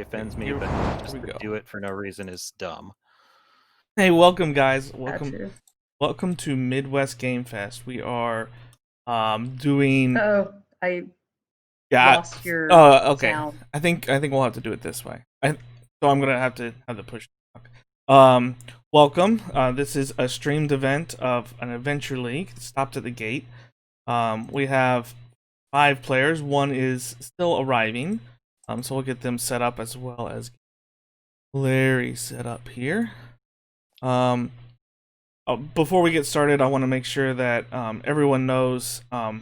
offends me, Here but just we to go. do it for no reason is dumb. Hey, welcome guys. Gotcha. Welcome to Midwest Game Fest. We are doing Oh, I yeah. lost your Oh, okay. sound. I think we'll have to do it this way. So I'm gonna have to have the push. Um, welcome. This is a streamed event of an adventure league. Stopped at the gate. We have 5 players. One is still arriving. So we'll get them set up as well as Larry set up here. Before we get started, I want to make sure that everyone knows I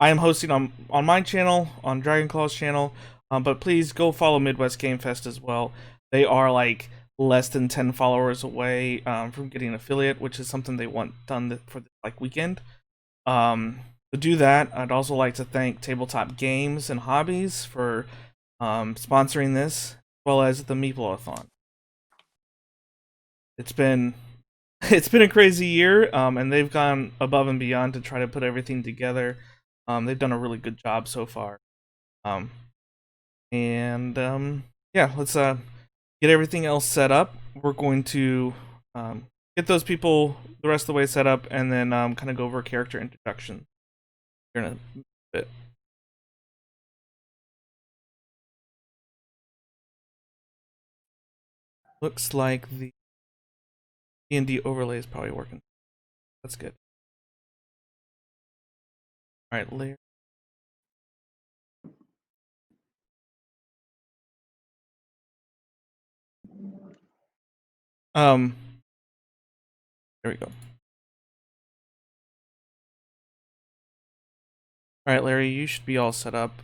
am hosting on my channel, on Dragonclaw's channel, but please go follow Midwest Game Fest as well. They are like less than 10 followers away from getting an affiliate, which is something they want done for the weekend. To do that, I'd also like to thank Tabletop Games and Hobbies for sponsoring this, as well as the Meeple-a-thon. It's been a crazy year, and they've gone above and beyond to try to put everything together. They've done a really good job so far. Yeah, let's get everything else set up. We're going to get those people the rest of the way set up, and then kind of go over character introduction here in a bit. Looks like the D&D overlay is probably working. That's good. All right, layer. There we go. All right, Larry, you should be all set up.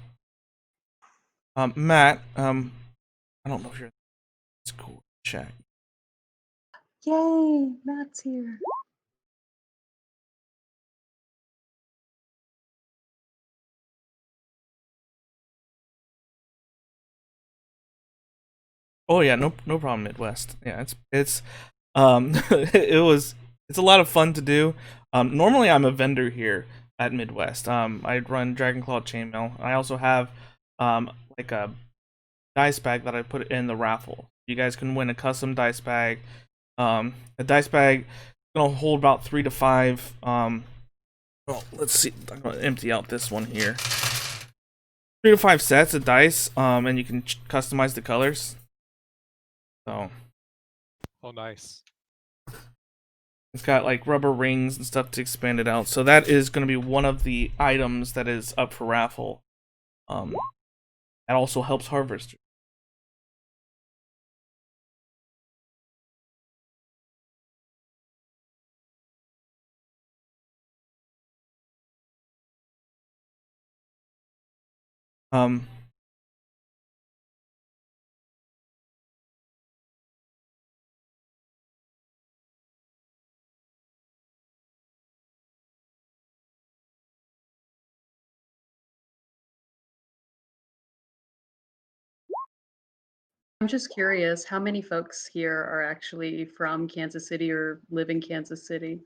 Matt, I don't know if you're. It's cool. Chat. Yay, Matt's here. Oh yeah, no problem, Midwest. Yeah, it's it's a lot of fun to do. Normally I'm a vendor here at Midwest. I run Dragonclaw Chainmaille. I also have like a dice bag that I put in the raffle. You guys can win a custom dice bag. A dice bag is gonna hold about 3 to 5. Let's see. I'm gonna empty out this one here. 3 to 5 sets of dice. And you can customize the colors. So. Oh, nice. It's got like rubber rings and stuff to expand it out. So that is going to be one of the items that is up for raffle. That also helps harvesters. I'm just curious, how many folks here are actually from Kansas City or live in Kansas City?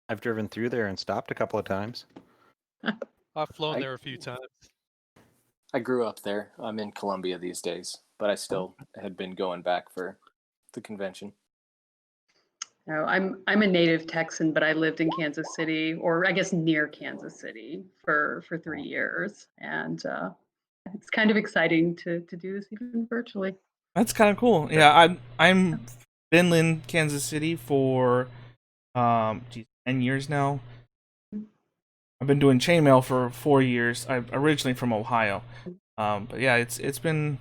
I've driven through there and stopped a couple of times. I've flown there a few times. I grew up there. I'm in Columbia these days, but I still had been going back for the convention. No, I'm a native Texan, but I lived in Kansas City, or I guess near Kansas City, for 3 years, and it's kind of exciting to do this even virtually. That's kind of cool. Yeah, I'm been in Kansas City for 10 years now. I've been doing chainmail for 4 years. I'm originally from Ohio. But yeah, it's been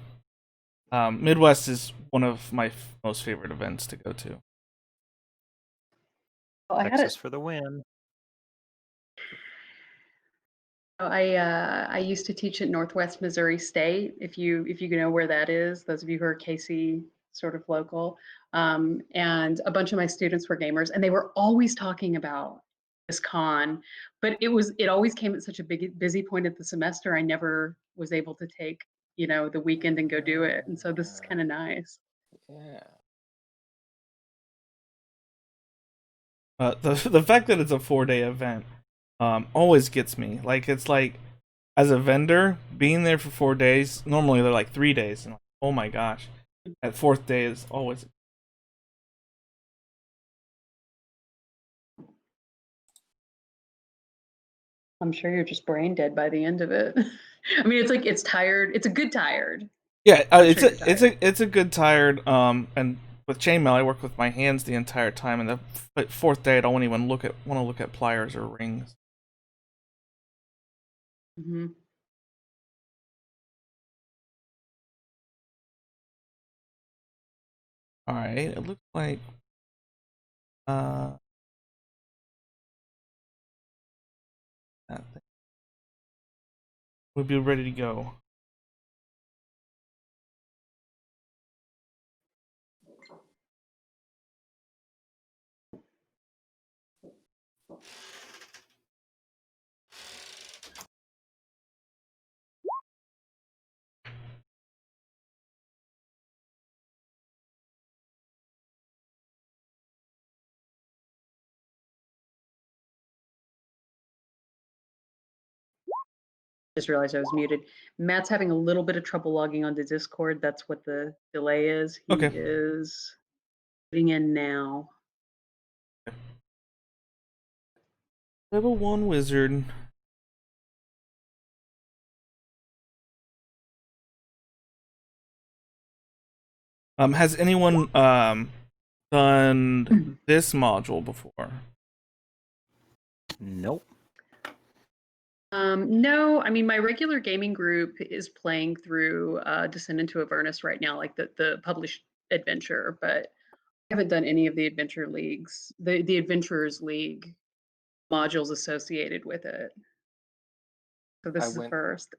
Midwest is one of my most favorite events to go to. Well, Texas for the win. I used to teach at Northwest Missouri State. If you know where that is, those of you who are KC sort of local, and a bunch of my students were gamers, and they were always talking about this con, but it always came at such a busy point of the semester. I never was able to take the weekend and go do it, and so this is kind of nice. Yeah. The fact that it's a 4-day event always gets me. Like it's like as a vendor, being there for 4 days, normally they're like 3 days, and oh my gosh, that fourth day is always. I'm sure you're just brain dead by the end of it. I mean, it's like it's tired. It's a good tired. Yeah, I'm it's sure a you're it's a it's a good tired. And with chainmail, I work with my hands the entire time, and the fourth day, I don't even want to look at pliers or rings. Mm-hmm. All right, it looks like that thing. We'll be ready to go. Just realized I was muted. Matt's having a little bit of trouble logging onto Discord. That's what the delay is. He Okay. is getting in now. Level 1 wizard. Has anyone done this module before? Nope. No, I mean my regular gaming group is playing through Descent into Avernus right now, like the published adventure, but I haven't done any of the adventure leagues, the Adventurers League modules associated with it. So this I is the went first.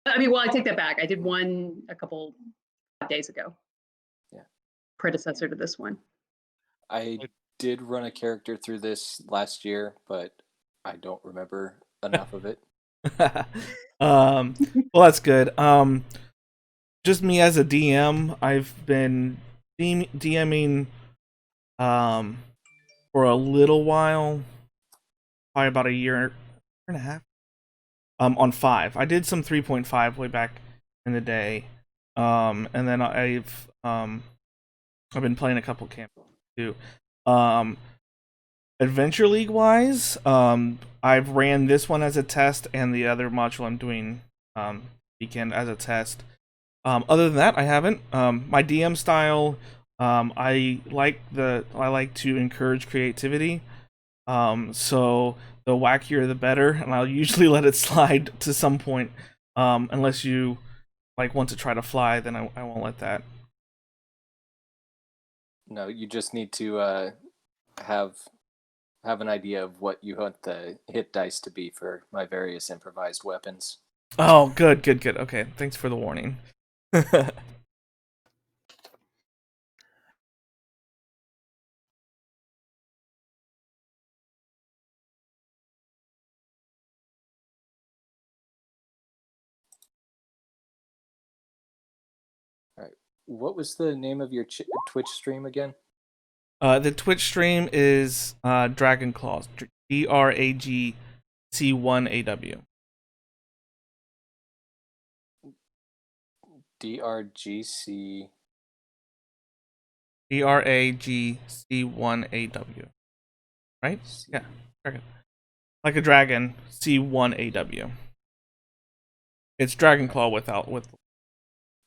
I mean, well, I take that back. I did one a couple days ago. Yeah. Predecessor to this one. I did run a character through this last year, but I don't remember enough of it. Well, that's good. Just me as a DM, I've been DMing for a little while, probably about a year and a half. On 5, I did some 3.5 way back in the day, and then I've been playing a couple campaigns too. Adventure League wise, I've ran this one as a test, and the other module I'm doing weekend as a test. Other than that, I haven't. My DM style, I like to encourage creativity. So the wackier the better, and I'll usually let it slide to some point. Unless you like want to try to fly, then I won't let that. No, you just need to have an idea of what you want the hit dice to be for my various improvised weapons. Oh, good. Okay, thanks for the warning. All right. What was the name of your Twitch stream again? The Twitch stream is Dragonclaw, DRAGC1AW. DRGC. DRAGC1AW. Right? Yeah, dragon. Like a dragon, C1AW. It's Dragonclaw with.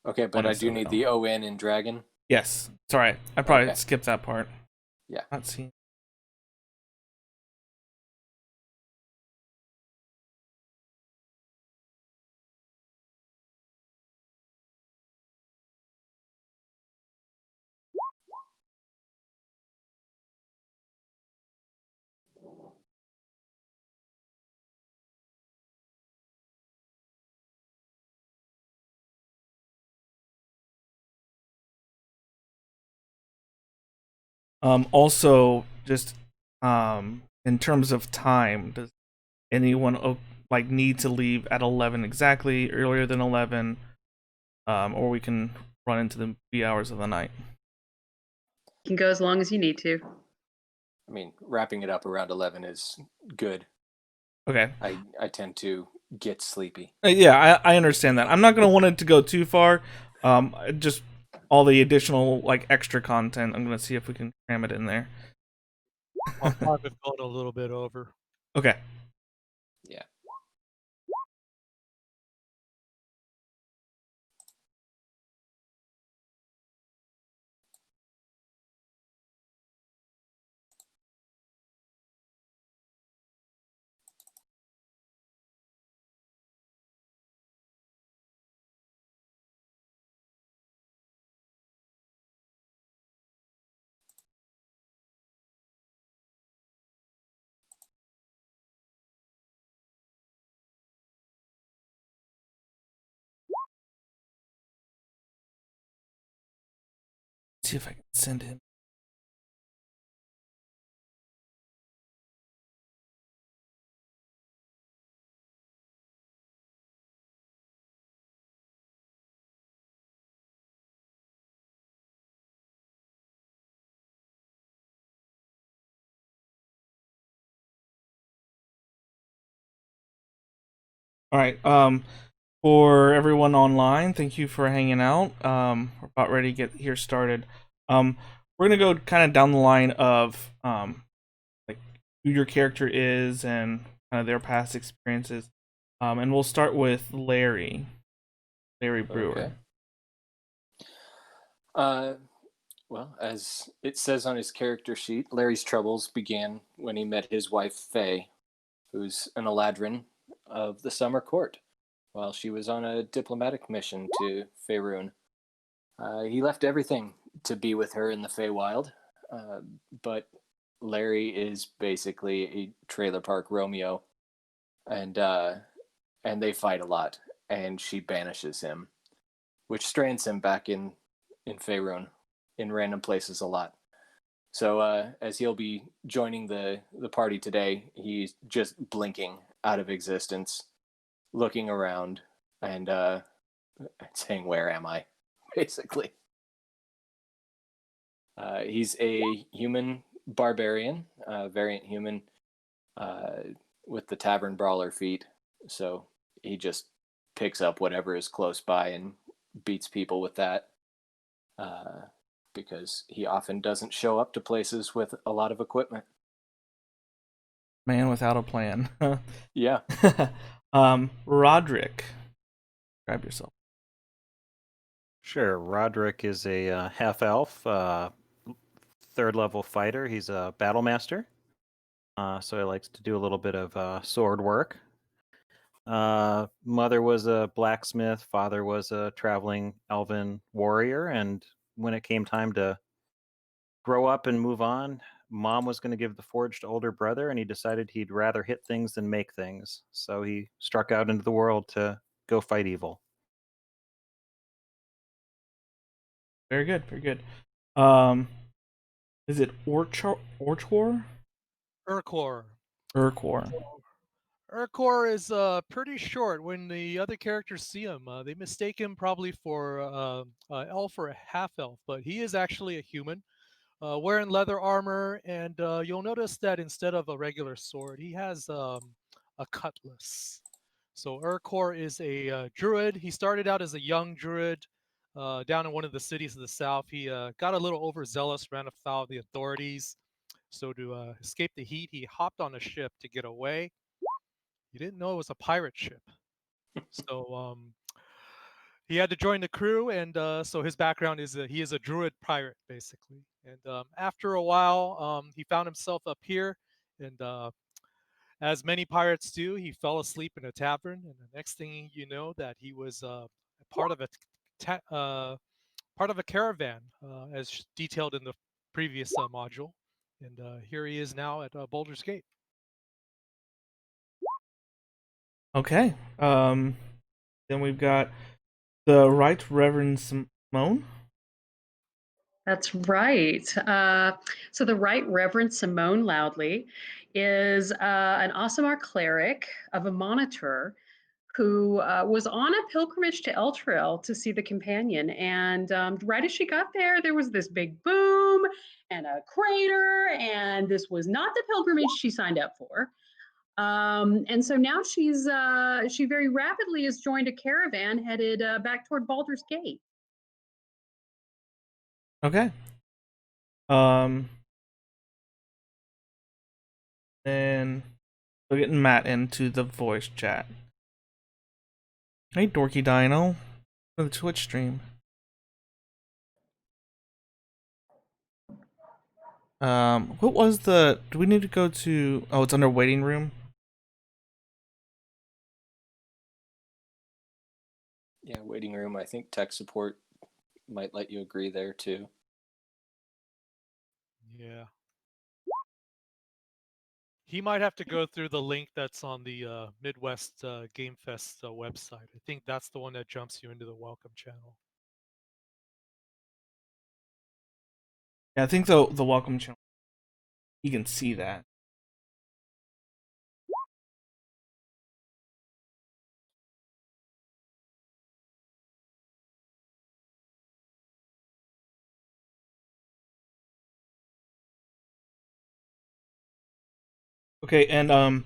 Okay, but I do need the ON in dragon. Yes. Sorry, I probably skipped that part. Yeah. Not seeing. Also, just in terms of time, does anyone like need to leave at 11 exactly, earlier than 11, or we can run into the wee hours of the night? You can go as long as you need to. I mean, wrapping it up around 11 is good. Okay. I tend to get sleepy. Yeah, I understand that. I'm not gonna want it to go too far. Just all the additional like extra content. I'm gonna see if we can cram it in there. Our time have gone a little bit over. Okay. Yeah. See if I can send him. All right. For everyone online, thank you for hanging out. We're about ready to get here started. We're gonna go kind of down the line of like who your character is and kind of their past experiences. And we'll start with Larry Brewer. Okay. Well, as it says on his character sheet, Larry's troubles began when he met his wife, Faye, who's an Eladrin of the Summer Court, while she was on a diplomatic mission to Faerun. He left everything to be with her in the Feywild, but Larry is basically a trailer park Romeo, and they fight a lot, and she banishes him, which strands him back in Faerun in random places a lot. So as he'll be joining the party today, he's just blinking out of existence, looking around, and saying, "Where am I?" Basically. He's a human barbarian, variant human, with the tavern brawler feat. So he just picks up whatever is close by and beats people with that. Because he often doesn't show up to places with a lot of equipment. Man without a plan. Yeah. Roderick, grab yourself. Sure. Roderick is a half elf, third level fighter. He's a battle master. So he likes to do a little bit of sword work. Mother was a blacksmith. Father was a traveling elven warrior. And when it came time to grow up and move on, Mom was going to give the forge to older brother, and he decided he'd rather hit things than make things. So he struck out into the world to go fight evil. Very good, very good. Is it Orchor? Urquhar. Urquhar. Urquhar is pretty short. When the other characters see him, they mistake him probably for elf or a half elf, but he is actually a human, wearing leather armor, and you'll notice that instead of a regular sword, he has a cutlass. So Urquhar is a druid. He started out as a young druid down in one of the cities of the south. He got a little overzealous, ran afoul of the authorities. So to escape the heat, he hopped on a ship to get away. He didn't know it was a pirate ship. So he had to join the crew, and so his background is he is a druid pirate, basically. And after a while, he found himself up here, and as many pirates do, he fell asleep in a tavern. And the next thing you know, that he was part of a part of a caravan, as detailed in the previous module. And here he is now at Baldur's Gate. Okay. Then we've got the Right Reverend Simone. That's right. So the Right Reverend Simone Loudly is an Aasimar cleric of a monitor who was on a pilgrimage to Elturel to see the companion. And right as she got there, there was this big boom and a crater, and this was not the pilgrimage she signed up for. And so now she very rapidly has joined a caravan headed back toward Baldur's Gate. Okay. Then we're getting Matt into the voice chat. Hey, Dorky Dino, for the Twitch stream. What was the? Do we need to go to? Oh, it's under waiting room. Yeah, waiting room. I think tech support might let you agree there too. Yeah. He might have to go through the link that's on the Midwest GameFest website. I think that's the one that jumps you into the welcome channel. Yeah, I think the welcome channel. You can see that. Okay, and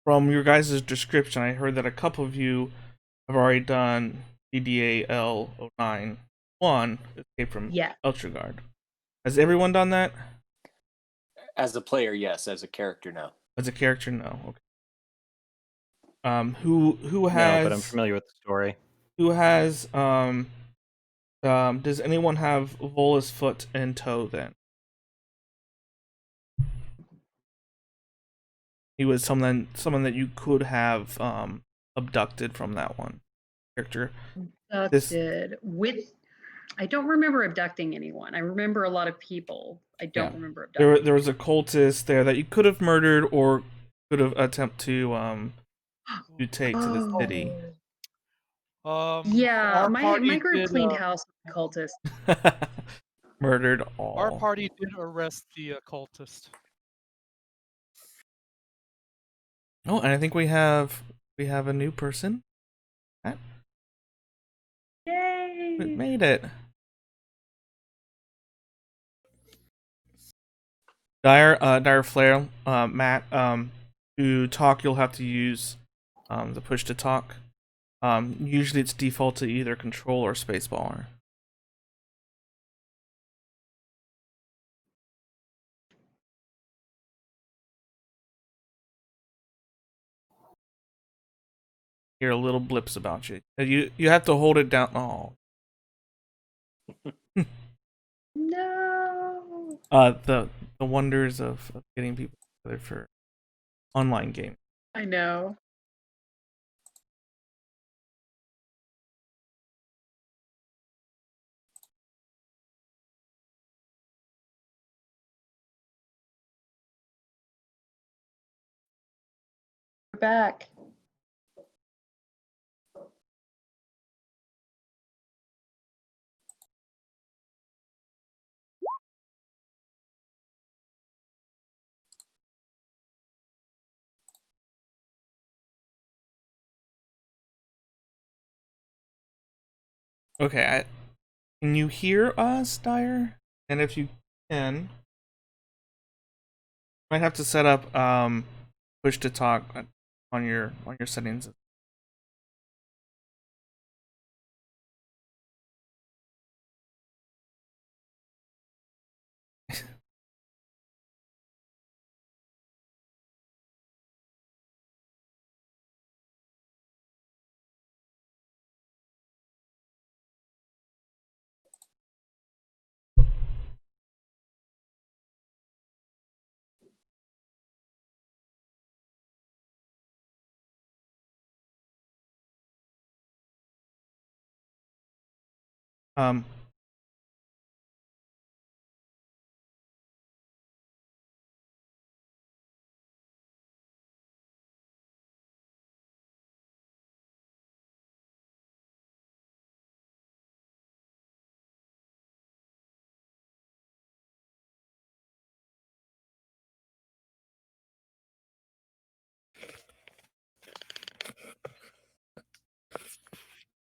from your guys' description, I heard that a couple of you have already done DDAL09-01, Escape from Yeah. Eltragard. Has everyone done that? As a player, yes. As a character, no. As a character, no. Okay. Who has? No, but I'm familiar with the story. Who has? Does anyone have Vola's foot and toe? Then he was someone that you could have abducted from that one character. Abducted with. I don't remember abducting anyone. I remember a lot of people. I don't remember abducting. There was a cultist there that you could have murdered or could have attempted to take to the city. Yeah, my group did, cleaned house with cultists. Murdered all. Our party did arrest the cultist. Oh, and I think we have a new person. Yay! We made it. Dire Flare, Matt. To talk, you'll have to use the push to talk. Usually it's default to either control or spacebar. Hear little blips about you. You have to hold it down. Oh. No. The wonders of getting people together for online game. I know. We're back. Okay, can you hear us, Dyer? And if you can, might have to set up push to talk on your settings. Um,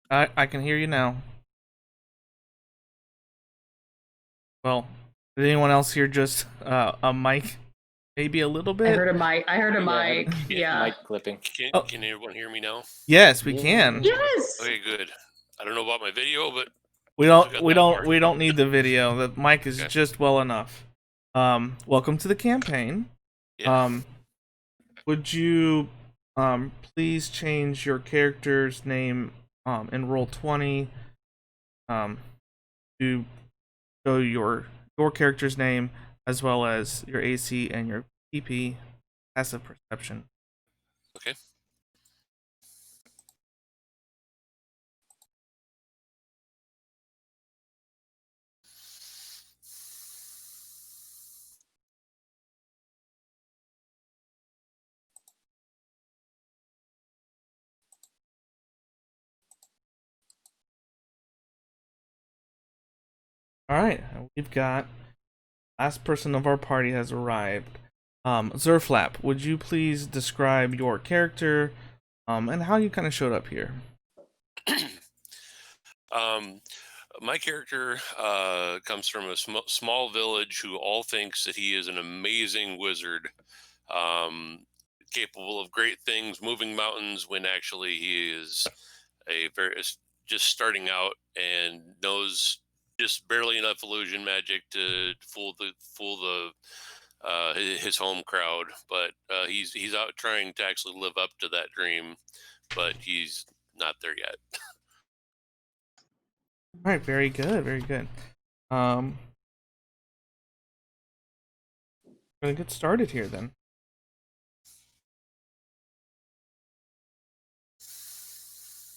I can hear you now. Well, did anyone else hear just a mic maybe a little I bit. heard a mic. I heard a Yeah, mic. Yeah. Mic clipping. Can everyone hear me now? Yes, we Yeah. can. Yes. Okay, good. I don't know about my video, but We got don't. We that don't. far. We don't need the video. The mic is Okay. just well enough. Welcome to the campaign. yeah. Would you please change your character's name in Roll20 to show your character's name as well as your AC and your PP passive perception. Okay. All right, we've got last person of our party has arrived. Zerflap, would you please describe your character and how you kind of showed up here? My character comes from a small village who all thinks that he is an amazing wizard, capable of great things, moving mountains, when actually he is just starting out and knows just barely enough illusion magic to fool his home crowd. But he's out trying to actually live up to that dream, but he's not there yet. All right, very good, very good. We're gonna get started here then.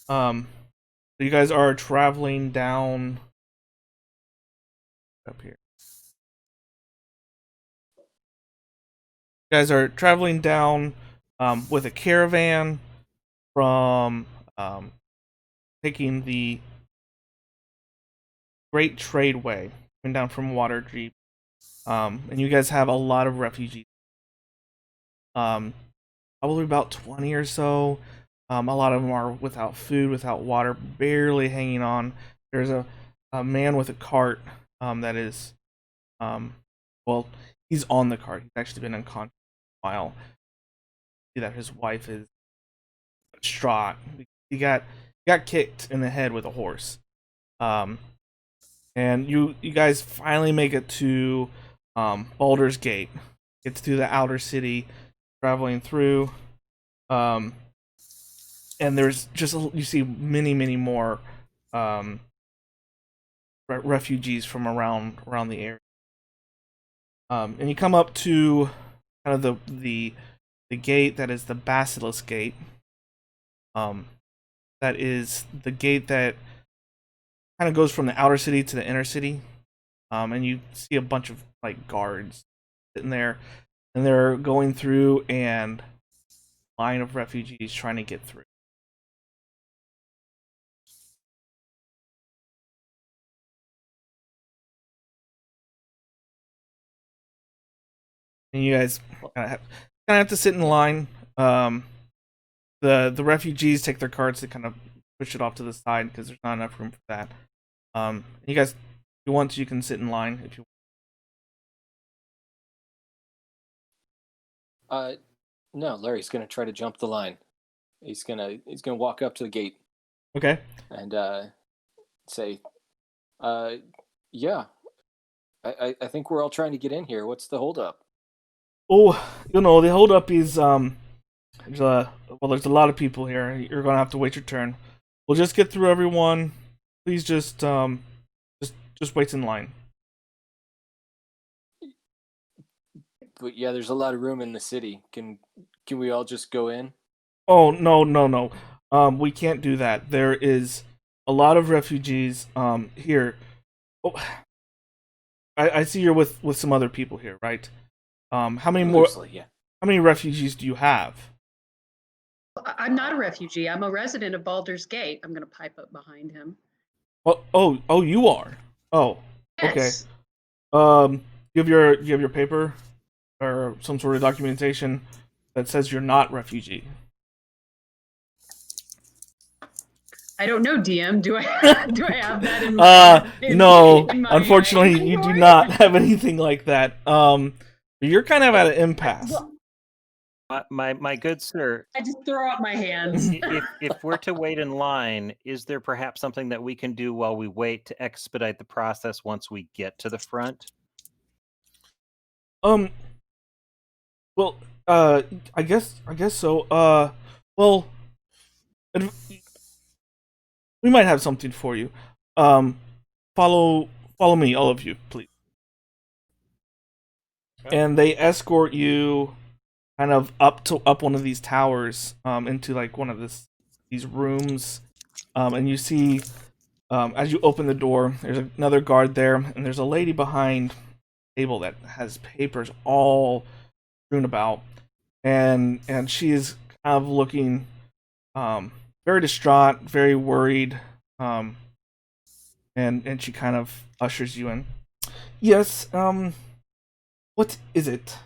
So you guys are traveling down up here. You guys are traveling down with a caravan from taking the Great Tradeway, coming down from Waterdeep, and you guys have a lot of refugees. Probably about 20 or so. A lot of them are without food, without water, barely hanging on. There's a man with a cart that is, well, he's on the cart. He's actually been unconscious for a while. See that his wife is distraught. He got kicked in the head with a horse. And you guys finally make it to Baldur's Gate. Get to the outer city, traveling through. And there's just you see many more refugees from around the area. And you come up to kind of the gate that is the Basilisk Gate. That is the gate that kind of goes from the outer city to the inner city. And you see a bunch of like guards sitting there, and they're going through and line of refugees trying to get through. And you guys kind of have to sit in line. The refugees take their carts to kind of push it off to the side because there's not enough room for that. You guys, if you want to, you can sit in line if you want. No, Larry's gonna try to jump the line. He's gonna walk up to the gate. Okay. And say, yeah, I think we're all trying to get in here. What's the holdup? Oh, the holdup is there's a lot of people here. You're gonna have to wait your turn. We'll just get through everyone. Please just wait in line. But yeah, there's a lot of room in the city. Can we all just go in? Oh no. We can't do that. There is a lot of refugees here. Oh, I see you're with some other people here, right? How many Loosely, more? Yeah. How many refugees do you have? I'm not a refugee. I'm a resident of Baldur's Gate. I'm going to pipe up behind him. Oh, you are. Oh, yes. Okay. You have your paper or some sort of documentation that says you're not refugee. I don't know, DM. Do I have that in No. Unfortunately, you do not have anything like that. You're kind of at an impasse. Well, My good sir, I just throw up my hands. if we're to wait in line, is there perhaps something that we can do while we wait to expedite the process once we get to the front? Well, I guess so. Well, we might have something for you. Follow me, all of you, please. And they escort you kind of up one of these towers, into like one of these rooms, and you see, as you open the door, there's another guard there, and there's a lady behind a table that has papers all strewn about, and she is kind of looking, very distraught, very worried, and she kind of ushers you in. Yes, what is it?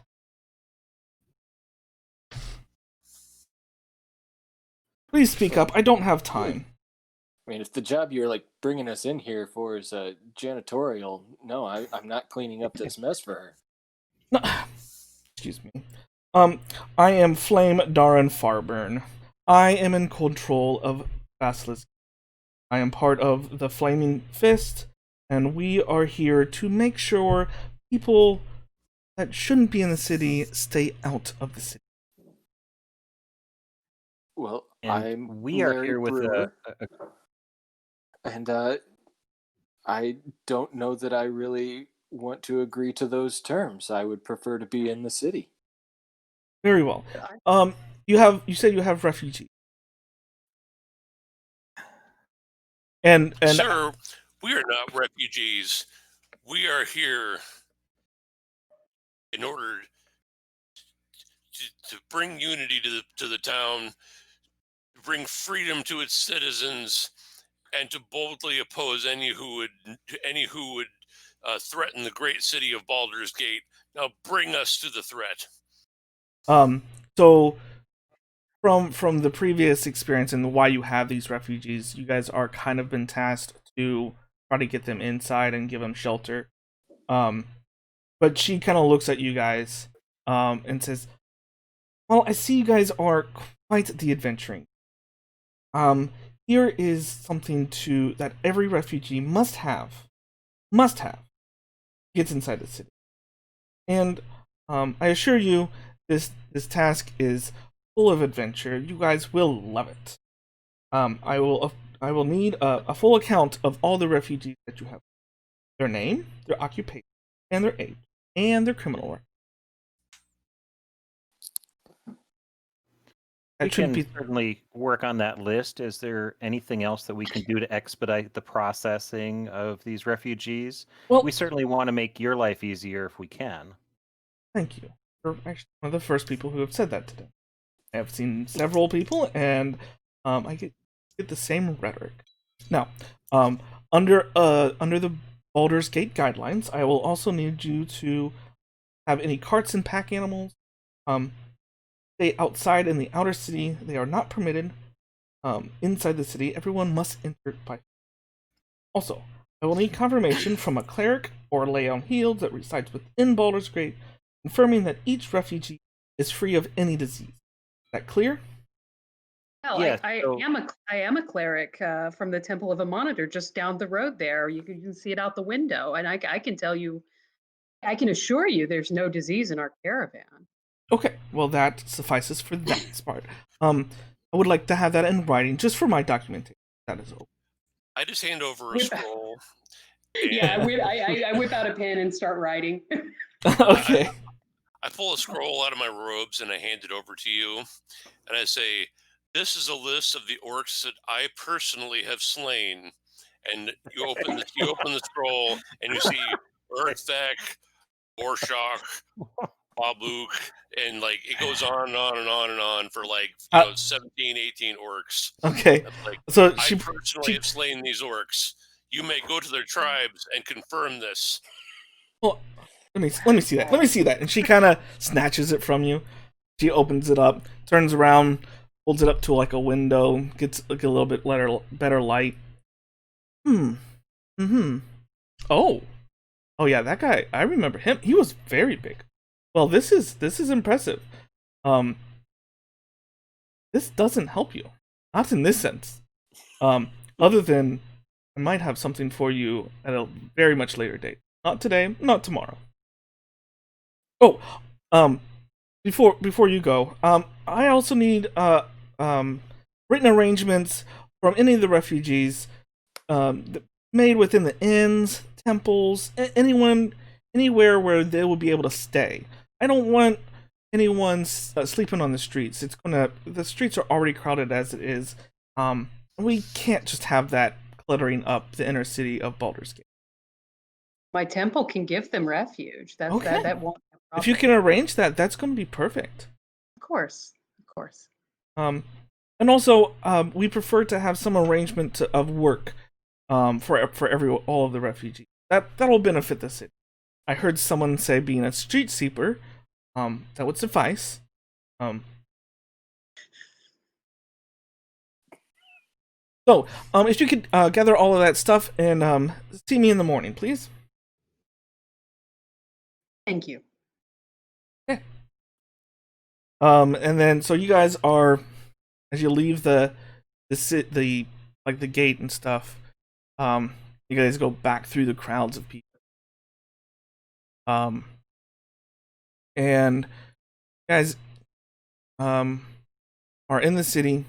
Please speak up. I don't have time. I mean, if the job you're like bringing us in here for is janitorial, no, I'm not cleaning up this mess for her. No, excuse me. I am Flame Darren Farburn. I am in control of Basilisk. I am part of the Flaming Fist, and we are here to make sure people that shouldn't be in the city stay out of the city. Well, And I'm we are Larry here with Brewer, a and I don't know that I really want to agree to those terms. I would prefer to be in the city. Very well. You said you have refugees. And Sir, we are not refugees. We are here in order to bring unity to the town, to bring freedom to its citizens, and to boldly oppose any who would threaten the great city of Baldur's Gate. Now bring us to the threat. So from the previous experience and why you have these refugees, you guys are kind of been tasked to try to get them inside and give them shelter. But she kind of looks at you guys, and says, "Well, I see you guys are quite the adventuring. Here is something that every refugee must have, gets inside the city. And I assure you, this task is full of adventure. You guys will love it. I will need a full account of all the refugees that you have. Their name, their occupation, and their age, and their criminal record. We can certainly work on that list. Is there anything else that we can do to expedite the processing of these refugees? Well, we certainly want to make your life easier if we can. Thank you. You're actually one of the first people who have said that today. I have seen several people, and I get the same rhetoric. Now, under the Baldur's Gate guidelines, I will also need you to have any carts and pack animals. Stay outside in the outer city. They are not permitted inside the city. Everyone must enter by. Also, I will need confirmation from a cleric or lay on heels that resides within Baldur's Gate, confirming that each refugee is free of any disease. Is that clear? Well, Yes, I am a cleric from the Temple of a Monitor just down the road there. You can see it out the window, and I can tell you, I can assure you, there's no disease in our caravan. Okay, well that suffices for that part. I would like to have that in writing, just for my documentation. That is all. I just hand over a scroll. Yeah, I whip out a pen and start writing. Okay. I pull a scroll out of my robes and I hand it over to you, and I say, "This is a list of the orcs that I personally have slain." And you open the scroll and you see Earthak, Borshock, Babuk, and like it goes on and on and on and on for like 17, 18 orcs. Okay. Like, So I personally have slain these orcs. You may go to their tribes and confirm this. Well, let me see that. Let me see that. And she kind of snatches it from you. She opens it up, turns around, holds it up to like a window, gets like a little bit better light. Oh yeah, that guy. I remember him. He was very big. Well, this is impressive. This doesn't help you, not in this sense. Other than I might have something for you at a very much later date. Not today, not tomorrow. Oh, before you go, I also need written arrangements from any of the refugees, made within the inns, temples, anywhere where they will be able to stay. I don't want anyone sleeping on the streets. The streets are already crowded as it is. We can't just have that cluttering up the inner city of Baldur's Gate. My temple can give them refuge. That Okay. that won't be a If you problem. can arrange that, that's going to be perfect. Of course. And also, we prefer to have some arrangement of work, for all of the refugees. That'll benefit the city. I heard someone say being a street sweeper, that would suffice. So, if you could gather all of that stuff and see me in the morning, please. Thank you. And then so you guys are, as you leave the gate and stuff, you guys go back through the crowds of people. And you guys are in the city,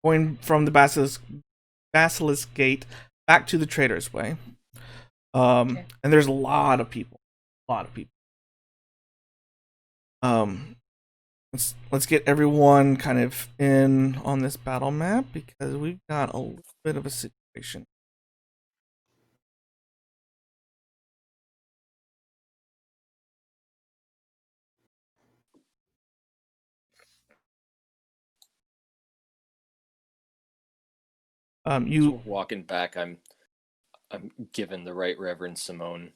going from the Basilisk Gate back to the Trader's Way. Okay. And there's a lot of people. Let's get everyone kind of in on this battle map because we've got a little bit of a situation. So walking back, I'm giving the Right Reverend Simone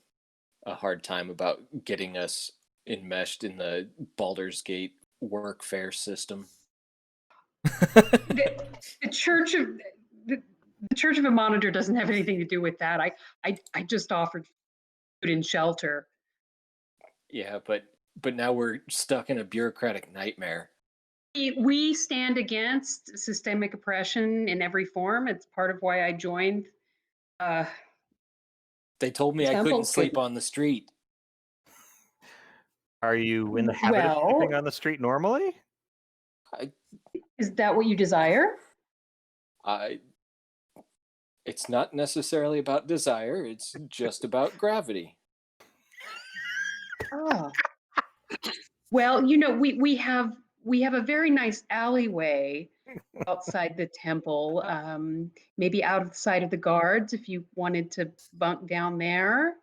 a hard time about getting us enmeshed in the Baldur's Gate workfare system. The Church of the Church of a Monitor doesn't have anything to do with that. I just offered food and shelter. Yeah, but now we're stuck in a bureaucratic nightmare. We stand against systemic oppression in every form. It's part of why I joined. They told me I Temple couldn't sleep could- on the street. Are you in the habit of Well- sleeping on the street normally? Is that what you desire? It's not necessarily about desire, it's just about gravity. Oh. Well, we have a very nice alleyway outside the temple. Maybe out of the sight of the guards if you wanted to bunk down there.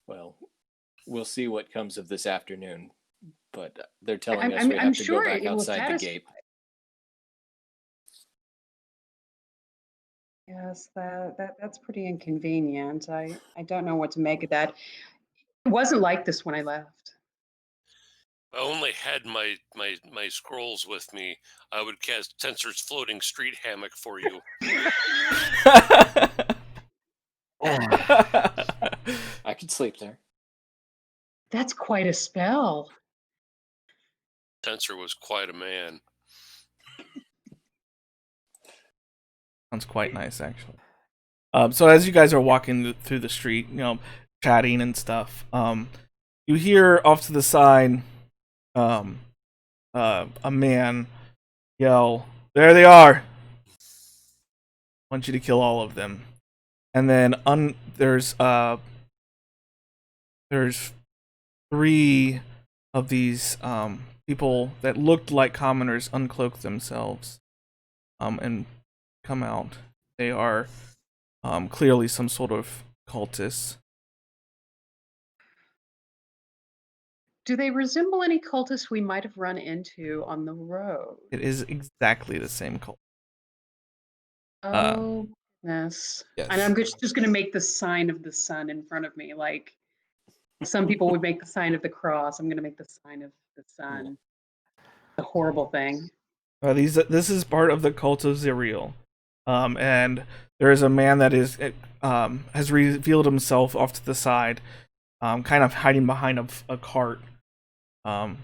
Well, we'll see what comes of this afternoon, but they're telling us I'm we have to sure go back it will outside the satisfy. gate. Yes, that's pretty inconvenient. I don't know what to make of that. It wasn't like this when I left. I only had my scrolls with me. I would cast Tensor's floating street hammock for you. I could sleep there. That's quite a spell. Tensor was quite a man. Sounds quite nice, actually. So as you guys are walking through the street, chatting and stuff, you hear off to the side, a man yell, "There they are! I want you to kill all of them." And then there's 3 of these people that looked like commoners uncloak themselves, and come out. They are clearly some sort of cultists. Do they resemble any cultists we might have run into on the road? It is exactly the same cult. Oh, goodness. Yes. And I'm just going to make the sign of the sun in front of me. Like some people would make the sign of the cross. I'm going to make the sign of the sun. The horrible thing. This is part of the cult of Zerial. And there is a man that has revealed himself off to the side, kind of hiding behind a cart, and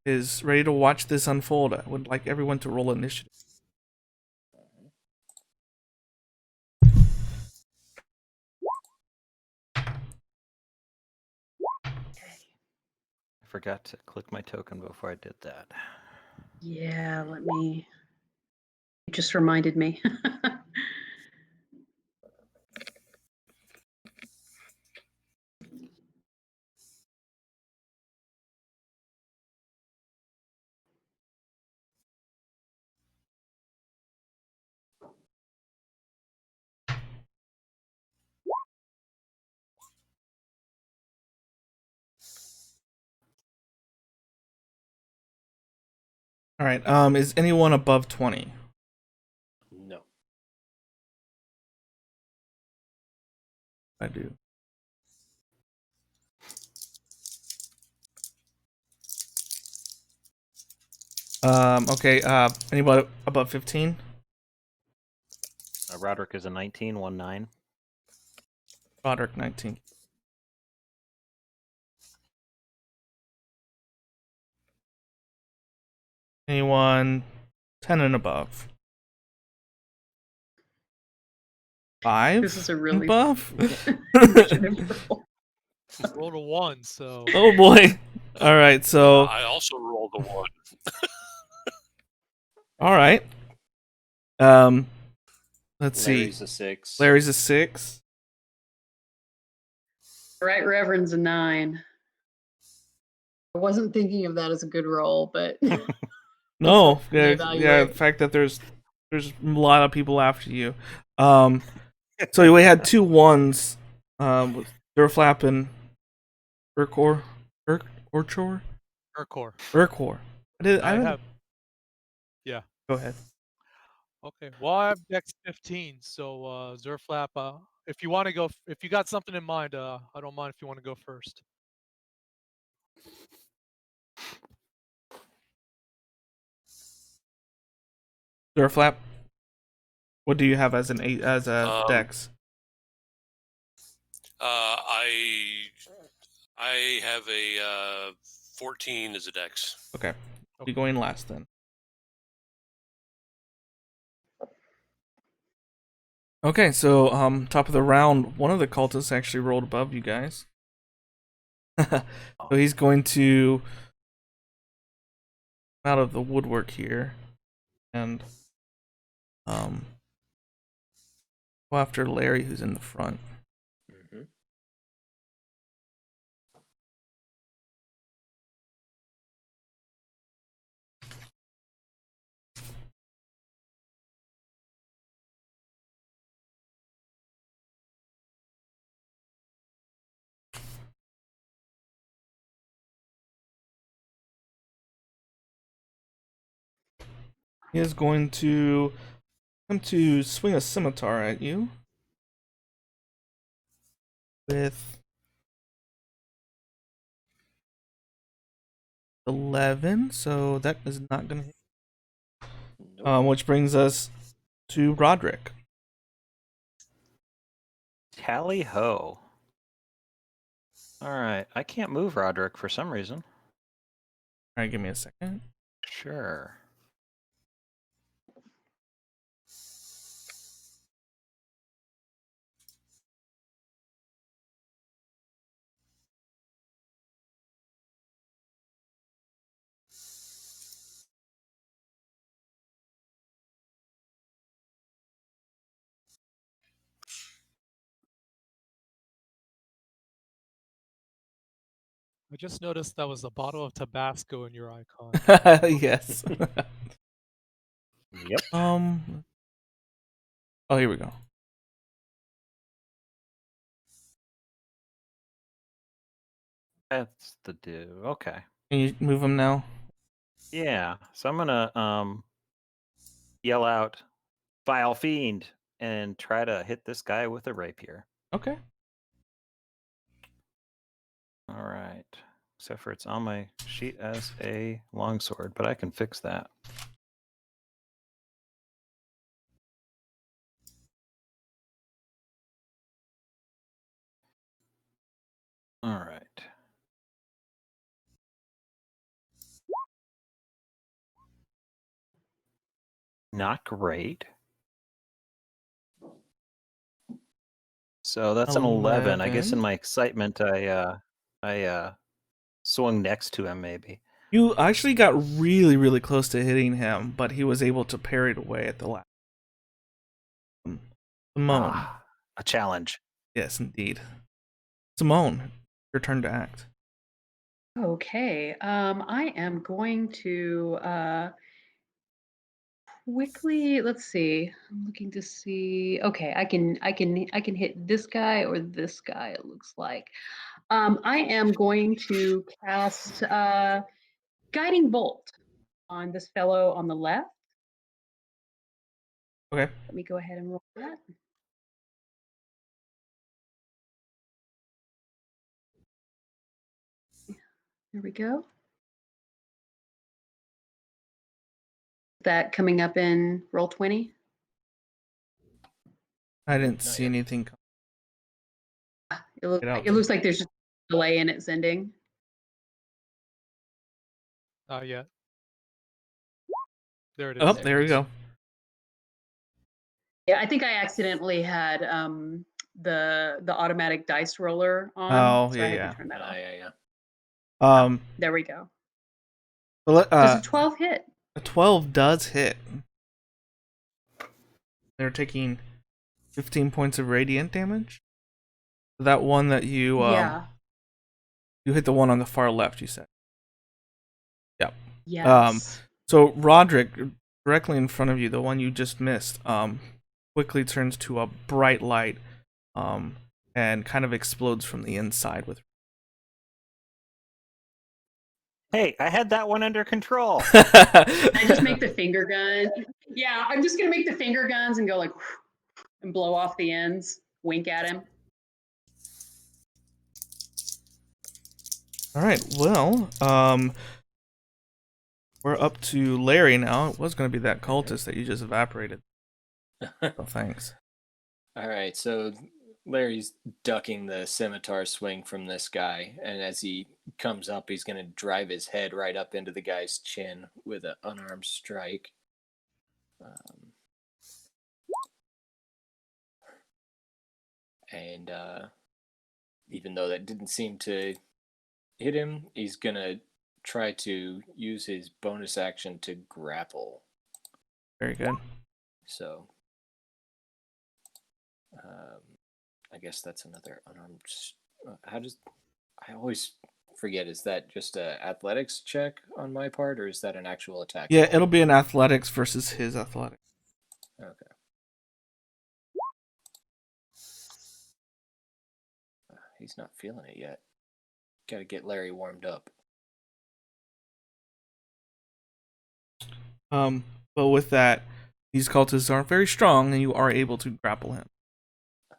is ready to watch this unfold. I would like everyone to roll initiative. I forgot to click my token before I did that. Yeah, you just reminded me. All right. Is anyone above 20? No. I do. Okay. Anybody above 15? Roderick is a 19, 1-9. Roderick 19. Anyone 10 and above? 5? This is a really above? initiative roll. Rolled a 1, so Oh boy. All right. So I also rolled a 1. all right. Let's see. Larry's a 6. Larry's a 6. Right Reverend's a 9. I wasn't thinking of that as a good roll, but No. Let me Yeah. evaluate. The fact that there's a lot of people after you. So we had 2 1s. With Durflap and Urkor. Urchor? Urkor. Urkor. I have. Yeah. Go ahead. Okay. Well, I have Dex 15, so Zerflap, if you want to go, if you got something in mind, I don't mind if you want to go first. Durflap. What do you have as a dex? I have a 14 as a dex. Okay. I'll be going last then. Okay, so top of the round, one of the cultists actually rolled above you guys. So he's going to come out of the woodwork here and go after Larry, who's in the front. Mm-hmm. He is going to come to swing a scimitar at you with 11, so that is not going to hit. Nope. Which brings us to Roderick. Tally ho. All right. I can't move Roderick for some reason. All right, give me a second. Sure. I just noticed that was a bottle of Tabasco in your icon. Yes. Yep. Oh, here we go. That's the do. Okay. Can you move him now? Yeah. So I'm gonna yell out, "Vile fiend!" and try to hit this guy with a rapier. Okay. All right. Except for it's on my sheet as a longsword, but I can fix that. All right. Not great. So that's an 11. I guess in 11. my excitement, I swung next to him. Maybe. You actually got really, really close to hitting him, but he was able to parry it away at the last. Simone. A challenge. Yes, indeed. Simone, your turn to act. Okay. I am going to quickly, let's see. I'm looking to see. Okay, I can hit this guy or this guy, it looks like. I am going to cast Guiding Bolt on this fellow on the left. Okay. Let me go ahead and roll that. There we go. That coming up in roll 20. I didn't Not see yet. anything. It looks Get out like, it there. looks like there's just a delay in it sending. Not yet. There it is. Oh, There there it we is. go. Yeah, I think I accidentally had the automatic dice roller on, Oh, so yeah, I had yeah. to turn that off. Yeah. There we go. Well, Does a 12 hit? a 12 does hit. They're taking 15 points of radiant damage. That one that you Yeah. you hit the one on the far left, you said. Yep. Yes. So Roderick, directly in front of you, the one you just missed, quickly turns to a bright light, and kind of explodes from the inside with. Hey, I had that one under control. I just make the finger gun. Yeah, I'm just gonna make the finger guns and go like and blow off the ends. Wink at him. All right. Well, we're up to Larry now. It was going to be that cultist that you just evaporated. So thanks. All right, so Larry's ducking the scimitar swing from this guy, and as he comes up, he's going to drive his head right up into the guy's chin with an unarmed strike. And even though that didn't seem to hit him, he's going to try to use his bonus action to grapple. Very good. So I guess that's another unarmed. How does I always forget? Is that just a athletics check on my part, or is that an actual attack? Yeah, roll? it'll be an athletics versus his athletics. Okay. He's not feeling it yet. Got to get Larry warmed up. But with that, these cultists aren't very strong, and you are able to grapple him.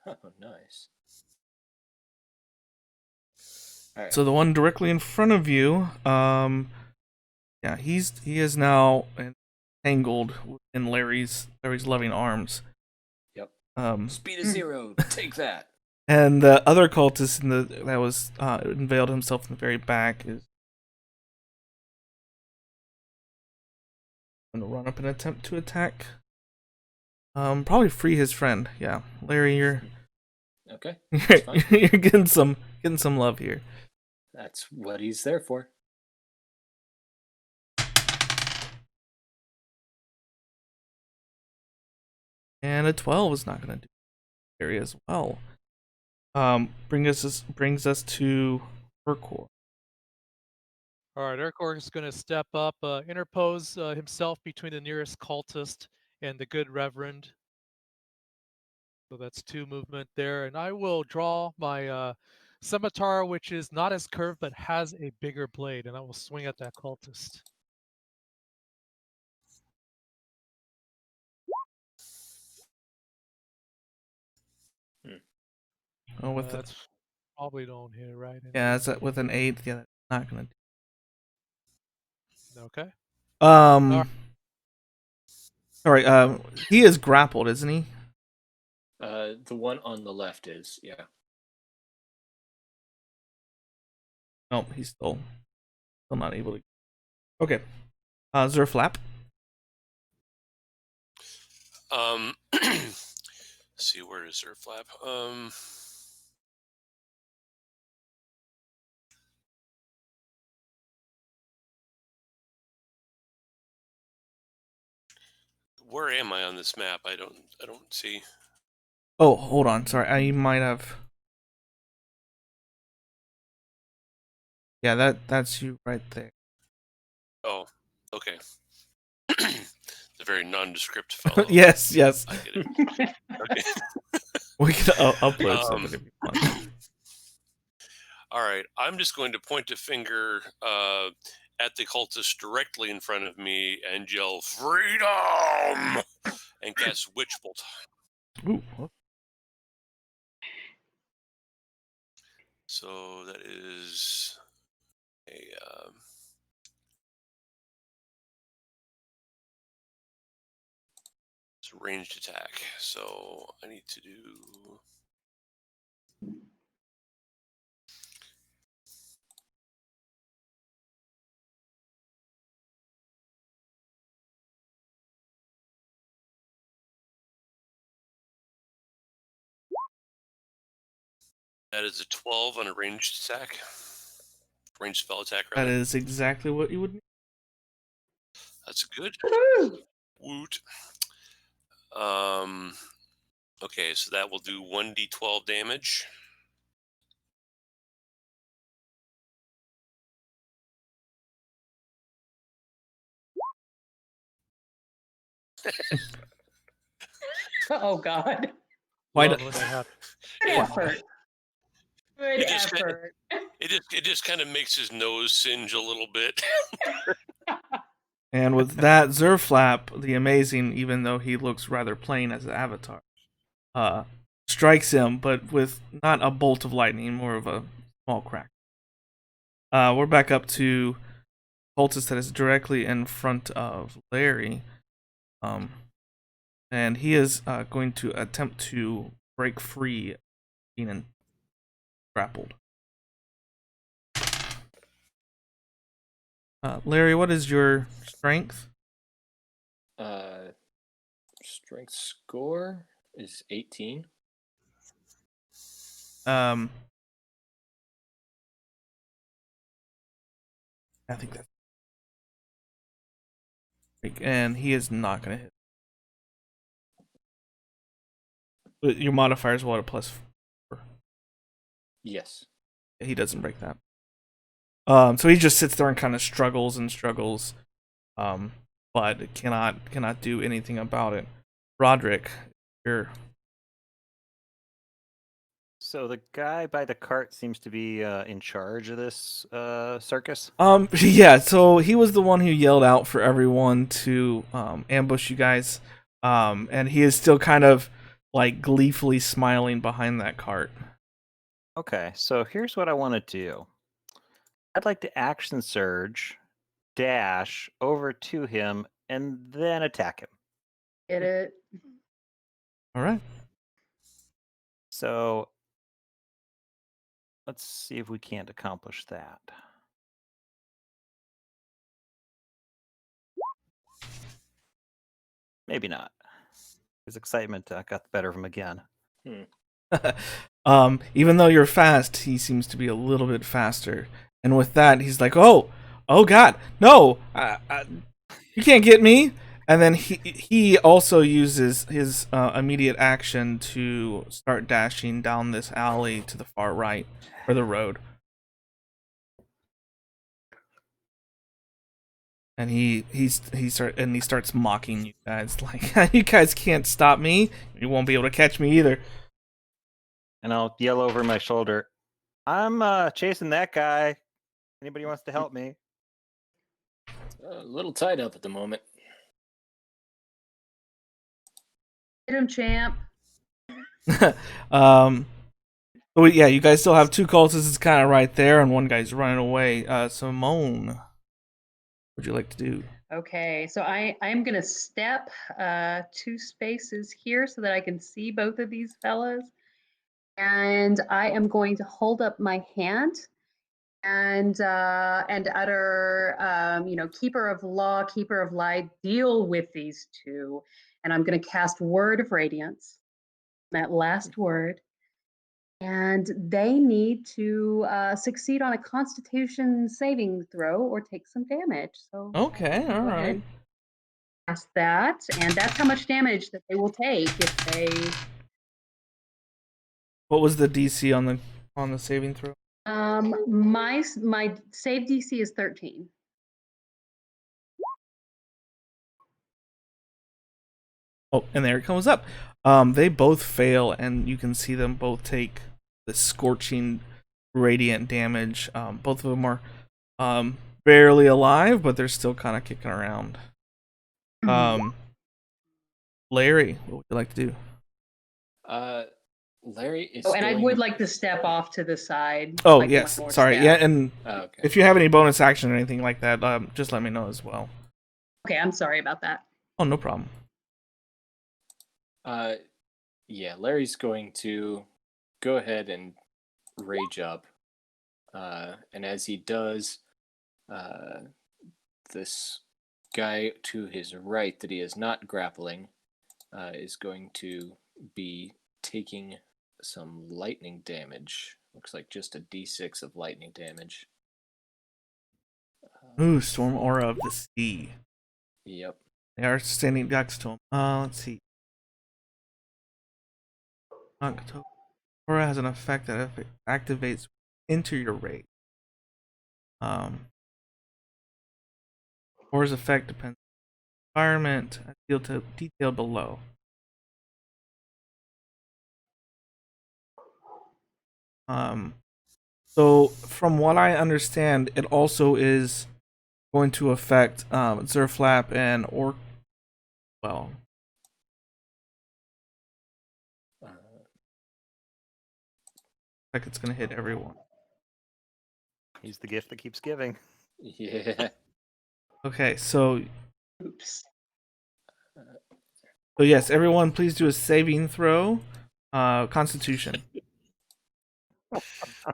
Oh, nice. All right. So the one directly in front of you, yeah, he is now entangled in Larry's loving arms. Yep. Um, Speed of 0. Take that. And the other cultist that was unveiled himself in the very back is going to run up and attempt to attack. Probably free his friend. Yeah, Larry, you're Okay. That's fine. you're getting some love here. That's what he's there for. And a 12 is not going to do Larry as well. Brings us to Urkor. All right, Urkor is going to step up, interpose himself between the nearest cultist and the good reverend. So that's 2 movement there. And I will draw my scimitar, which is not as curved but has a bigger blade, and I will swing at that cultist. Oh, with That's probably don't hit it right. yeah, it's with an 8. Yeah, that's not going to. Okay. Sorry. He is grappled, isn't he? The one on the left is, yeah. No, he's still not able to. Okay. Zerflap. Let's see, where is her flap? Where am I on this map? I don't see. Oh, hold on. Sorry, I might have. Yeah, that's you right there. Oh, okay. The very nondescript fellow. Yes. I get it. Okay. We can upload something if you want. All right, I'm just going to point a finger at the cultist directly in front of me and yell "Freedom!" and cast Witch Bolt. Ooh. So that is a it's a ranged attack. So I need to do. That is a 12 on a ranged attack. Ranged spell attack, rather. That is exactly what you would need. That's good. Woot. Okay, so that will do 1d12 damage. Oh God. Why Love do- when that happens. Good effort. Good It just kinda- effort. It just kind of makes his nose singe a little bit. And with that, Zerflap, the amazing, even though he looks rather plain as an avatar, strikes him, but with not a bolt of lightning, more of a small crack. We're back up to cultist that is directly in front of Larry. And he is going to attempt to break free, being grappled. Larry, what is your strength? Strength score is 18. I think that's. And he is not going to hit. But your modifier is what, a +4? Yes. He doesn't break that. So he just sits there and kind of struggles, but cannot do anything about it. Roderick, you're. So the guy by the cart seems to be in charge of this circus. Yeah, so he was the one who yelled out for everyone to ambush you guys. And he is still kind of like gleefully smiling behind that cart. Okay, so here's what I want to do. I'd like to action surge, dash over to him, and then attack him. Get it? All right. So let's see if we can't accomplish that. Maybe not. His excitement got the better of him again. Even though you're fast, he seems to be a little bit faster. And with that, he's like, "Oh God, no! You can't get me!" And then he also uses his immediate action to start dashing down this alley to the far right, or the road. And he starts mocking you guys, like, "You guys can't stop me. You won't be able to catch me either." And I'll yell over my shoulder, "I'm chasing that guy. Anybody wants to help me?" A little tied up at the moment. Hit him, champ. So yeah, you guys still have two cultists. It's kind of right there, and one guy's running away. Simone, what would you like to do? Okay, so I'm gonna step 2 spaces here so that I can see both of these fellas, and I am going to hold up my hand and utter, keeper of law, keeper of light, deal with these two. and I'm going to cast Word of Radiance, that last word. And they need to succeed on a Constitution saving throw or take some damage. So Okay, all right. cast that, and that's how much damage that they will take if they. What was the DC on the saving throw? My save DC is 13. Oh, and there it comes up. They both fail, and you can see them both take the scorching, radiant damage. Both of them are barely alive, but they're still kind of kicking around. Larry, what would you like to do? Larry is. Oh, and I would like to step off to the side. Oh, like yes. one more Sorry. step. Yeah, and Okay. if you have any bonus action or anything like that, just let me know as well. Okay, I'm sorry about that. Oh, no problem. Yeah, Larry's going to go ahead and rage up. And as he does, this guy to his right that he is not grappling is going to be taking some lightning damage. Looks like just a d6 of lightning damage. Ooh, Storm Aura of the Sea. Yep. They are standing next to him. Let's see. Aura has an effect that activates into your rage. Aura's effect depends on the environment, as detailed below. So from what I understand, it also is going to affect Zerflap and well. Like it's gonna hit everyone. He's the gift that keeps giving. Yeah. Okay, so Oops. yes, everyone, please do a saving throw. Constitution.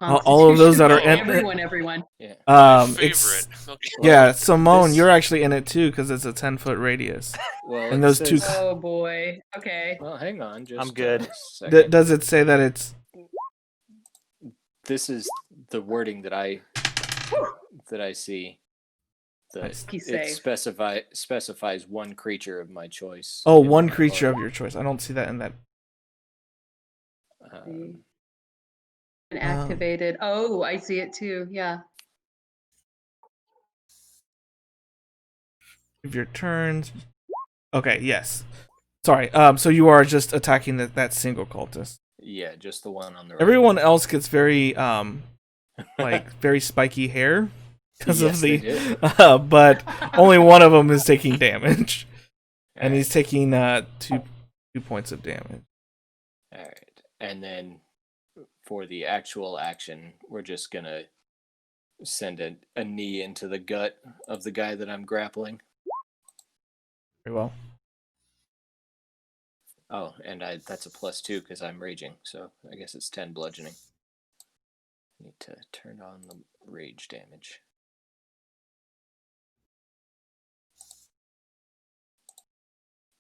All of those that are in everyone. Yeah. My it's favorite. Okay. yeah, Simone, this- you're actually in it too because it's a 10-foot radius. Well, And it those two. says- Oh boy. Okay. Well, hang on. Just I'm good. a second. Does it say that it's? This is the wording that I see. Nice. It specifies one creature of my choice. Oh, in one my creature aura. of your choice. I don't see that in that. And activated. Oh, I see it too. Yeah. Of your turns. Okay. Yes. Sorry. So you are just attacking that single cultist. Yeah, just the one on the right. Everyone else gets very like very spiky hair because Yes, of they the did. but only one of them is taking damage, and Alright. he's taking 2 points of damage. All right, and then for the actual action, we're just gonna send a knee into the gut of the guy that I'm grappling. Very well. Oh, and that's a +2 because I'm raging, so I guess it's 10 bludgeoning. Need to turn on the rage damage.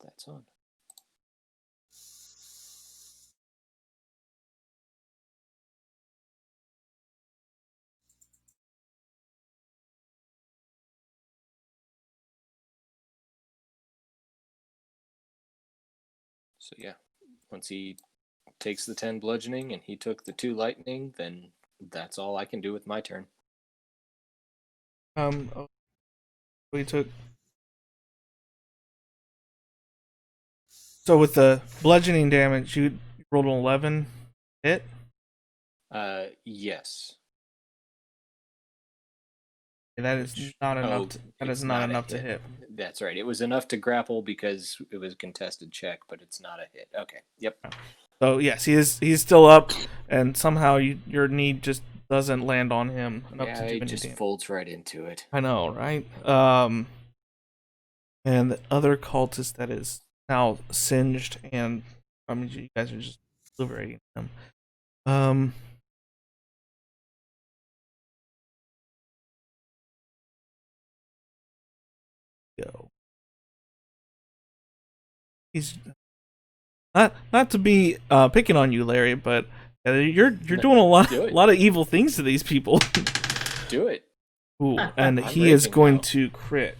That's on. So yeah, once he takes the 10 bludgeoning and he took the 2 lightning, then that's all I can do with my turn. We took. So with the bludgeoning damage, you rolled an 11 hit. Yes. That is not enough. That is not enough to hit. That's right. It was enough to grapple because it was a contested check, but it's not a hit. Okay. Yep. So yes, he's still up, and somehow your knee just doesn't land on him enough to do it any just damage. folds right into it. I know, right? And the other cultist that is now singed, and I mean, you guys are just liberating him. Go. he's not to be picking on you, Larry, but you're doing a lot of evil things to these people. Do it. Ooh, and I'm he is raging going now. to crit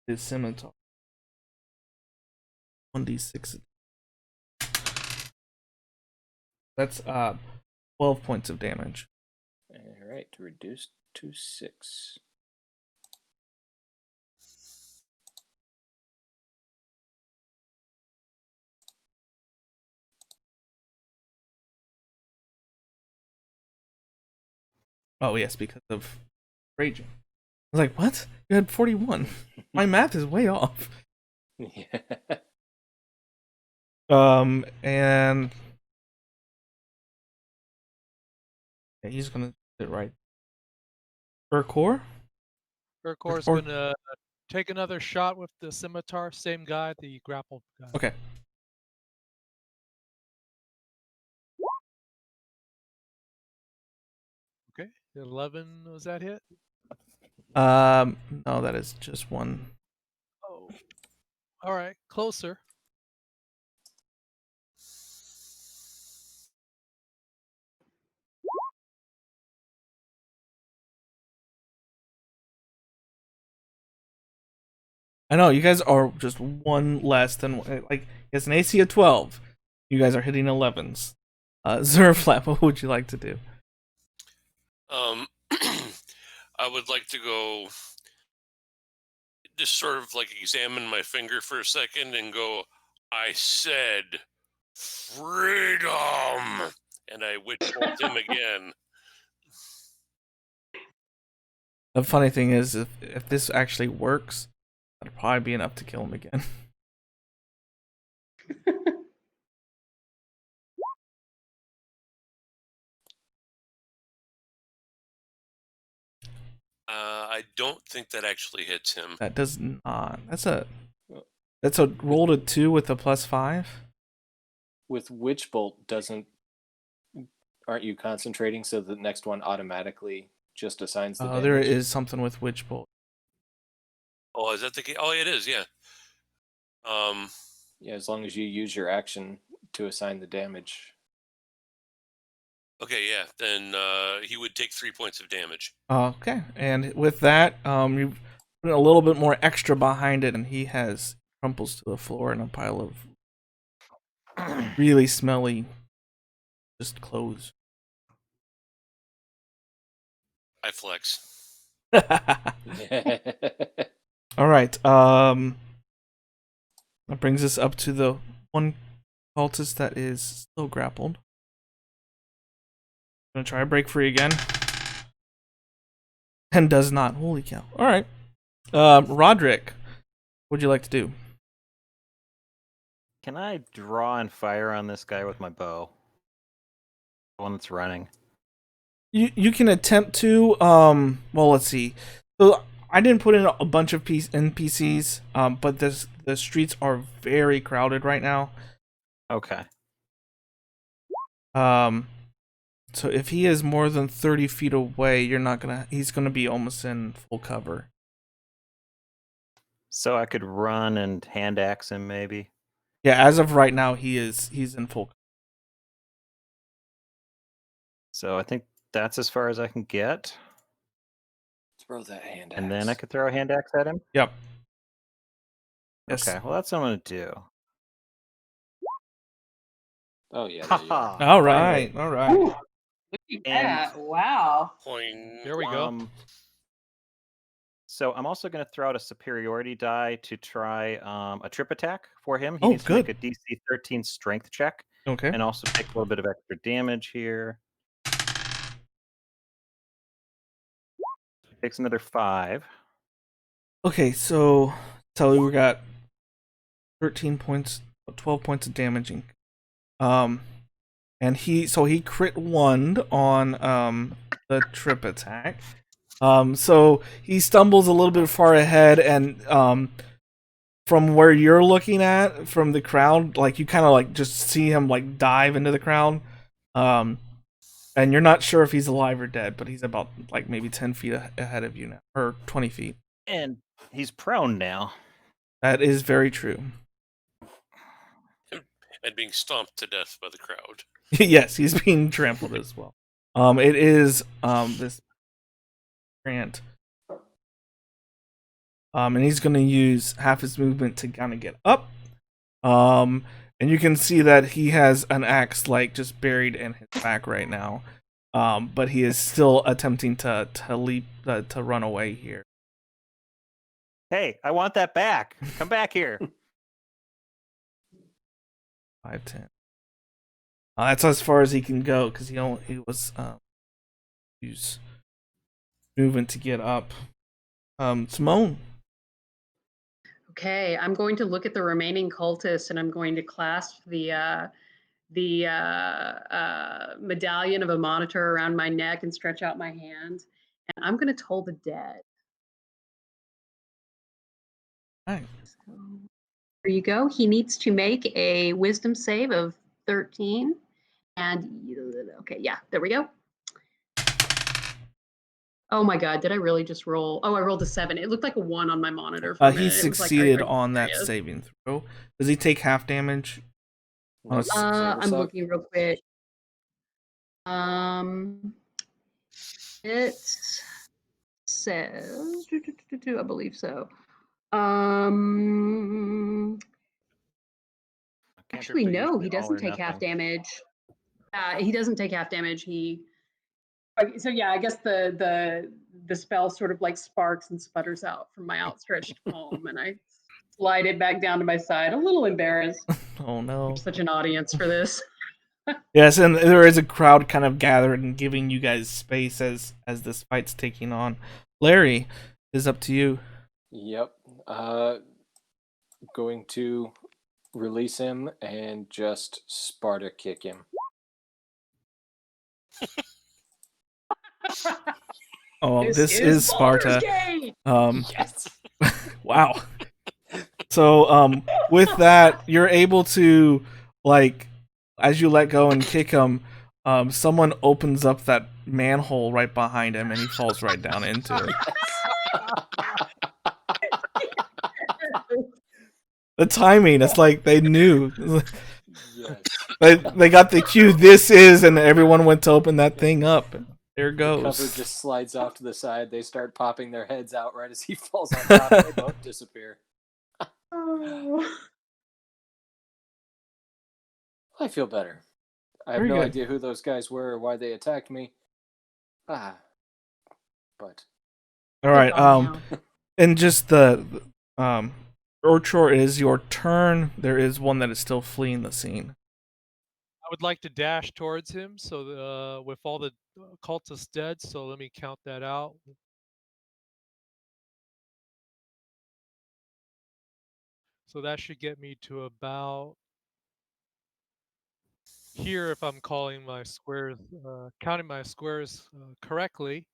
his scimitar. 1d6. That's 12 points of damage. All right, reduced to 6. Oh yes, because of raging. I was like, what? You had 41. My math is way off. Yeah. And yeah, he's gonna do it right. Urkor? Urkor's Or- gonna take another shot with the scimitar. Same guy, the grappled guy. Okay. Okay. 11, was that hit? No, that is just one. Oh. All right, closer. I know, you guys are just one less than, like, it's an AC of 12. You guys are hitting 11s. Zerflap, what would you like to do? I would like to go just sort of like examine my finger for a second and go, I said freedom, and I witch bolt him again. The funny thing is, if this actually works, that'll probably be enough to kill him again. I don't think that actually hits him. That does not. That's a roll to 2 with a +5. With Witch Bolt, aren't you concentrating so the next one automatically just assigns the damage? There is something with Witch Bolt. Oh, is that the case? Oh, it is, yeah. Yeah, as long as you use your action to assign the damage. Okay, yeah. Then he would take 3 points of damage. Okay, and with that, you put a little bit more extra behind it, and he crumples to the floor in a pile of really smelly, just clothes. I flex. All right. That brings us up to the one cultist that is still grappled. Gonna try to break free again, and does not. Holy cow! All right. Roderick, what would you like to do? Can I draw and fire on this guy with my bow? The one that's running. You can attempt to. Well, let's see. So I didn't put in a bunch of NPCs. But the streets are very crowded right now. Okay. So if he is more than 30 feet away, he's gonna be almost in full cover. So I could run and hand axe him, maybe. Yeah, as of right now, he's in full cover. So I think that's as far as I can get. Throw that hand axe. And then I could throw a hand axe at him? Yep. Yes. Okay, well, that's what I'm going to do. Oh, yeah. There you are. Haha. All right. All right. Ooh, look at that. Wow. Point. There we go. So I'm also going to throw out a superiority die to try a trip attack for him. He Oh, needs good. to make a DC 13 strength check Okay. and also take a little bit of extra damage here. Takes another 5. Okay, so tell you we got 13 points, 12 points of damaging. And he crit 1 on the trip attack. So he stumbles a little bit far ahead, and from where you're looking at from the crowd, like you kind of like just see him like dive into the crowd. And you're not sure if he's alive or dead, but he's about like maybe 10 feet ahead of you now, or 20 feet. And He's prone now. That is very true. And being stomped to death by the crowd. Yes, he's being trampled as well. It is this Grant. And he's gonna use half his movement to kind of get up. And you can see that he has an axe like just buried in his back right now. But he is still attempting to leap to run away here. Hey, I want that back. Come back here. 5, 10. That's as far as he can go because he was use movement to get up. Simone. Okay, I'm going to look at the remaining cultists and I'm going to clasp the medallion of a monitor around my neck and stretch out my hand. And I'm going to toll the dead. All right. So, there you go. He needs to make a wisdom save of 13. And okay, yeah, there we go. Oh my God, did I really just roll? Oh, I rolled a 7. It looked like a 1 on my monitor. For a He minute. It was like, succeeded are you on that serious? saving throw. Does he take half damage? Nope. I'm looking real quick. It says, I believe so. Actually, no, he doesn't take half damage. He doesn't take half damage. So yeah, I guess the spell sort of like sparks and sputters out from my outstretched palm, and I slide it back down to my side, a little embarrassed. Oh no! There's such an audience for this. Yes, and there is a crowd kind of gathered and giving you guys space as this fight's taking on. Larry, is up to you. Yep. Going to release him and just Sparta kick him. Oh, this is Sparta. Yes. Wow. So, with that, you're able to, like, as you let go and kick him, someone opens up that manhole right behind him and he falls right down into it. The timing, it's like they knew. Yes. They got the cue, this is, and everyone went to open that thing up. There it The cover goes. just slides off to the side. They start popping their heads out right as he falls on top. They both disappear. I feel better. I have Very no good. idea who those guys were or why they attacked me. But All right. And just Orchor, it is your turn. There is one that is still fleeing the scene. I would like to dash towards him, so with all the cultists dead. So let me count that out. So that should get me to about here if I'm calling my squares, counting my squares correctly.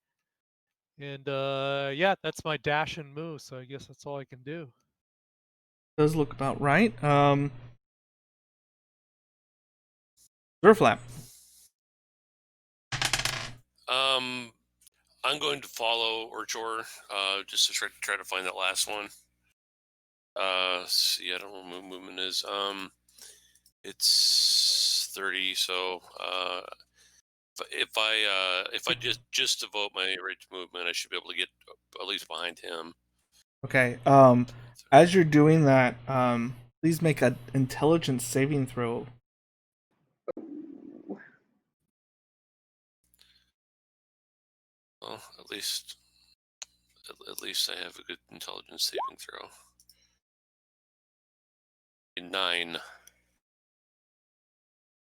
And yeah, that's my dash and move. So I guess that's all I can do. Does look about right. Zerflap. I'm going to follow Orchor, just to try to find that last one. See, I don't know what movement is. It's 30. So, if I just devote my right to movement, I should be able to get at least behind him. Okay. As you're doing that, please make an intelligence saving throw. Well, at least I have a good intelligence saving throw. 9.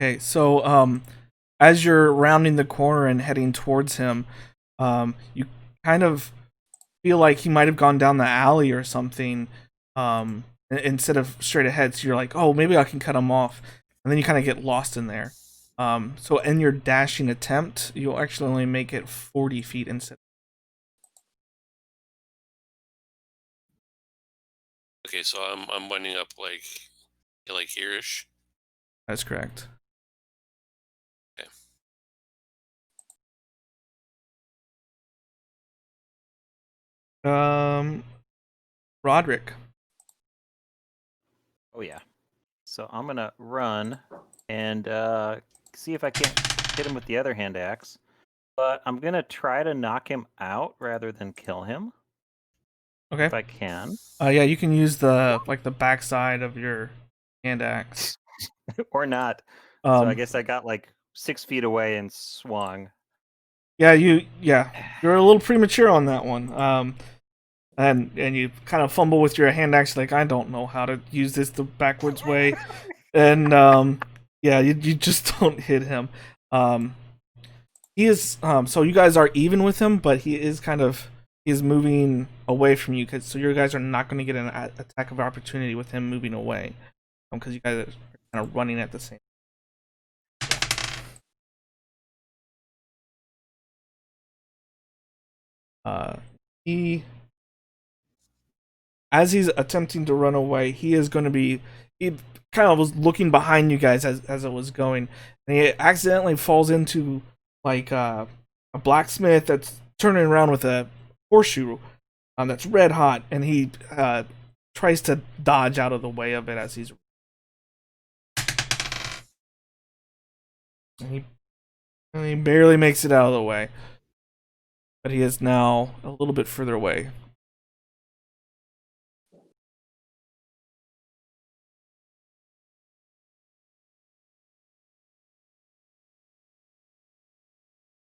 Okay, so as you're rounding the corner and heading towards him, you kind of feel like he might have gone down the alley or something, instead of straight ahead. So you're like, oh, maybe I can cut him off, and then you kind of get lost in there. So in your dashing attempt, you'll actually only make it 40 feet instead. Okay, so I'm winding up like here-ish. That's correct. Okay. Roderick. Oh yeah. So I'm gonna run and see if I can't hit him with the other hand axe. But I'm gonna try to knock him out rather than kill him Okay. if I can. Yeah, you can use the backside of your hand axe. Or not. So I guess I got like 6 feet away and swung. Yeah, you're a little premature on that one. And you kind of fumble with your hand axe, like I don't know how to use this the backwards way, and yeah, you just don't hit him. He is so you guys are even with him, but he is moving away from you, so you guys are not going to get an attack of opportunity with him moving away, because you guys are kind of running at the same. He, as he's attempting to run away, he kind of was looking behind you guys as it was going, and he accidentally falls into like a blacksmith that's turning around with a horseshoe that's red hot, and he tries to dodge out of the way of it as he barely makes it out of the way, but he is now a little bit further away.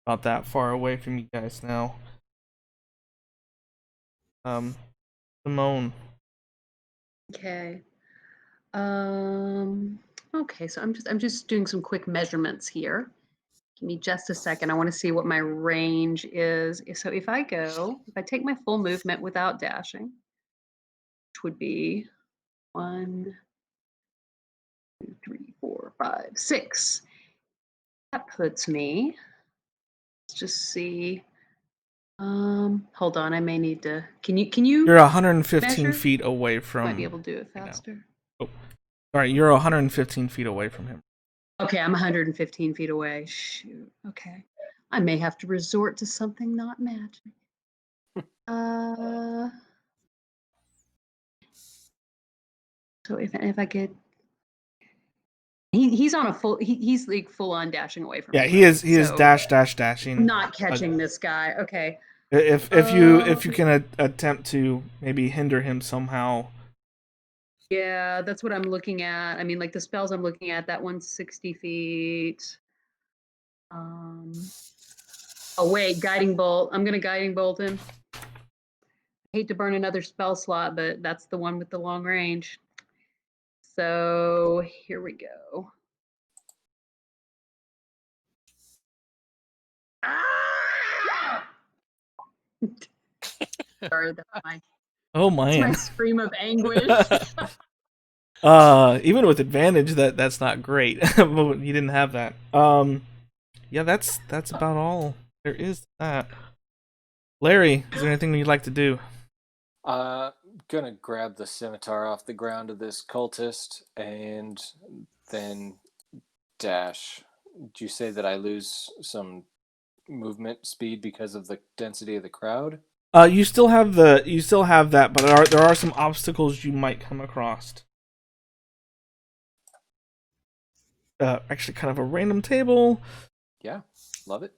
About that far away from you guys now. Simone. Okay. Okay, so I'm just doing some quick measurements here. Give me just a second. I want to see what my range is. So if I take my full movement without dashing, which would be 1, 2, 3, 4, 5, 6. That puts me, let's just see. Hold on, I may need to, can you You're 115 measure? feet away from. Might be able to do it faster. Oh, sorry, you're 115 feet away from him. Okay, I'm 115 feet away. Shoot. Okay. I may have to resort to something not magic. So if I could, he's on a full, he's like full on dashing away from me. Yeah, he is dashing. Not catching this guy. Okay. If you can attempt to maybe hinder him somehow. Yeah, that's what I'm looking at. I mean, like the spells I'm looking at, that one's 60 feet. Oh wait, guiding bolt. I'm gonna guiding bolt him. Hate to burn another spell slot, but that's the one with the long range. So here we go. Ah! Sorry, that's my scream of anguish. Even with advantage, that's not great. But you didn't have that. Yeah, that's about all there is to that. Larry, is there anything you'd like to do? Gonna grab the scimitar off the ground of this cultist and then dash. Do you say that I lose some movement speed because of the density of the crowd? You still have that, but there are some obstacles you might come across. Actually, kind of a random table. Yeah, love it.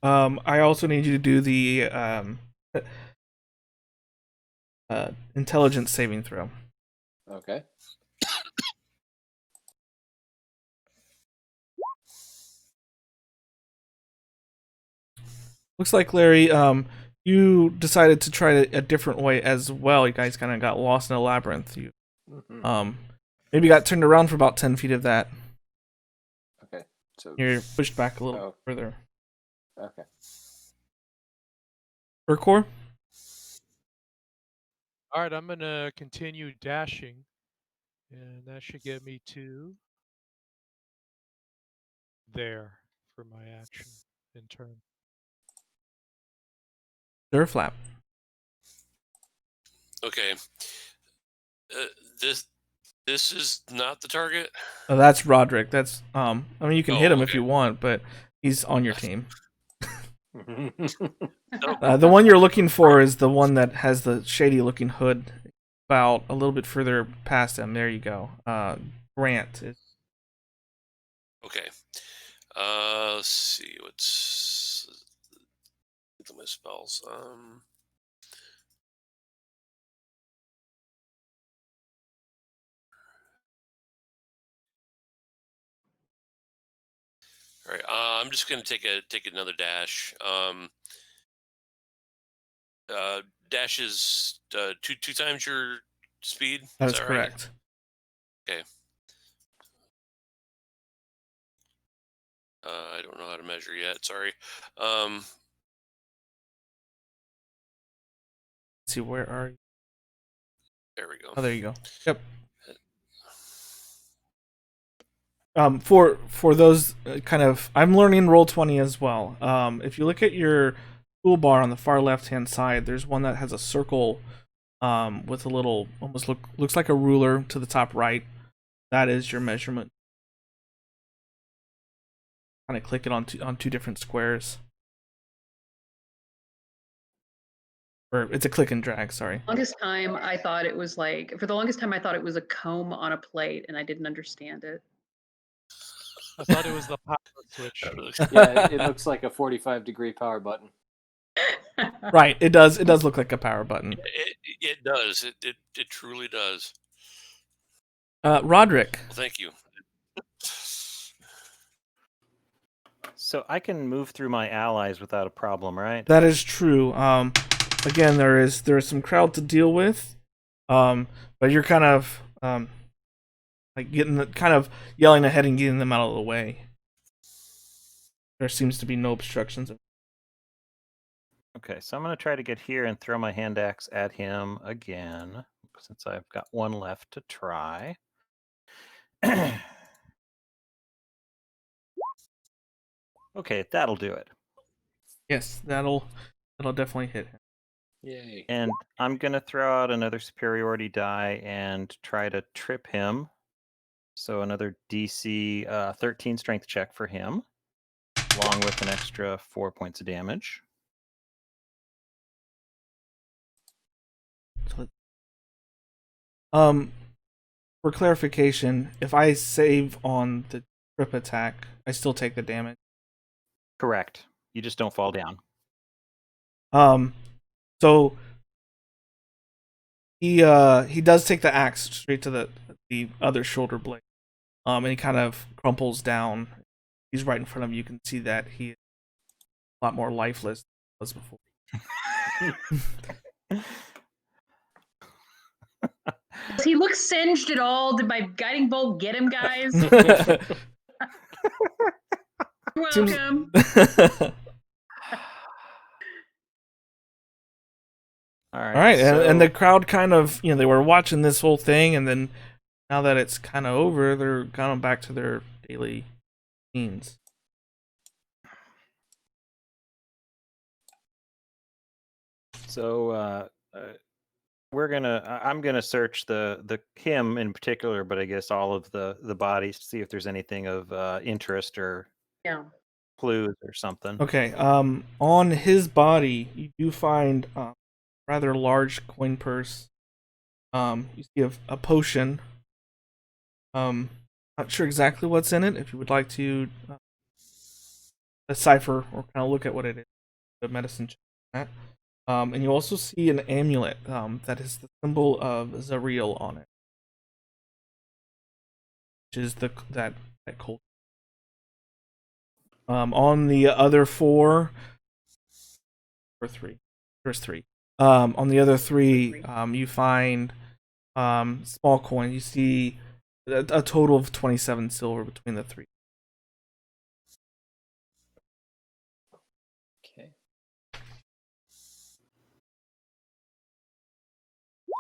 I also need you to do the intelligence saving throw. Okay. Looks like, Larry, you decided to try it a different way as well. You guys kind of got lost in a labyrinth. You maybe got turned around for about 10 feet of that. Okay, so you're pushed back a little further. Okay. Urkor? All right, I'm gonna continue dashing, and that should get me to there for my action in turn. Durflap. Okay. This is not the target. Oh, that's Roderick. That's I mean, you can hit him if okay. you want, but he's on your team. The one you're looking for is the one that has the shady-looking hood. About a little bit further past him. There you go. Grant. Okay. Let's see. What's look at my spells? All right. I'm just gonna take another dash. Dash is two times your speed. That Is is that correct. Right? Okay. I don't know how to measure yet. Sorry. Let's see, where are you? There we go. Oh, there you go. Yep. For those kind of, I'm learning Roll20 as well. If you look at your toolbar on the far left hand side, there's one that has a circle with a little, almost looks like a ruler to the top right. That is your measurement. Kind of click it on two different squares. Or it's a click and drag, sorry. Longest time I thought it was like, for the longest time I thought it was a comb on a plate and I didn't understand it. I thought it was the power switch. Yeah, it looks like a 45-degree power button. Right, it does look like a power button. It does. It truly does. Roderick. Well, thank you. So I can move through my allies without a problem, right? That is true. Again, there is some crowd to deal with, but you're kind of like kind of yelling ahead and getting them out of the way. There seems to be no obstructions. Okay, so I'm going to try to get here and throw my hand axe at him again, since I've got one left to try. Okay, that'll do it. Yes, that'll definitely hit him. Yay. And I'm going to throw out another superiority die and try to trip him. So another DC 13 strength check for him, along with an extra 4 points of damage. For clarification, if I save on the trip attack, I still take the damage. Correct. You just don't fall down. So he does take the axe straight to the other shoulder blade. And he kind of crumples down. He's right in front of you. You can see that he is a lot more lifeless than he was before. Does he look singed at all? Did my guiding bolt get him, guys? You're welcome. All All right, and the crowd kind of, they were watching this whole thing, and then now that it's kind of over, they're kind of back to their daily routines. So I'm gonna search the him in particular, but I guess all of the bodies to see if there's anything of interest or clues or something. Okay, on his body, you do find a rather large coin purse. You see a potion. Not sure exactly what's in it. If you would like to decipher or kind of look at what it is, the medicine check. And you also see an amulet that is the symbol of Zariel on it, which is that cult. On the other four, or three, there's three. On the other three, you find small coins. You see a total of 27 silver between the three. Okay.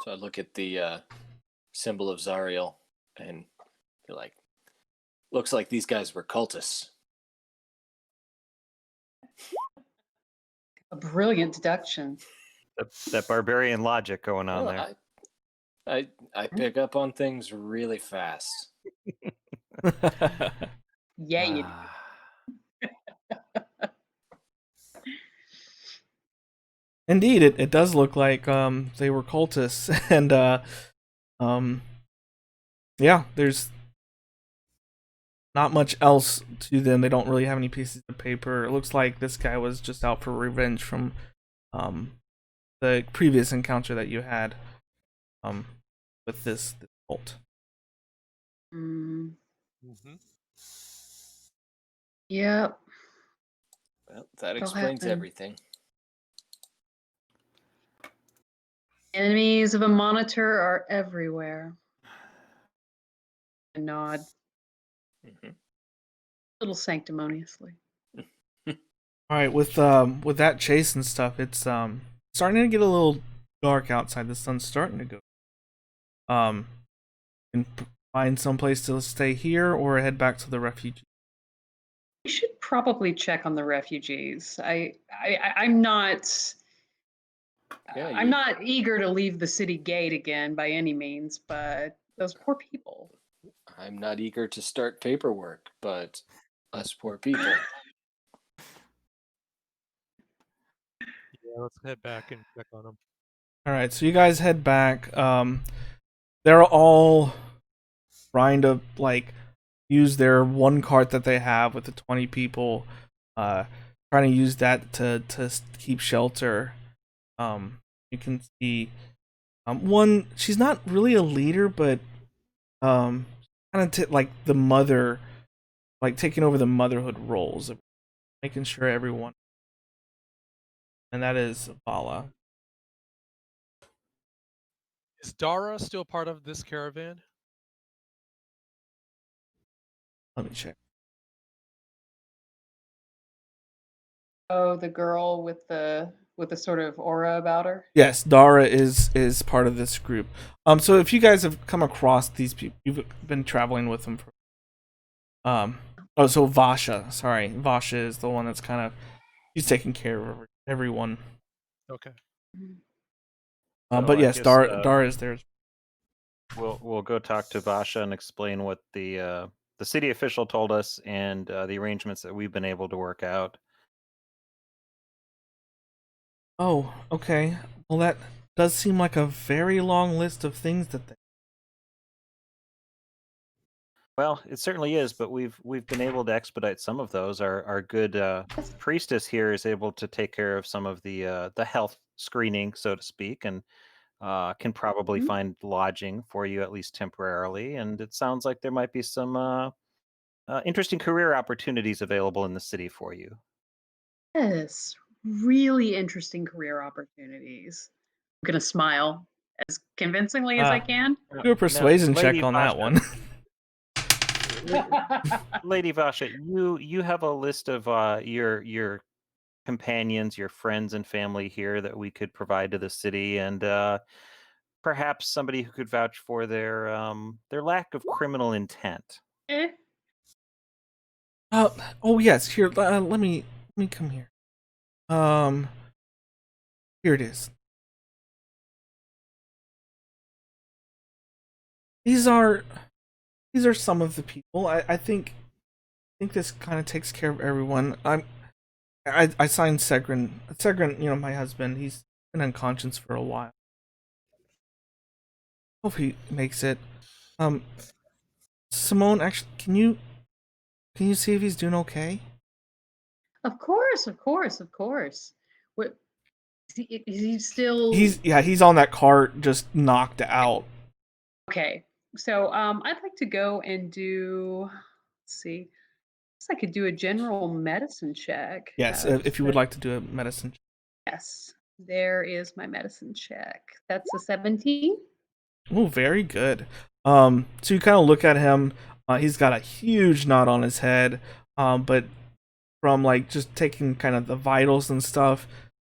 So I look at the symbol of Zariel and you're like, looks like these guys were cultists. A brilliant deduction. That barbarian logic going on Well, there. I pick up on things really fast. Yeah, you Indeed, it does look like they were cultists, and yeah, there's not much else to them. They don't really have any pieces of paper. It looks like this guy was just out for revenge from the previous encounter that you had with this cult. Mm, Mm-hmm. yep. Well, that It'll explains happen. everything. Enemies of a monitor are everywhere. A nod, Hmm. a little sanctimoniously. All right, with that chase and stuff, it's starting to get a little dark outside. The sun's starting to go. Can find some place to stay here or head back to the refuge. We should probably check on the refugees. I'm not. Yeah, I'm not eager to leave the city gate again by any means, but those poor people. I'm not eager to start paperwork, but us poor people. Yeah, let's head back and check on them. All right, so you guys head back. They're all trying to like use their one cart that they have with the 20 people, trying to use that to keep shelter. You can see one. She's not really a leader, but kind of like the mother, like taking over the motherhood roles, of making sure everyone. And that is Vala. Is Dara still part of this caravan? Let me check. Oh, the girl with the sort of aura about her. Yes, Dara is part of this group. So if you guys have come across these people, you've been traveling with them for. Oh, so Vasha. Sorry, Vasha is the one that's kind of she's taking care of everyone. Okay. So But I yes, guess, Dara is there. We'll go talk to Vasha and explain what the city official told us and the arrangements that we've been able to work out. Oh, okay. Well, that does seem like a very long list of things that they. Well, it certainly is, but we've been able to expedite some of those. Our good priestess here is able to take care of some of the health screening, so to speak, and can probably Mhm. find lodging for you at least temporarily. And it sounds like there might be some interesting career opportunities available in the city for you. Yes, really interesting career opportunities. I'm gonna smile as convincingly as I can. Do a persuasion check Lady on that Vasha, one. Lady Vasha, you have a list of your companions, your friends and family here that we could provide to the city, and perhaps somebody who could vouch for their lack of criminal intent. Eh, Oh yes, here. Let me come here. Um, Here it is. These are some of the people. I think this kind of takes care of everyone. I signed Segrin. Segrin, my husband. He's been unconscious for a while. Hope he makes it. Um, Simone, actually, can you see if he's doing okay? of course, of course, of course. What is he still He's on that cart, just knocked out. okay? So I'd like to go and do. Let's see. Guess I could do a general medicine check. Yes, Just if you would like to do a medicine. yes, there is my medicine check. That's a 17. Oh, very good. So you kind of look at him. He's got a huge knot on his head. But from like just taking kind of the vitals and stuff,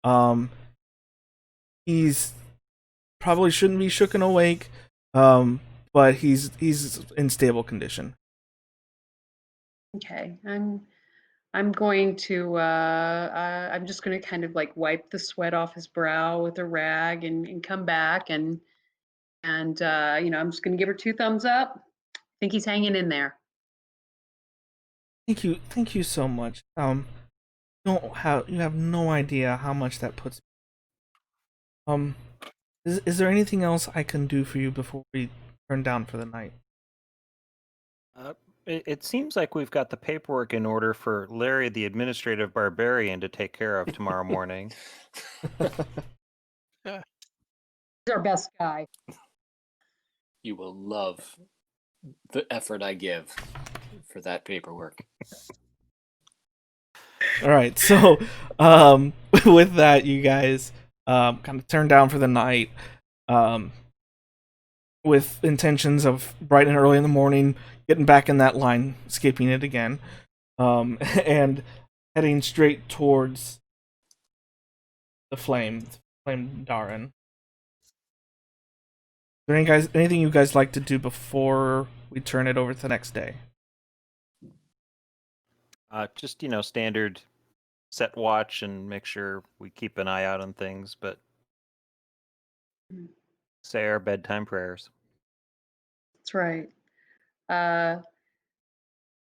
um, he's probably shouldn't be shooken awake. But he's in stable condition. Okay, I'm going to I'm just going to kind of like wipe the sweat off his brow with a rag and come back and I'm just going to give her 2 thumbs up. Think he's hanging in there. Thank you so much. You have no idea how much that puts Um, is there anything else I can do for you before we turn down for the night? It seems like we've got the paperwork in order for Larry, the administrative barbarian, to take care of tomorrow morning. He's our best guy. You will love the effort I give for that paperwork. All right, so with that, you guys kind of turn down for the night, with intentions of bright and early in the morning getting back in that line, skipping it again, and heading straight towards the flame Darren. Is there anything you guys like to do before we turn it over to the next day? Just, standard set watch and make sure we keep an eye out on things, but say our bedtime prayers. That's right. The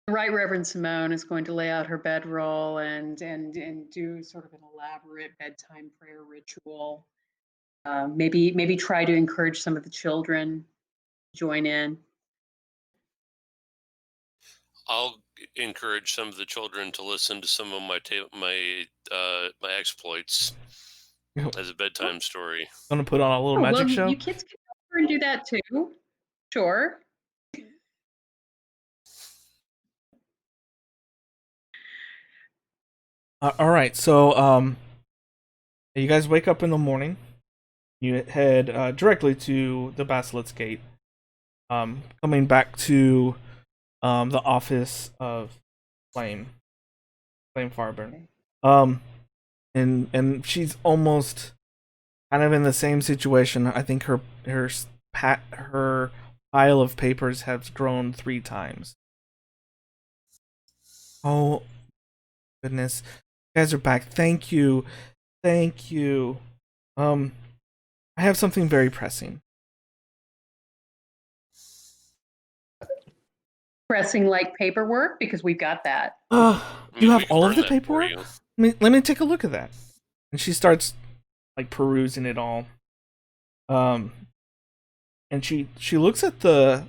Right Reverend Simone is going to lay out her bedroll and do sort of an elaborate bedtime prayer ritual. Maybe try to encourage some of the children to join in. I'll encourage some of the children to listen to some of my exploits as a bedtime story. Gonna put on a little magic show. You kids can go over and do that too. Sure. All right, so you guys wake up in the morning. You head directly to the Basilisk Gate, coming back to the office of Flame Farburn. And she's almost kind of in the same situation. I think her pile of papers has grown 3 times. Oh goodness, you guys are back. Thank you. I have something very pressing. Pressing like paperwork, because we've got that. You have all of the paperwork? Let me take a look at that. And she starts like perusing it all. And she looks at the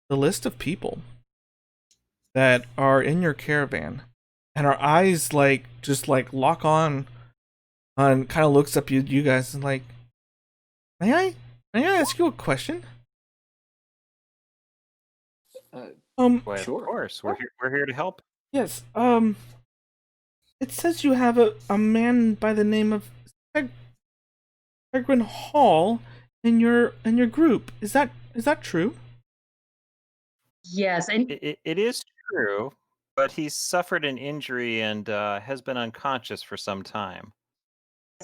list of people that are in your caravan, and her eyes just lock on, and kind of looks up you guys and like, may I ask you a question? Well, Sure. Of course, we're here to help. Yes. It says you have a man by the name of Peregrine Hall in your group. Is that true? Yes, and It is true, but he's suffered an injury and has been unconscious for some time.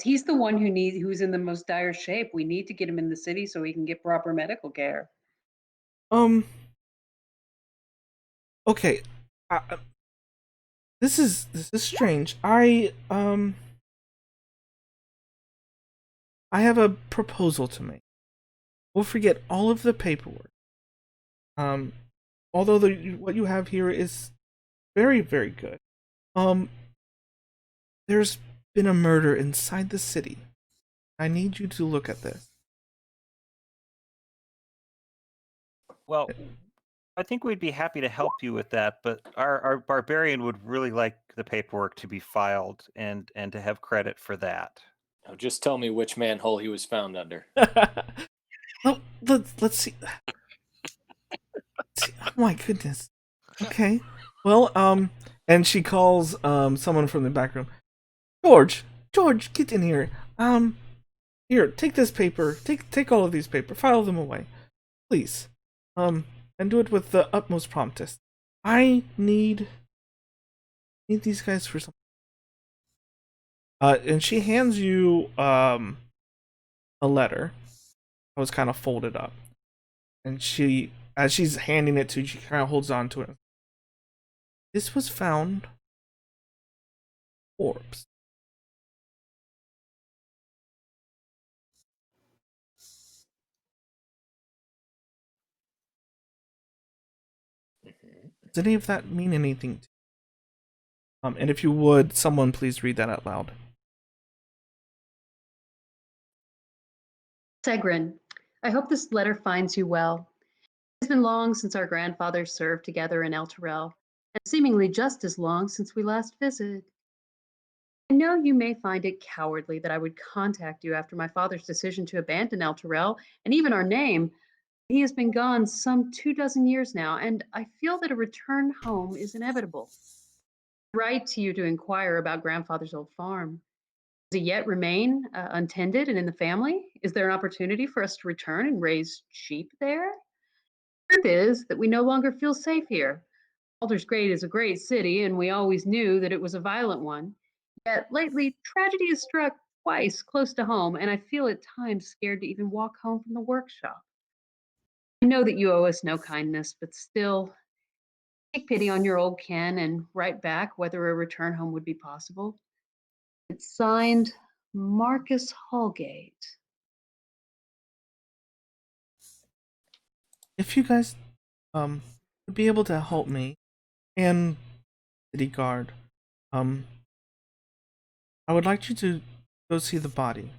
he's the one who's in the most dire shape. We need to get him in the city so he can get proper medical care. Okay. This is strange. I have a proposal to make. We'll forget all of the paperwork. Although what you have here is very, very good. There's been a murder inside the city. I need you to look at this. Well, I think we'd be happy to help you with that, but our barbarian would really like the paperwork to be filed and to have credit for that. Now just tell me which manhole he was found under. Well, let's see. Oh my goodness. Okay. Well, and she calls someone from the back room. George, get in here. Here, take this paper. Take all of these papers. File them away, please. And do it with the utmost promptness. I need these guys for something. And she hands you a letter that was kind of folded up, and as she's handing it to you, she kind of holds on to it. This was found corpse. Does any of that mean anything to you? And if you would, someone please read that out loud. Segrin, I hope this letter finds you well. It's been long since our grandfathers served together in El Terrell, and seemingly just as long since we last visited. I know you may find it cowardly that I would contact you after my father's decision to abandon El Terrell and even our name. He has been gone some 24 years now, and I feel that a return home is inevitable. I write to you to inquire about grandfather's old farm. Does it yet remain untended and in the family? Is there an opportunity for us to return and raise sheep there? The truth is that we no longer feel safe here. Baldur's Gate is a great city, and we always knew that it was a violent one. Yet lately, tragedy has struck twice close to home, and I feel at times scared to even walk home from the workshop. I know that you owe us no kindness, but still, take pity on your old kin and write back whether a return home would be possible. It's signed Marcus Hallgate. If you guys would be able to help me and city guard, I would like you to go see the body.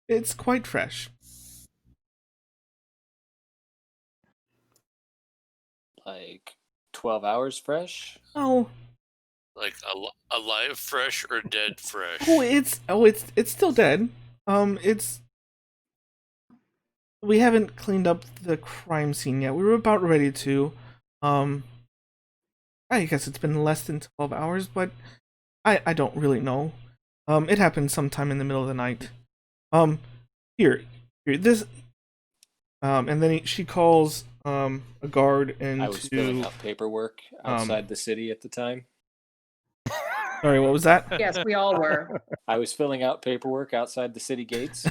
It's quite fresh. Like 12 hours fresh? Oh, Like alive fresh or dead fresh? it's still dead. It's we haven't cleaned up the crime scene yet. We were about ready to. I guess it's been less than 12 hours, but I don't really know. It happened sometime in the middle of the night. Here, this. And then she calls a guard I was filling into. out paperwork outside the city at the time. Sorry, what was that? Yes, we all were. I was filling out paperwork outside the city gates.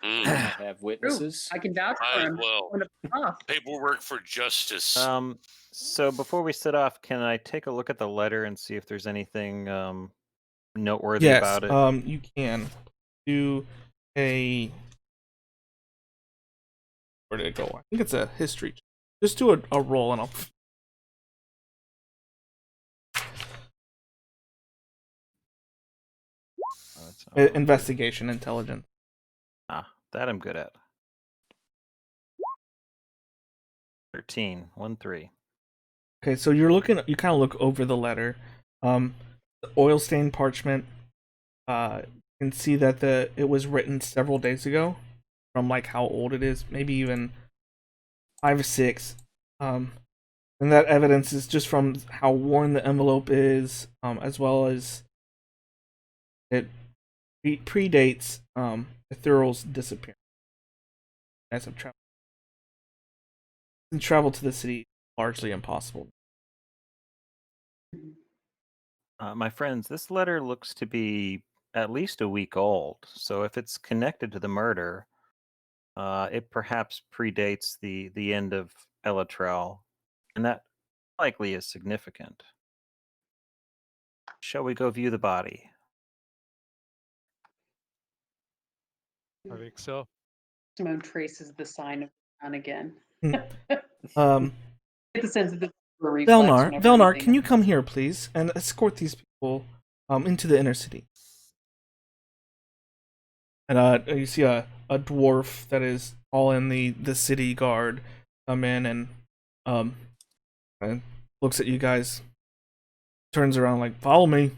I have witnesses. I can vouch for I him. will. When it's off. Paperwork for justice. So before we set off, can I take a look at the letter and see if there's anything noteworthy Yes, about it? you can do a. Where did it go? I think it's a history. Just do a roll and I'll. Investigation, intelligence. That I'm good at. 13, 1-3. Okay, so you kind of look over the letter. The oil stained parchment. You can see that it was written several days ago, from like how old it is, maybe even 5 or 6. And that evidence is just from how worn the envelope is, as well as it predates Ethereal's disappearance. As of travel to the city largely impossible. My friends, this letter looks to be at least a week old. So if it's connected to the murder, it perhaps predates the end of Elatrell, and that likely is significant. Shall we go view the body? I think so. Simone traces the sign of the sun again. Get the sense of the Velnar, can you come here, please, and escort these people into the inner city? And you see a dwarf that is all in the city guard come in and looks at you guys, turns around like, follow me.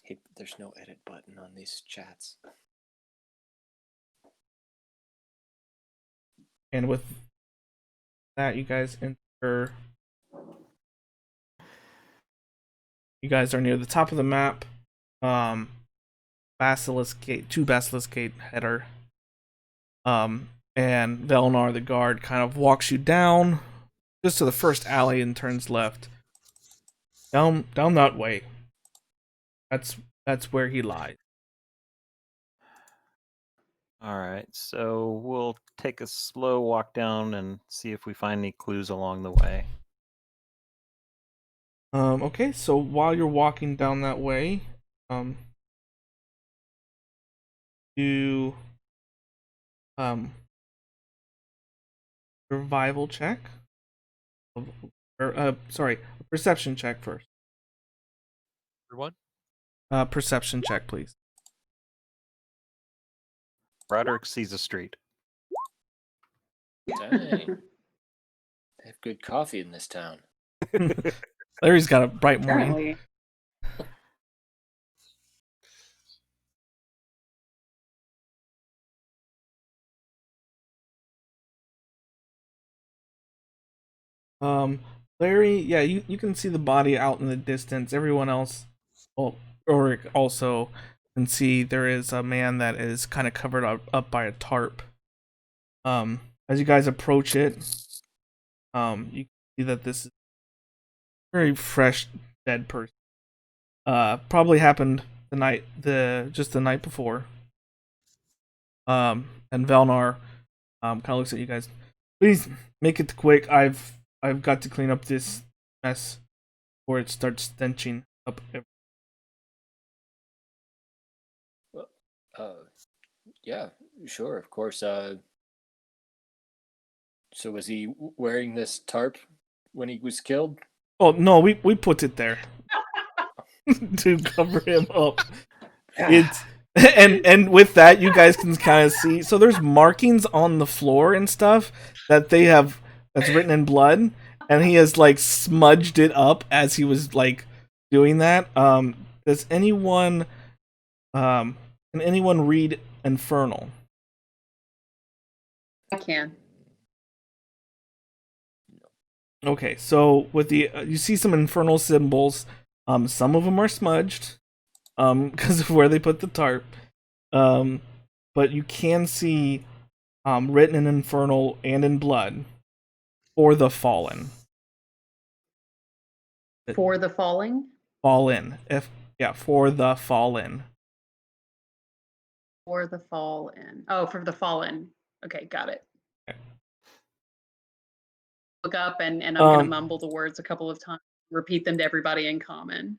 Hey, there's no edit button on these chats. And with that, you guys enter. You guys are near the top of the map. Basilisk Gate, 2 Basilisk Gate header. And Velnar, the guard, kind of walks you down just to the first alley and turns left. Down that way. That's where he lies. All right, so we'll take a slow walk down and see if we find any clues along the way. Okay, so while you're walking down that way, do survival check. Sorry, a perception check first. everyone. Perception check, please. Roderick sees a street. Dang. They have good coffee in this town. Larry's got a bright morning. Apparently. Larry, yeah, you can see the body out in the distance. Everyone else, well, Ulrich also can see there is a man that is kind of covered up by a tarp. As you guys approach it, you can see that this is a very fresh dead person. Probably happened just the night before. And Velnar kind of looks at you guys. Please make it quick. I've got to clean up this mess before it starts stenching up. Yeah, sure, of course. So was he wearing this tarp when he was killed? Oh no, we put it there to cover him up. It's and with that, you guys can kind of see. So there's markings on the floor and stuff that that's written in blood, and he has like smudged it up as he was like doing that. Does anyone can anyone read Infernal? I can. Okay, so with the you see some infernal symbols. Some of them are smudged, because of where they put the tarp. But you can see, written in infernal and in blood, for the fallen. For the falling? Fallen. For the fallen. For the fallen. Oh, for the fallen. Okay, got it. Okay. Look up and I'm gonna mumble the words a couple of times, repeat them to everybody in common.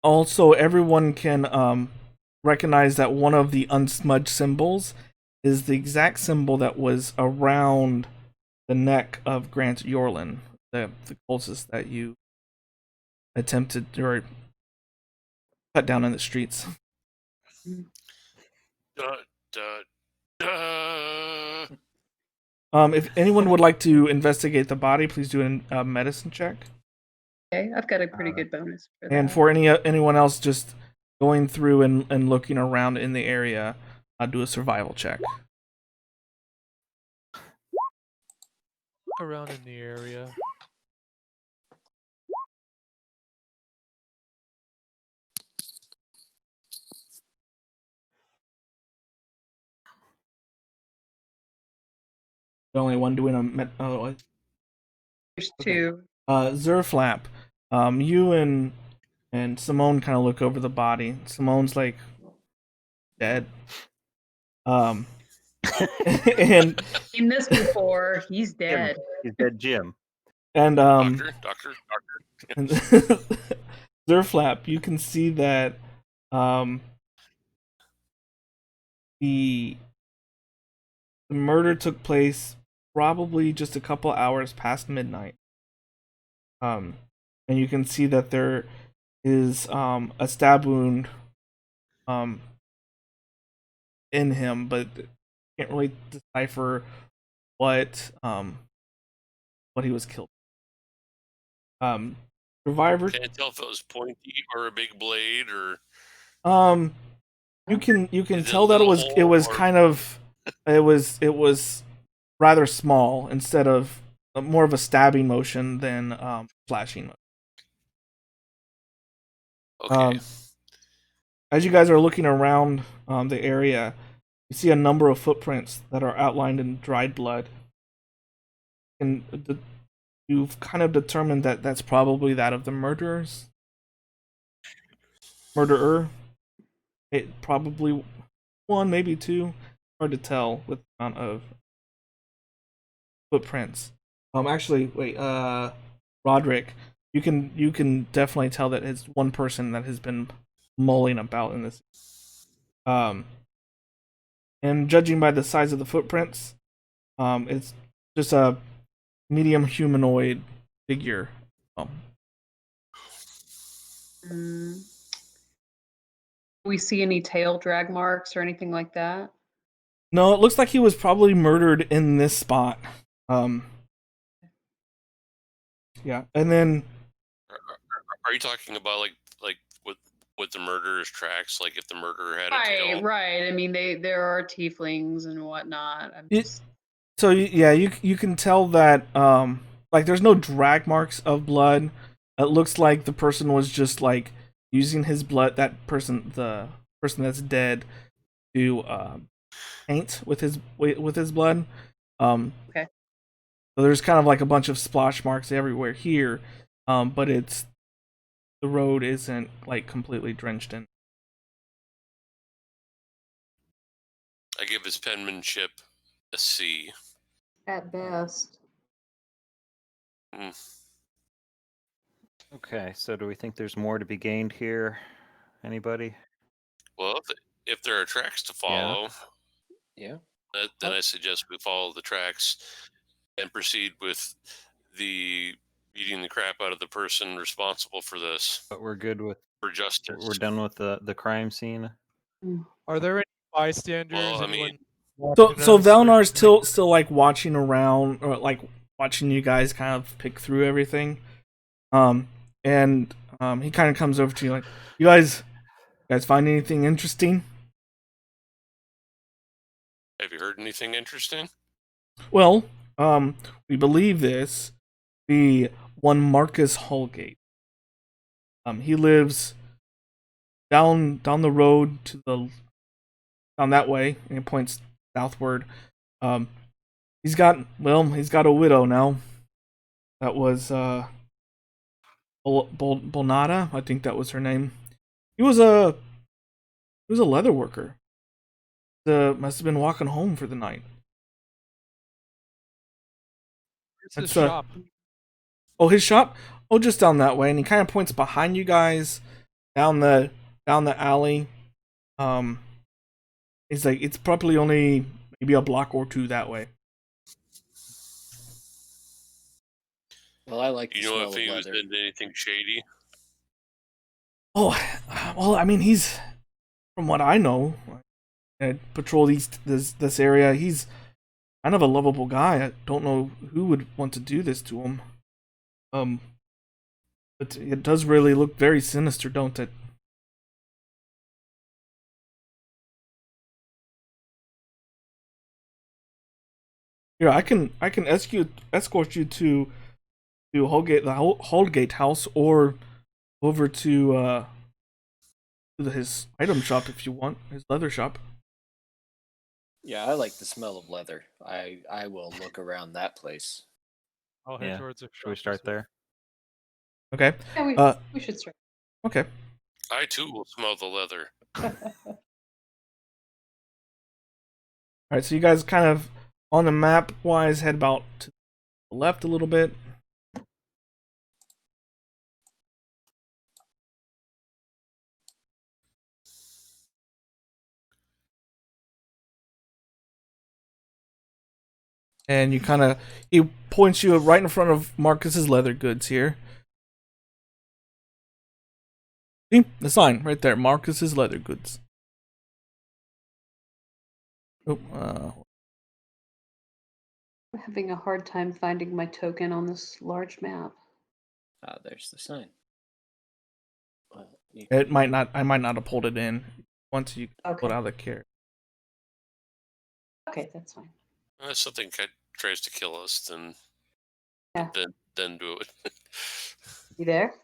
Also, everyone can recognize that one of the unsmudged symbols is the exact symbol that was around the neck of Grant Yorlin, the cultist that you attempted or cut down in the streets. If anyone would like to investigate the body, please do a medicine check. Okay, I've got a pretty good bonus for that. And for anyone else just going through and looking around in the area, do a survival check. Look around in the area. The only one doing a There's two. Zerflap, you and Simone kind of look over the body. Simone's like dead. And Seen this before. He's dead. He's dead, Jim. and Doctor. and Zerflap, you can see that the murder took place probably just a couple hours past midnight. And you can see that there is a stab wound in him, but can't really decipher what he was killed. Survivor. Can't tell if it was pointy or a big blade or. You can Is tell it that a it was little hole, or- kind of it was rather small instead of more of a stabbing motion than slashing motion. Okay. As you guys are looking around the area, you see a number of footprints that are outlined in dried blood, and you've kind of determined that that's probably that of the murderer. It probably one, maybe two. Hard to tell with the amount of footprints. Actually, wait. Roderick, you can definitely tell that it's one person that has been mulling about in this. And judging by the size of the footprints, it's just a medium humanoid figure. we see any tail drag marks or anything like that? No, it looks like he was probably murdered in this spot. Yeah, and then Are you talking about like with the murderer's tracks? Like if the murderer had a tail? Right. I mean, there are tieflings and whatnot. I'm just so yeah, you can tell that like there's no drag marks of blood. It looks like the person was just like using his blood. The person that's dead to paint with his blood. Okay. So there's kind of like a bunch of splash marks everywhere here, but the road isn't like completely drenched in. I give his penmanship a C. at best. Mm. Okay, so do we think there's more to be gained here? Anybody? Well, if there are tracks to follow, Yeah. then I suggest we follow the tracks and proceed with the beating the crap out of the person responsible for this But we're good with. for justice. We're done with the crime scene. Are there any bystanders? Well, I mean- anyone watching So us or Valnar's anything like still like watching around, or like watching you guys kind of pick through everything. And he kind of comes over to you like, you guys find anything interesting? Have you heard anything interesting? Well, we believe this be one Marcus Holgate. He lives down the road down that way, and he points southward. He's got a widow now. That was Bolnata, I think that was her name. He was a leather worker. Must have been walking home for the night. Where's his It's, shop? Oh, his shop? Oh, just down that way. And he kind of points behind you guys, down the alley. He's like, it's probably only maybe a block or two that way. Well, I like the You know smell if of he was leather. into anything shady? Oh, well, I mean, he's, from what I know, I patrol this area. He's kind of a lovable guy. I don't know who would want to do this to him. But it does really look very sinister, don't it? Here, I can escort you to Holgate, the Holgate house, or over to his item shop if you want, his leather shop. Yeah, I like the smell of leather. I will look around that place. I'll head Yeah. towards the Should we shop start as well. there? Okay. Yeah, we should start. Okay. I too will smell the leather. All right. So you guys kind of on the map wise head about to the left a little bit. And he points you right in front of Marcus's leather goods here. See the sign right there, Marcus's leather goods. Oh, I'm having a hard time finding my token on this large map. Ah, there's the sign. Well, I might not have pulled it in once you Okay. pulled out of the carrot. Okay, that's fine. If something tries to kill us, then Yeah. then do it. You there?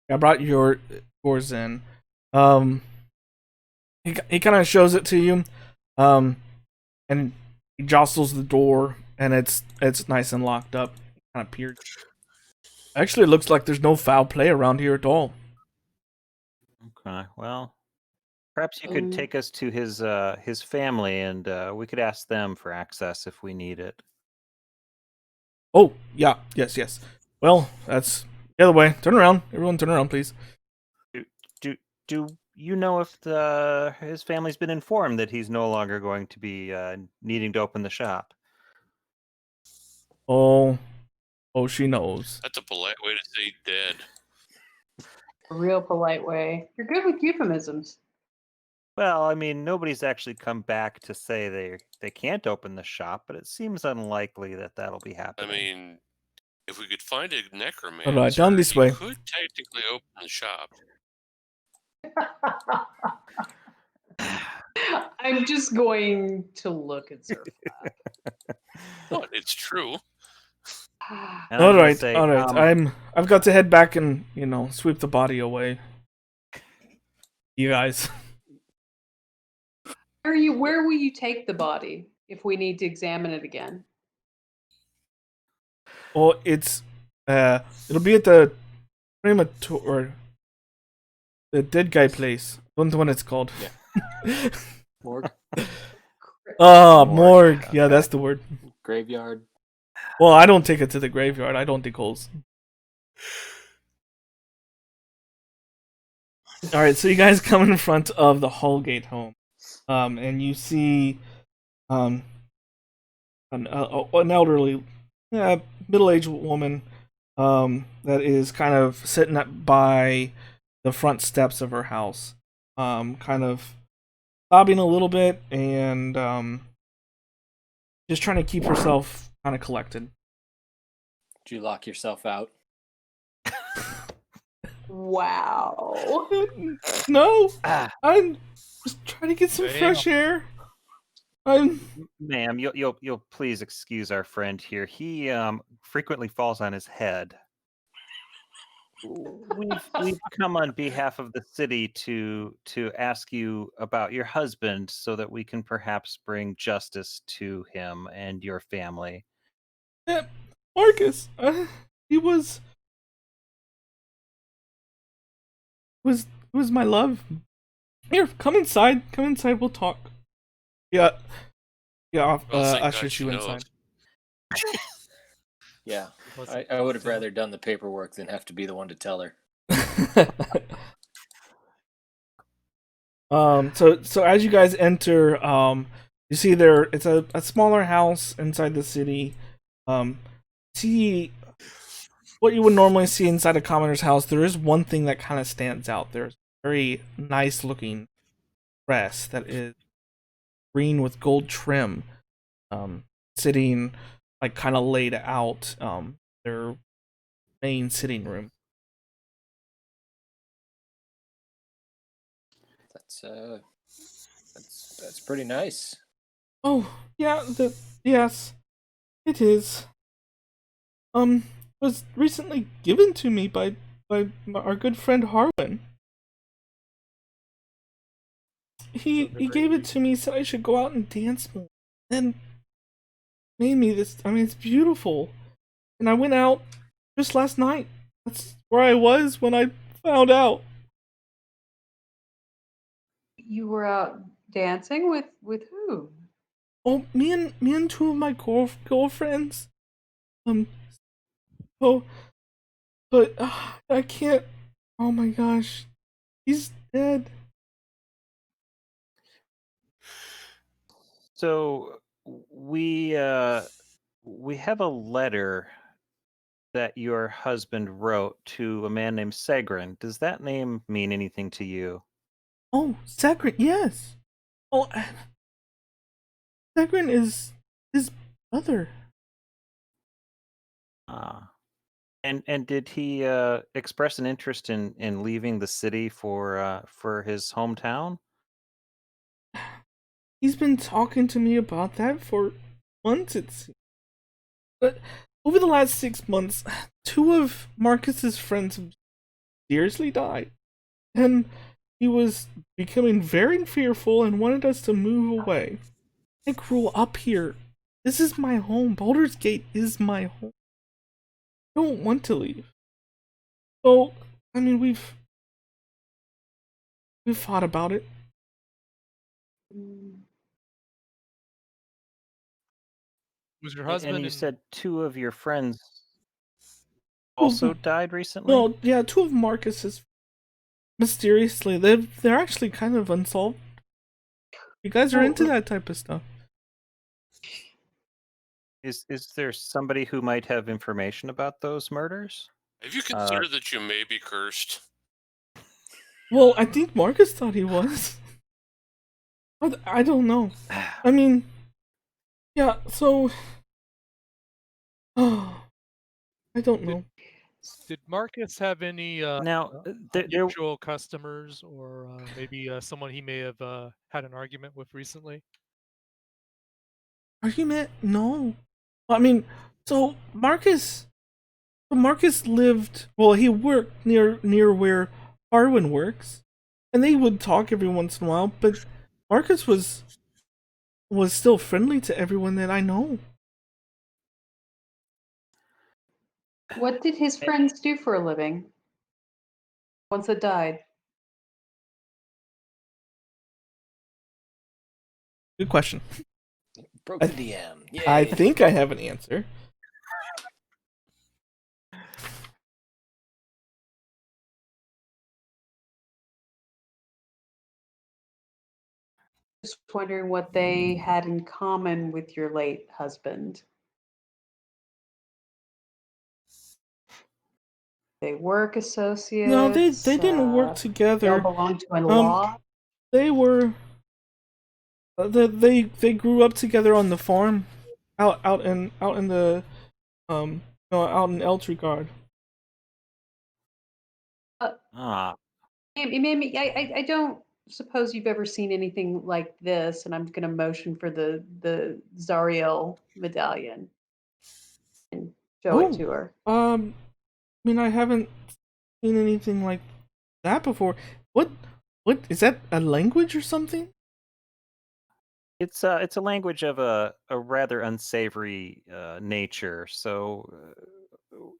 I brought yours in. He kind of shows it to you, and he jostles the door, and it's nice and locked up. Kind of peered. Actually, it looks like there's no foul play around here at all. Okay. Well, perhaps you could take us to his family, and we could ask them for access if we need it. Oh, yeah, yes. Well, that's the other way. Turn around, everyone. Turn around, please. Do you know if his family's been informed that he's no longer going to be needing to open the shop? Oh, she knows. That's a polite way to say dead. A real polite way. You're good with euphemisms. Well, I mean, nobody's actually come back to say they can't open the shop, but it seems unlikely that that'll be I happening. mean, if we could find a Alright, necromancer, down this he way. could technically open the shop. I'm just going to look at Zerflap. But it's true. And I'm gonna Alright, say, I've got to head back and, sweep the body away. You guys. Where will you take the body if we need to examine it again? Well, it'll be at the or the dead guy place. Don't know what it's called. Yeah. Morgue, Oh, Morgue, morgue. Yeah, okay. that's the word. graveyard. Well, I don't take it to the graveyard. I don't dig holes. Alright, so you guys come in front of the Hallgate home. And you see an elderly, middle-aged woman that is kind of sitting up by the front steps of her house, kind of sobbing a little bit and just trying to keep herself kind of collected. Did you lock yourself out? Wow. No, Ah, I'm just trying to get some Damn. fresh air. ma'am, you'll please excuse our friend here. He frequently falls on his head. We've come on behalf of the city to ask you about your husband so that we can perhaps bring justice to him and your family. Yeah, Marcus, he was my love. Here, come inside. Come inside. We'll talk. Yeah, Well, thank usher God you she inside. Yeah. Wasn't I would have Tim. rather done the paperwork than have to be the one to tell her. So as you guys enter, you see it's a smaller house inside the city. See what you would normally see inside a commoner's house. There is one thing that kind of stands out. There's a very nice looking dress that is green with gold trim, sitting like kind of laid out, their main sitting room. That's pretty nice. Oh, yeah, yes, it is. Was recently given to me by our good friend Harwin. He gave it to me, said I should go out and dance more. Then made me this. I mean, it's beautiful. And I went out just last night. That's where I was when I found out. You were out dancing with who? Oh, me and two of my girlfriends. Oh, but I can't. Oh my gosh, he's dead. So we have a letter that your husband wrote to a man named Segrin. Does that name mean anything to you? Oh, Sakrin, yes. Oh, Sakrin is his brother. Ah. And did he express an interest in leaving the city for his hometown? He's been talking to me about that for months, it seems. But over the last 6 months, two of Marcus's friends have seriously died. And he was becoming very fearful and wanted us to move away. I grew up here. This is my home. Baldur's Gate is my home. I don't want to leave. So, I mean, we've thought about it. Was your And husband you in? said two of your friends Two of also them- died recently? Well, yeah, two of Marcus's mysteriously they're actually kind of unsolved. You guys are into that type of stuff. Is there somebody who might have information about those murders? Have you considered that you may be cursed? Well, I think Marcus thought he was. But I don't know. I mean, yeah, so... I don't know. Did Marcus have any Now, there, unusual customers, or maybe someone he may have had an argument with recently? Argument? No. I mean, so Marcus lived, well, he worked near where Harwin works, and they would talk every once in a while, but Marcus was still friendly to everyone that I know. What did his friends do for a living? Once it died. Good question. Broke the DM. Yay. I think I have an answer. Just wondering what they had in common with your late husband. They work associates. No, they didn't work They all together. belong to a law. They were they grew up together on the farm out in the out in Eltrigard. I don't suppose you've ever seen anything like this, and I'm going to motion for the Zariel medallion and show it to her. I mean, I haven't seen anything like that before. What is that, a language or something? it's a language of a rather unsavory nature. So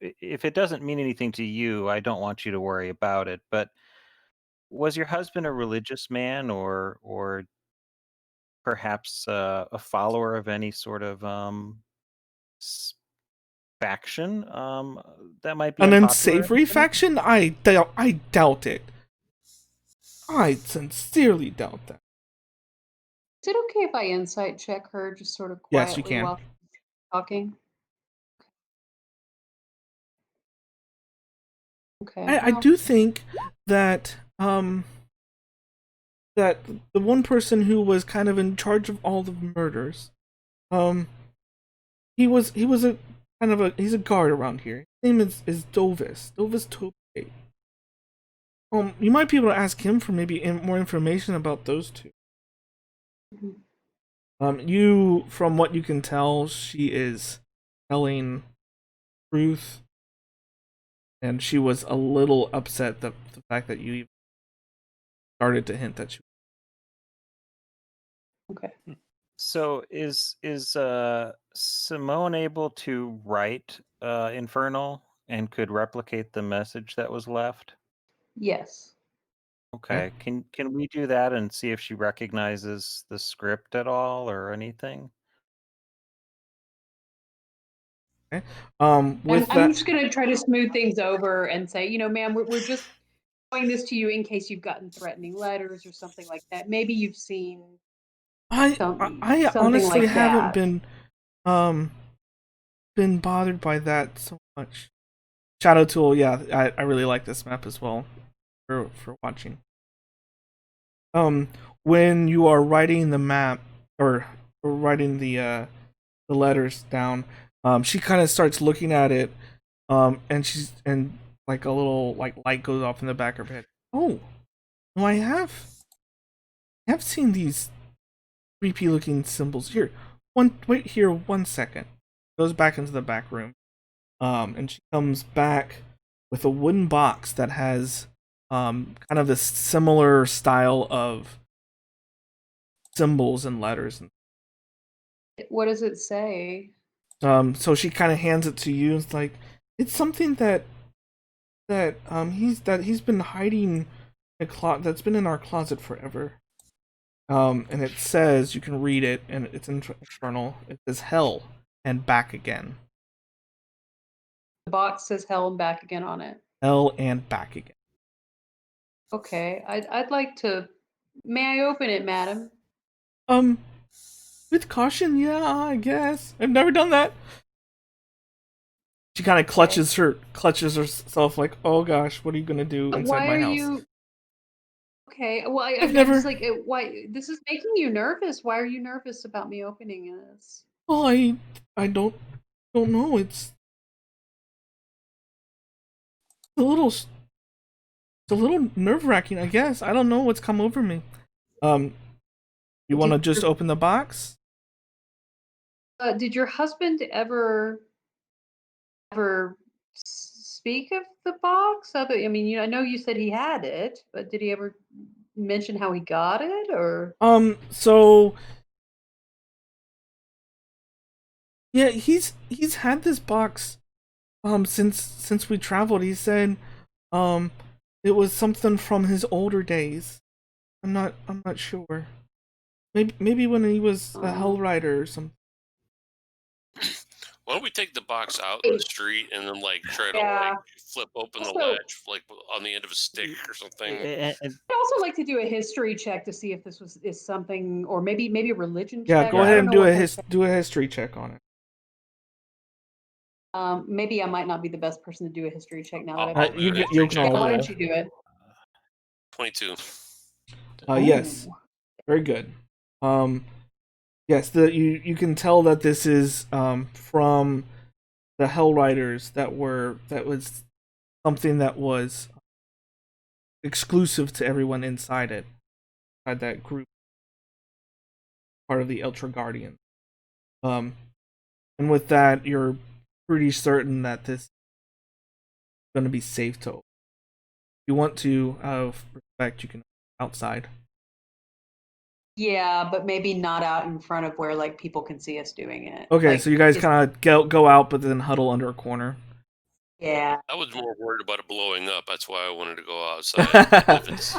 if it doesn't mean anything to you, I don't want you to worry about it. But was your husband a religious man, or perhaps a follower of any sort of faction that might be An unpopular? unsavory faction? I doubt it. I sincerely doubt that. Is it okay if I insight check her just sort of Yes, quietly you can. while she's talking? Okay. I well, do think that that the one person who was kind of in charge of all the murders, he was a kind of he's a guard around here. His name is Dovis Tope. You might be able to ask him for maybe more information about those two. You, from what you can tell, she is telling truth, and she was a little upset the fact that you even started to hint that she. Okay. So is Simone able to write Infernal and could replicate the message that was left? Yes. Okay. Can we do that and see if she recognizes the script at all or anything? Okay. I'm that, just going to try to smooth things over and say, ma'am, we're just showing this to you in case you've gotten threatening letters or something like that. Maybe you've seen I something honestly like haven't that. been bothered by that so much. Shadow Tool, yeah, I really like this map as well for watching. When you are writing the map or writing the letters down, she kind of starts looking at it, and like a little light goes off in the back of her head. Oh, no, I have seen these creepy looking symbols here. Wait here 1 second. Goes back into the back room, and she comes back with a wooden box that has kind of this similar style of symbols and letters. What does it say? So she kind of hands it to you. It's like, it's something that he's been hiding that's been in our closet forever. And it says, you can read it, and it's infernal. It says hell and back again. The box says hell and back again on it. Hell and back again. Okay, I'd like to. May I open it, madam? With caution, yeah, I guess. I've never done that. She kind of clutches herself like, oh gosh, what are you gonna do inside my house? Okay. Well, I've I'm never. just like, why? This is making you nervous. Why are you nervous about me opening this? Oh, I don't know. It's a little nerve wracking. I guess I don't know what's come over me. You want to just open the box? Did your husband ever speak of the box? I mean, I know you said he had it, but did he ever mention how he got it, or? So yeah, he's had this box since we traveled. He said it was something from his older days. I'm not sure. Maybe when he was a Hell Rider or something. Why don't we take the box out in the street and then like try to Yeah. like flip open the Also- ledge like on the end of a stick or something? And I'd also like to do a history check to see if this is something, or maybe a religion Yeah, check. go I ahead don't and know what kind of do a history check on it. maybe I might not be the best person to do a history check now that I've. I'll do a you history can check. Yeah, all why roll. don't you do it? 22. Yes, Ooh. very good. Yes, you can tell that this is from the Hell Riders that was something that was exclusive to everyone inside that group, part of the Ultra Guardian. And with that, you're pretty certain that this is going to be safe to open. If you want to, out of respect, you can outside. Yeah, but maybe not out in front of where like people can see us doing it. Okay, Like, so you guys kind of go out, but then huddle under a corner. yeah. I was more worried about it blowing up. That's why I wanted to go outside. If it's,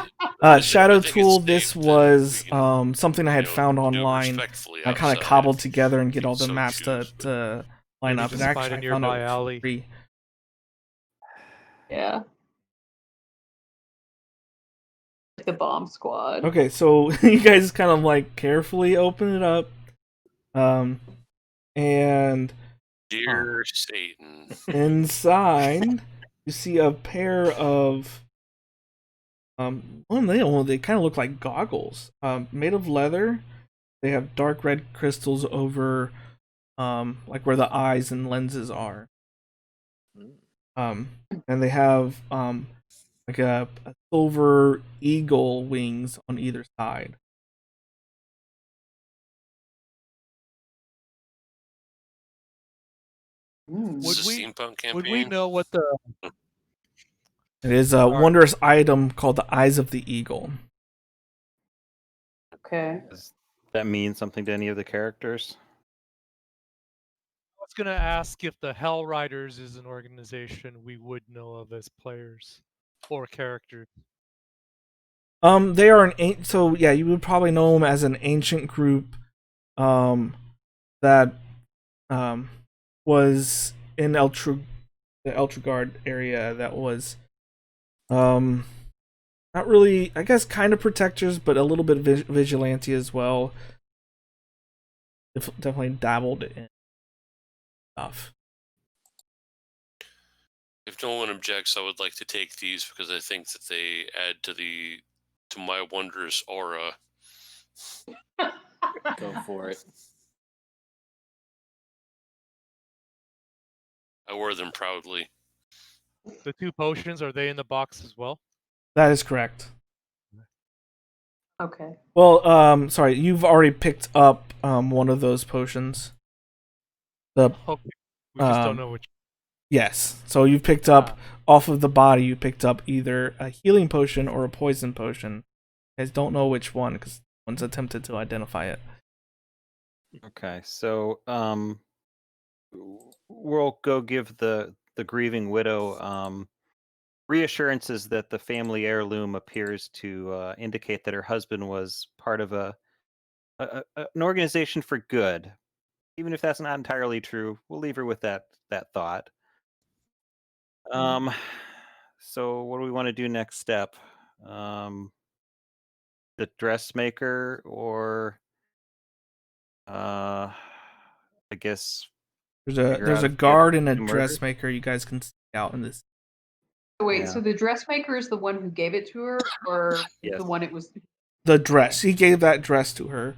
Shadow I think it's Tool, safe, this then was we can, something I had found do online. respectfully I kind of outside cobbled if together and get you all the so maps choose, but- to line Maybe up. And just actually, find a I found nearby it alley. free. Yeah. The bomb squad. Okay, so you guys kind of like carefully open it up, and Dear Satan. inside you see a pair of they kind of look like goggles, made of leather. They have dark red crystals over like where the eyes and lenses are. And they have like a silver eagle wings on either side. This is Would a we- steampunk campaign. Would we know what the It is a wondrous item called the Eyes of the Eagle. Okay. does that mean something to any of the characters? I was going to ask if the Hell Riders is an organization we would know of as players or characters. They are so yeah, you would probably know them as an ancient group, that was in the Eltragard area. That was, not really, I guess, kind of protectors, but a little bit vigilante as well. Definitely dabbled in stuff. If no one objects, I would like to take these because I think that they add to my wondrous aura. Go for it. I wear them proudly. The 2 potions, are they in the box as well? That is correct. Okay. Well, sorry, you've already picked up one of those potions. The Okay. We just don't Um, know which. Yes, so you've picked up off of the body. You picked up either a healing potion or a poison potion. You guys don't know which one because one's attempted to identify it. Okay, so we'll go give the grieving widow reassurances that the family heirloom appears to indicate that her husband was part of an organization for good. Even if that's not entirely true, we'll leave her with that thought. So what do we want to do next step? The dressmaker, or I guess There's figure out a if the other guard and a two murdered? dressmaker. You guys can see out in this. Wait, Yeah. so the dressmaker is the one who gave it to her, or Yes. the one it was? The dress. He gave that dress to her.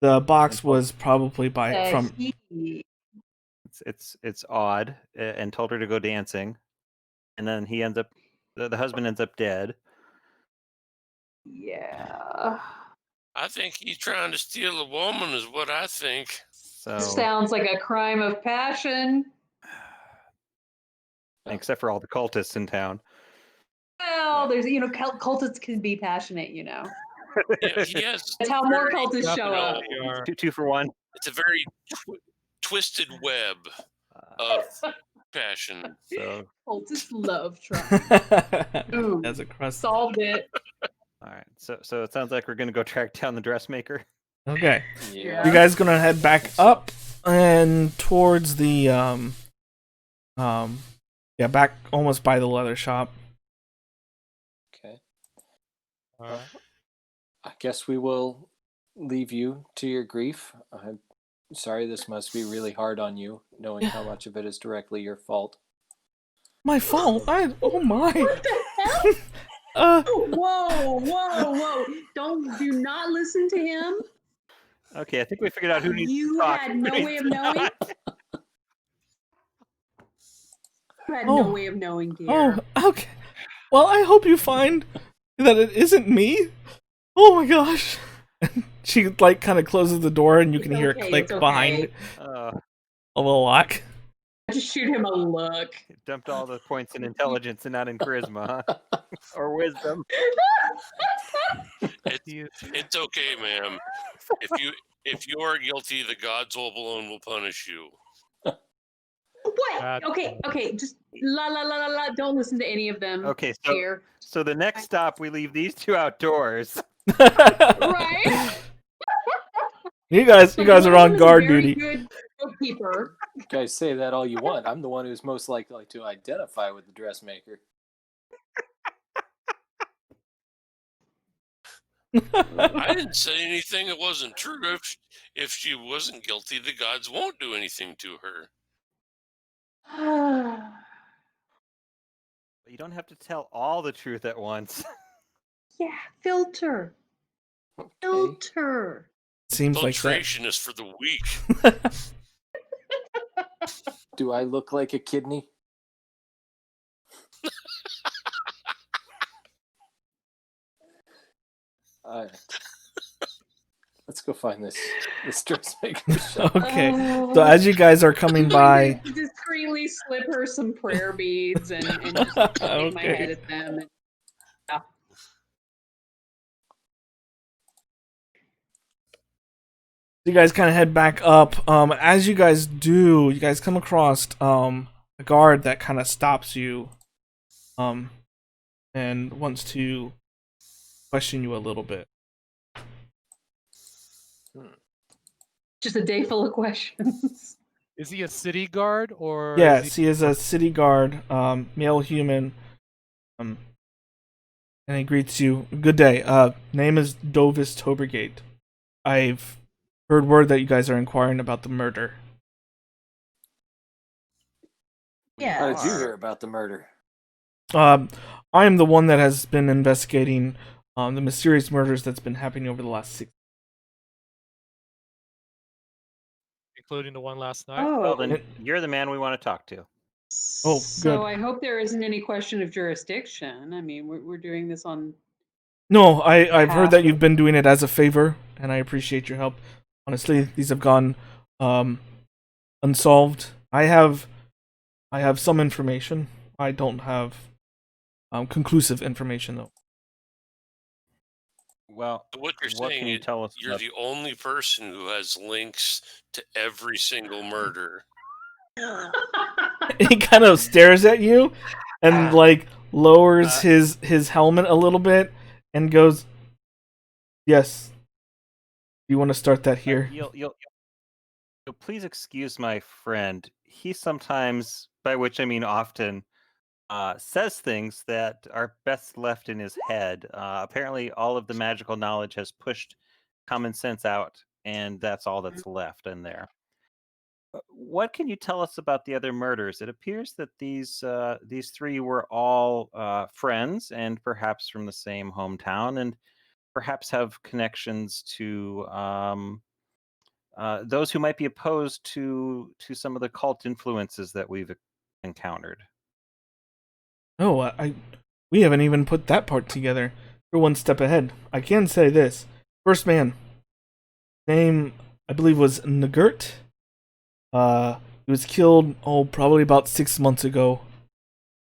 The box was probably from. He. It's odd, and told her to go dancing, and then he ends up, the husband ends up dead. Yeah. I think he's trying to steal a woman, is what I think. So Sounds like a crime of passion. except for all the cultists in town. Well, there's cultists can be passionate, Yeah, he has. That's how more very, cultists show up. They are. Two for one. It's a very twisted web of passion. So Cultists love trying. Ooh, As a crust. solved it. all right. So it sounds like we're gonna go track down the dressmaker. Okay. Yeah. You guys gonna head back up and towards the back almost by the leather shop. Okay. All right. I guess we will leave you to your grief. I'm sorry this must be really hard on you, knowing how much of it is directly your fault. My fault. Oh my. What the hell? Whoa. Do not listen to him. Okay, I think we figured out who needs to You talk. had no way of knowing. You had Oh. no way of knowing, dear. Oh, okay. Well, I hope you find that it isn't me. Oh my gosh. She kind of closes the door and you can It's hear okay, a click it's okay. behind Uh, a little lock. Just shoot him a look. dumped all the points in intelligence and not in charisma, huh? Or wisdom. It's okay, ma'am. If you are guilty, the gods alone will punish you. What? That's Okay. Just la. Don't listen to any of them. Okay, Here. so the next stop we leave these two outdoors. Right? You guys are on guard duty. Good bookkeeper. You guys say that all you want. I'm the one who's most likely to identify with the dressmaker. I didn't say anything that wasn't true. If she wasn't guilty, the gods won't do anything to her. You don't have to tell all the truth at once. Yeah, filter. Okay. Filter. Seems like that. Filtration is for the weak. Do I look like a kidney? Let's go find this dressmaker shop. Okay. So as you guys are coming by, Discreetly slip her some prayer beads and just shake my head at them. you guys kind of head back up. As you guys do, you guys come across a guard that kind of stops you, and wants to question you a little bit. Just a day full of questions. Is he a city guard or? Yes, he is a city guard, male human, and he greets you. Good day. Name is Dovis Tobergate. I've heard word that you guys are inquiring about the murder. Yeah. How did you hear about the murder? I am the one that has been investigating the mysterious murders that's been happening over the last 6 including the one last night. Well, then you're the man we want to talk to. Oh, So good. I hope there isn't any question of jurisdiction. I mean, we're doing this on. No, I've heard that Half. you've been doing it as a favor, and I appreciate your help. Honestly, these have gone unsolved. I have some information. I don't have conclusive information though. Well, What you're what saying can you is tell us? you're about- the only person who has links to every single murder. He kind of stares at you and lowers his helmet a little bit and goes, "Yes. You want to start that here?" You'll please excuse my friend. He sometimes, by which I mean often, says things that are best left in his head. Apparently, all of the magical knowledge has pushed common sense out, and that's all that's left in there. What can you tell us about the other murders? It appears that these three were all friends and perhaps from the same hometown, and perhaps have connections to those who might be opposed to some of the cult influences that we've encountered. Oh, we haven't even put that part together. You're one step ahead. I can say this. First man, name I believe was Nagurt. He was killed, probably about 6 months ago.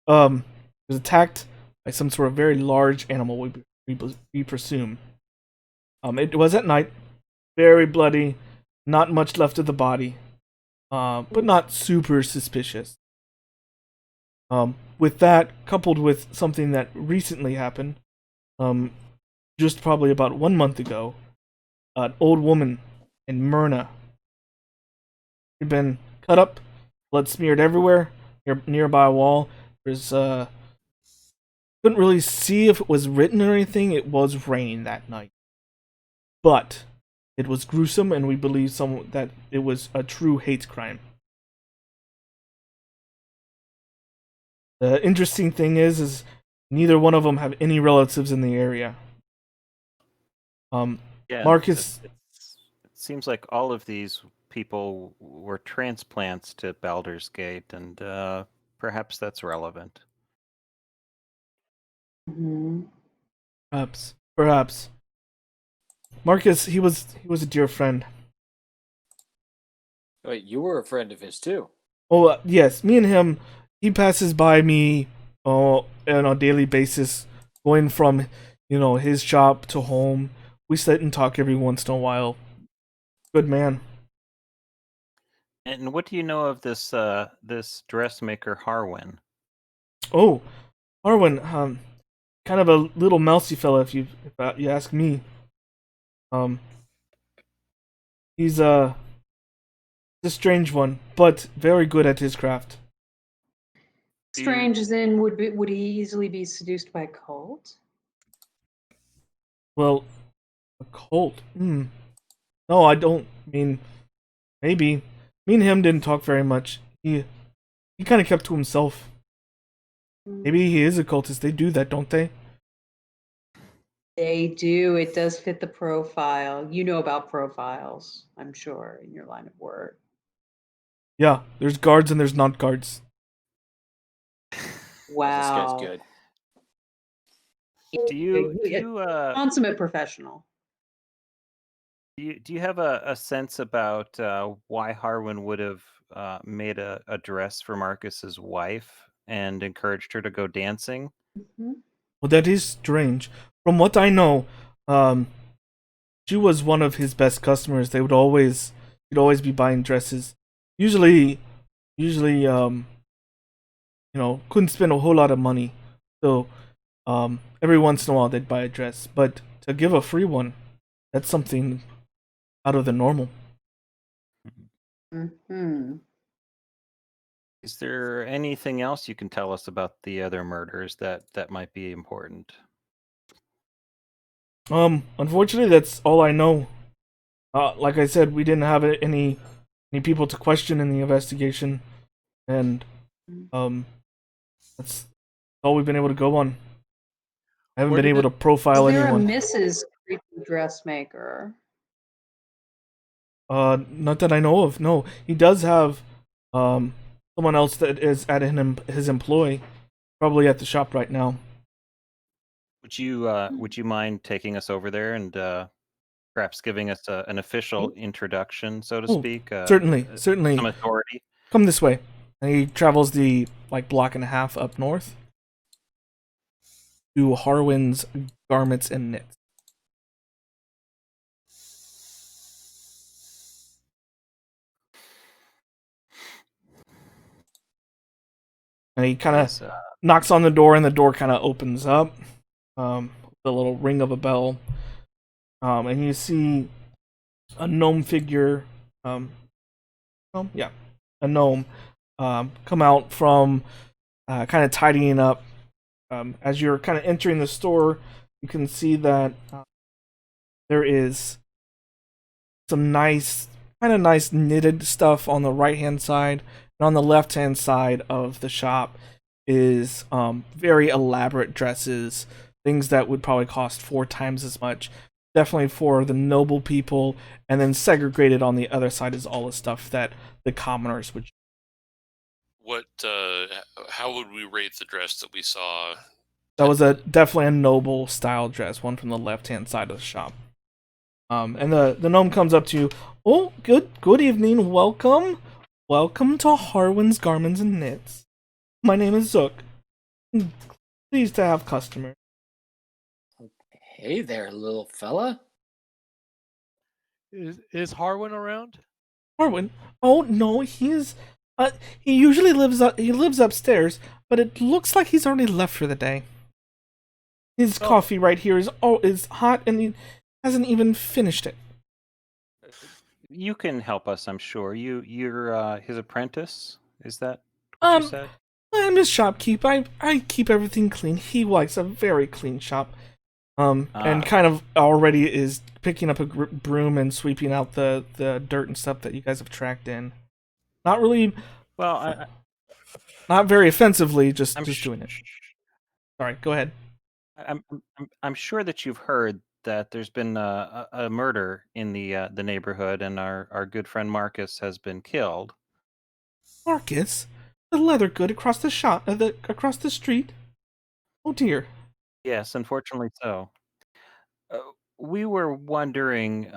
He was attacked by some sort of very large animal, we presume. It was at night, very bloody, not much left of the body, but not super suspicious. With that, coupled with something that recently happened, just probably about 1 month ago, an old woman in Myrna had been cut up, blood smeared everywhere, nearby a wall. There's couldn't really see if it was written or anything. It was raining that night, but it was gruesome, and we believe that it was a true hate crime. The interesting thing is neither one of them have any relatives in the area. Yeah, Marcus, it seems like all of these people were transplants to Baldur's Gate, and perhaps that's relevant. Mhm. perhaps. Marcus, he was a dear friend. Wait, you were a friend of his too. Oh, yes, me and him, he passes by me on a daily basis, going from, his shop to home. We sit and talk every once in a while. Good man. And what do you know of this dressmaker Harwin? Oh, Arwen, kind of a little mousy fella, if you ask me. He's a strange one, but very good at his craft. Strange as in would he easily be seduced by a cult? Well, a cult. No, I don't mean. Maybe. Me and him didn't talk very much. He kind of kept to himself. Maybe he is a cultist. They do that, don't they? They do. It does fit the profile. You know about profiles, I'm sure, in your line of work. Yeah, there's guards and there's not guards. Wow. This guy's good. Do you Consummate professional. do you have a sense about why Harwin would have made a dress for Marcus's wife and encouraged her to go dancing? Mm-hmm. Well, that is strange. From what I know, she was one of his best customers. He'd always be buying dresses. Usually, couldn't spend a whole lot of money. So, every once in a while they'd buy a dress. But to give a free one, that's something out of the normal. Mm-hmm. Is there anything else you can tell us about the other murders that might be important? Unfortunately, that's all I know. Like I said, we didn't have any people to question in the investigation, and that's all we've been able to go on. I haven't been able to profile Is there anyone. a Mrs. Creepy Dressmaker? Not that I know of. No, he does have someone else that is at his employ, probably at the shop right now. Would you mind taking us over there and perhaps giving us an official introduction, so to speak? Certainly. Some authority. Come this way. And he travels the block and a half up north to Harwin's Garments and Knits. And he kind of knocks on the door, and the door kind of opens up. The little ring of a bell. And you see a gnome figure. A gnome come out from kind of tidying up. As you're kind of entering the store, you can see that there is some nice kind of nice knitted stuff on the right hand side, and on the left hand side of the shop is very elaborate dresses, things that would probably cost 4 times as much. Definitely for the noble people, and then segregated on the other side is all the stuff that the commoners would. What? How would we rate the dress that we saw? That was definitely a noble style dress, one from the left hand side of the shop. And the gnome comes up to you. Oh, good evening, welcome to Harwin's Garments and Knits. My name is Zook. Pleased to have customers. Hey there, little fella. Is Harwin around? Harwin? Oh no, he usually lives upstairs, but it looks like he's already left for the day. His coffee right here is hot, and he hasn't even finished it. You can help us, I'm sure. You're his apprentice. Is that what you said? I'm his shopkeep. I keep everything clean. He likes a very clean shop. And kind of already is picking up a broom and sweeping out the dirt and stuff that you guys have tracked in. Not really. Well, not very offensively. Just doing it. Sorry, go ahead. I'm sure that you've heard that there's been a murder in the neighborhood, and our good friend Marcus has been killed. Marcus, the leather good across the shop, across the street. Oh dear. Yes, unfortunately so. We were wondering,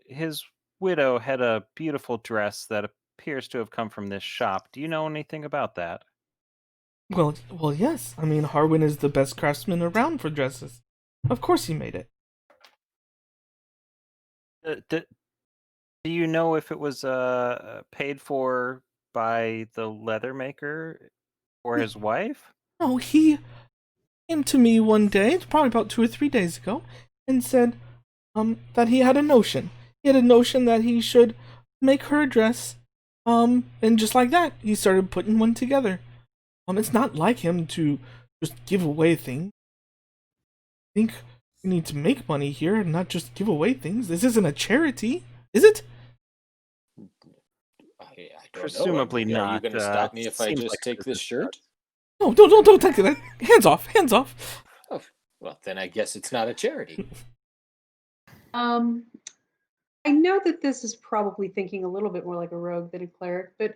his widow had a beautiful dress that appears to have come from this shop. Do you know anything about that? Well, yes. I mean, Harwin is the best craftsman around for dresses. Of course he made it. Do you know if it was paid for by the leather maker or his wife? No, he came to me one day, probably about 2 or 3 days ago, and said that he had a notion. He had a notion that he should make her a dress, and just like that, he started putting one together. It's not like him to just give away things. I think we need to make money here and not just give away things. This isn't a charity, is it? I don't Presumably know. not. Are you going to stop me if I seems just like a take this business shirt? No, don't take that. Hands off, hands off. Oh, well, then I guess it's not a charity. I know that this is probably thinking a little bit more like a rogue than a cleric, but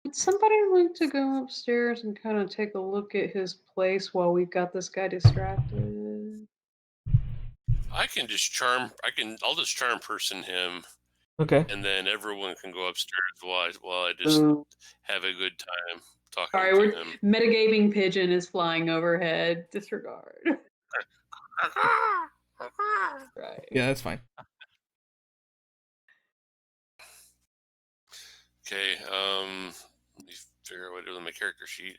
would somebody like to go upstairs and kind of take a look at his place while we've got this guy distracted? I'll just charm person him, Okay. and then everyone can go upstairs while I just have a good time talking Sorry, to him. metagaming pigeon is flying overhead. Disregard. Right. Yeah, that's fine. Okay, let me figure out what to do with my character sheet.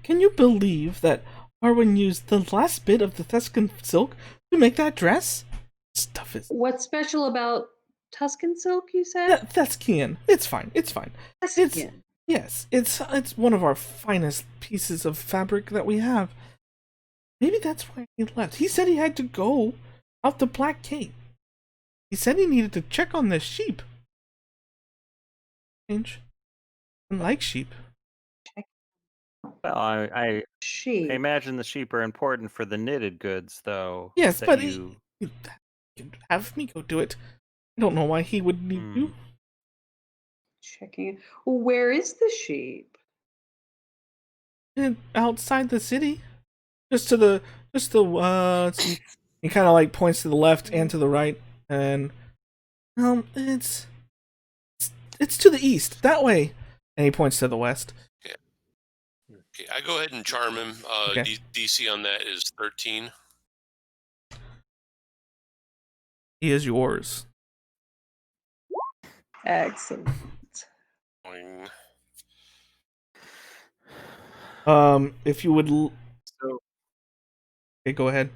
Can you believe that Arwen used the last bit of the Thescan silk to make that dress? Stuff is What's special about Tuscan silk, you said? Thescian. It's fine. Tuscan. Yes, it's one of our finest pieces of fabric that we have. Maybe that's why he left. He said he had to go out the Black Cape. He said he needed to check on the sheep. Strange. I like sheep. Well, I Sheep. imagine the sheep are important for the knitted goods, though. Yes, that but you have me go do it. I don't know why he would need you. Checking. Where is the sheep? Outside the city, just the let's see. He kind of like points to the left and to the right, and it's to the east that way, and he points to the west. Okay, I go ahead and charm him. Okay. DC on that is 13. He is yours. Excellent. Boing. If you would. So Okay, go ahead.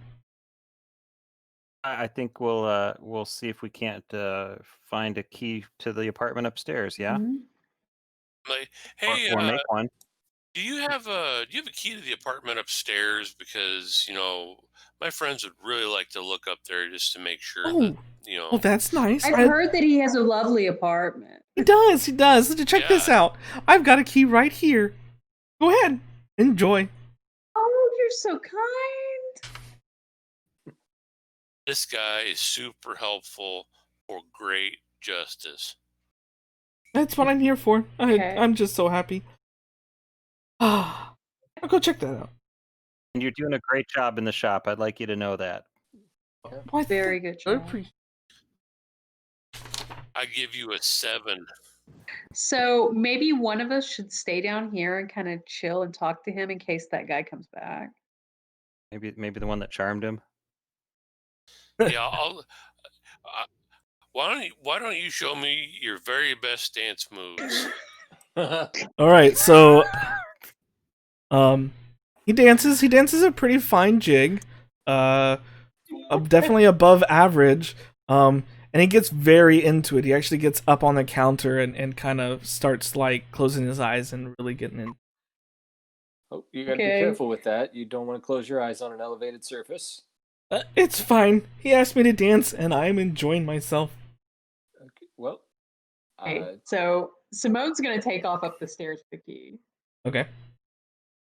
I think we'll see if we can't find a key to the apartment upstairs. Yeah, Mhm. Like, hey, or make one. Do you have a key to the apartment upstairs? Because my friends would really like to look up there just to make sure that Oh, that's nice. I've heard that he has a lovely apartment. He does. He does. Check this Yeah. out. I've got a key right here. Go ahead. Enjoy. Oh, you're so kind. This guy is super helpful for great justice. That's what I'm here for. Okay. I'm just so happy. I'll go check that out. And you're doing a great job in the shop. I'd like you to know that. Why, Very good I job. appreciate- I give you a 7. So maybe one of us should stay down here and kind of chill and talk to him in case that guy comes back. Maybe the one that charmed him. Yeah, why don't you show me your very best dance moves? All right, so he dances a pretty fine jig. Definitely above average. And he gets very into it. He actually gets up on the counter and kind of starts like closing his eyes and really getting in. Oh, you gotta Okay. be careful with that. You don't want to close your eyes on an elevated surface. It's fine. He asked me to dance, and I'm enjoying myself. Okay, well, Okay, so Simone's gonna take off up the stairs with the key. Okay.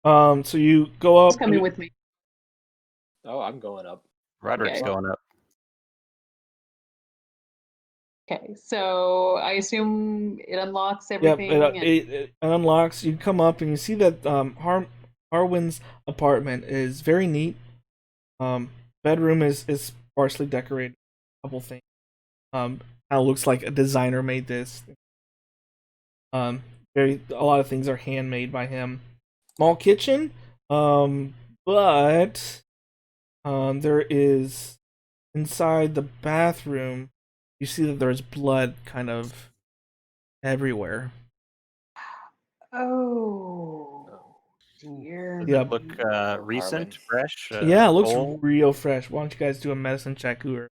So you go up. He's coming with me. oh, I'm going up. Roderick's Okay. going up. Okay, so I assume it unlocks Yep, everything. and- it unlocks. You come up and you see that Harwin's apartment is very neat. Bedroom is sparsely decorated. A couple things. Kind of looks like a designer made this. A lot of things are handmade by him. Small kitchen, but there is inside the bathroom. You see that there's blood kind of everywhere. Oh, dear. Does Yep. it look recent, Harwin. fresh? Yeah, it looks old? real fresh. Why don't you guys do a medicine check who are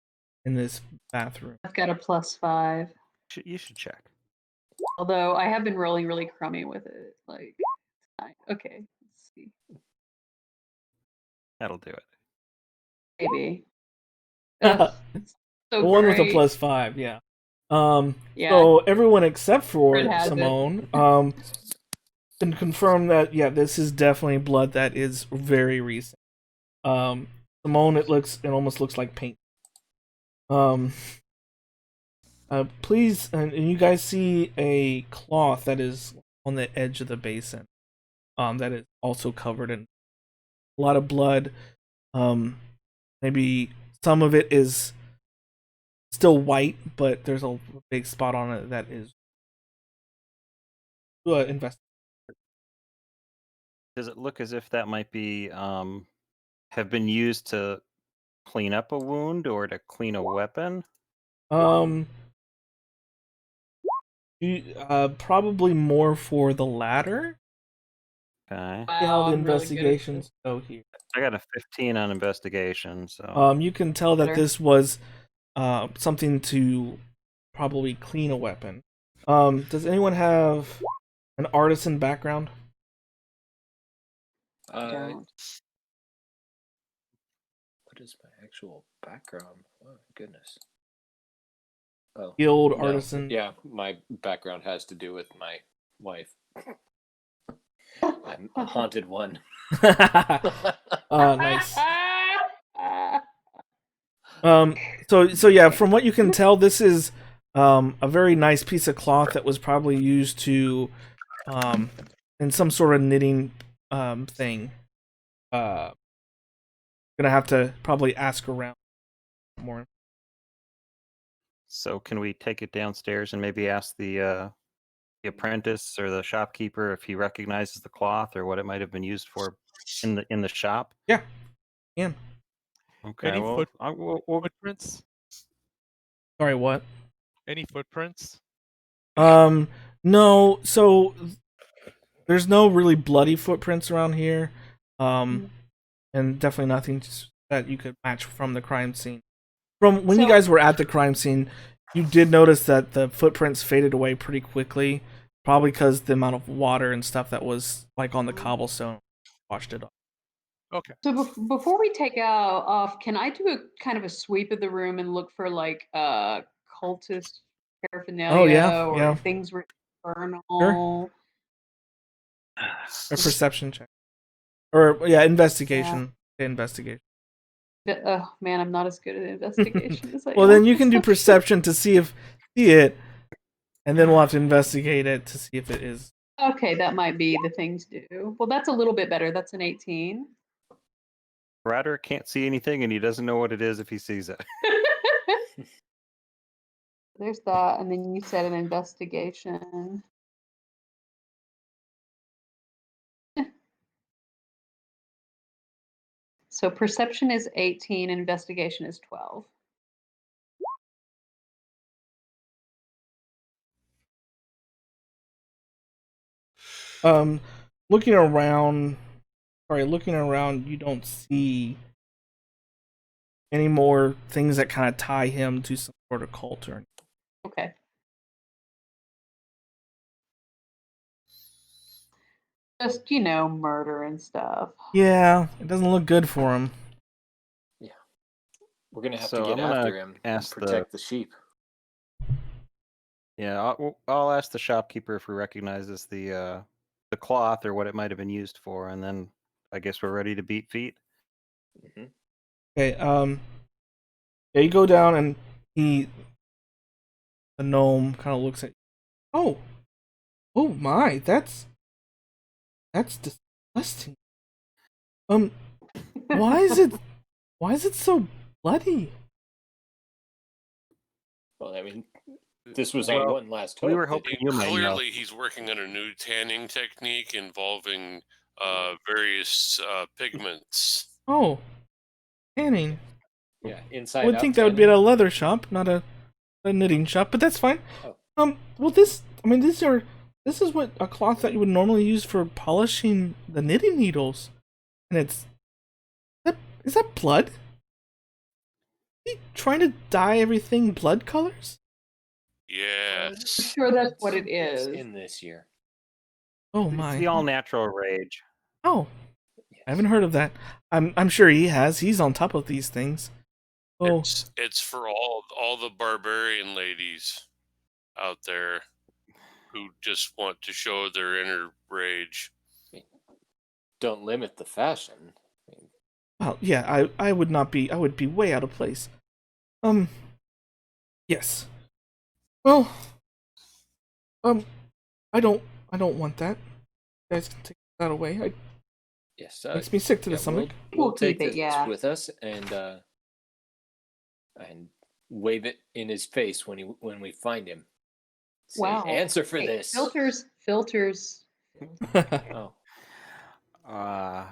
in this bathroom? I've got a +5. You should check. Although I have been rolling really crummy with it. Like, okay, let's see. That'll do it. Maybe. The So one with a great. +5, yeah. Yeah. So everyone except for Fred has it. Simone, can confirm that this is definitely blood that is very recent. Simone, it almost looks like paint. Please, and you guys see a cloth that is on the edge of the basin. That is also covered in a lot of blood. Maybe some of it is still white, but there's a big spot on it that is invested. Does it look as if that might be have been used to clean up a wound or to clean a weapon? Probably more for the latter. Okay. See how the I'm really good at investigations go here. I got a 15 on investigation, so You can tell that Better. this was something to probably clean a weapon. Does anyone have an artisan background? Don't. What is my actual background? Oh, goodness. Oh, Guild no. artisan. Yeah, my background has to do with my wife. I'm a haunted one. Nice. So yeah, from what you can tell, this is a very nice piece of cloth that was probably used to in some sort of knitting thing. Gonna have to probably ask around more. So can we take it downstairs and maybe ask the apprentice or the shopkeeper if he recognizes the cloth or what it might have been used for in the shop? Yeah. Yeah. Okay. Any Well, footprints? Sorry, what? Any footprints? No. So there's no really bloody footprints around here. And definitely nothing that you could match from the crime scene. From when you So- guys were at the crime scene, you did notice that the footprints faded away pretty quickly. Probably because the amount of water and stuff that was like on the cobblestone washed it off. Okay. So before we take off, can I do a kind of a sweep of the room and look for like cultist paraphernalia or yeah. things were infernal? Sure. A perception check. Or yeah, investigation. Okay, investigation. Oh man, I'm not as good at investigation as I Well, am then you can do perception. perception to see it, and then we'll have to investigate it to see if it is. Okay, that might be the thing to do. Well, that's a little bit better. That's an 18. Ryder can't see anything, and he doesn't know what it is if he sees it. There's that, and then you said an investigation. So perception is 18, investigation is 12. Looking around, you don't see any more things that kind of tie him to some sort of cult or. Okay. Just, murder and stuff. Yeah, it doesn't look good for him. Yeah. We're going to have So to get I'm gonna after him and ask protect the sheep. Yeah, I'll ask the shopkeeper if he recognizes the cloth or what it might have been used for, and then I guess we're ready to beat feet. Mm-hmm. Okay, yeah, you go down and the gnome kind of looks at you. Oh my, that's disgusting. Why is it so bloody? Well, I mean, this was our one last hope. We were hoping you might know. Clearly, he's working on a new tanning technique involving various pigments. Oh, tanning. Yeah, inside I would out think that would be at tanning. a leather shop, not a knitting shop, but that's fine. Oh. Well, this is what a cloth that you would normally use for polishing the knitting needles, and is that blood? Is he trying to dye everything blood colors? Yes. I'm sure that's what it It's is. in this year. Oh It's my. the all-natural rage. Oh, Yes. I haven't heard of that. I'm sure he has. He's on top of these things. Oh, It's for all the barbarian ladies out there who just want to show their inner rage. Don't limit the fashion. well, yeah. I would not be. I would be way out of place. Yes. Well, I don't want that. You guys can take that away. Yes, Makes me sick to the stomach. We'll We'll take keep it, this yeah. with us and wave it in his face when we find him. Say, Wow. answer for Hey, this. Filters. Oh,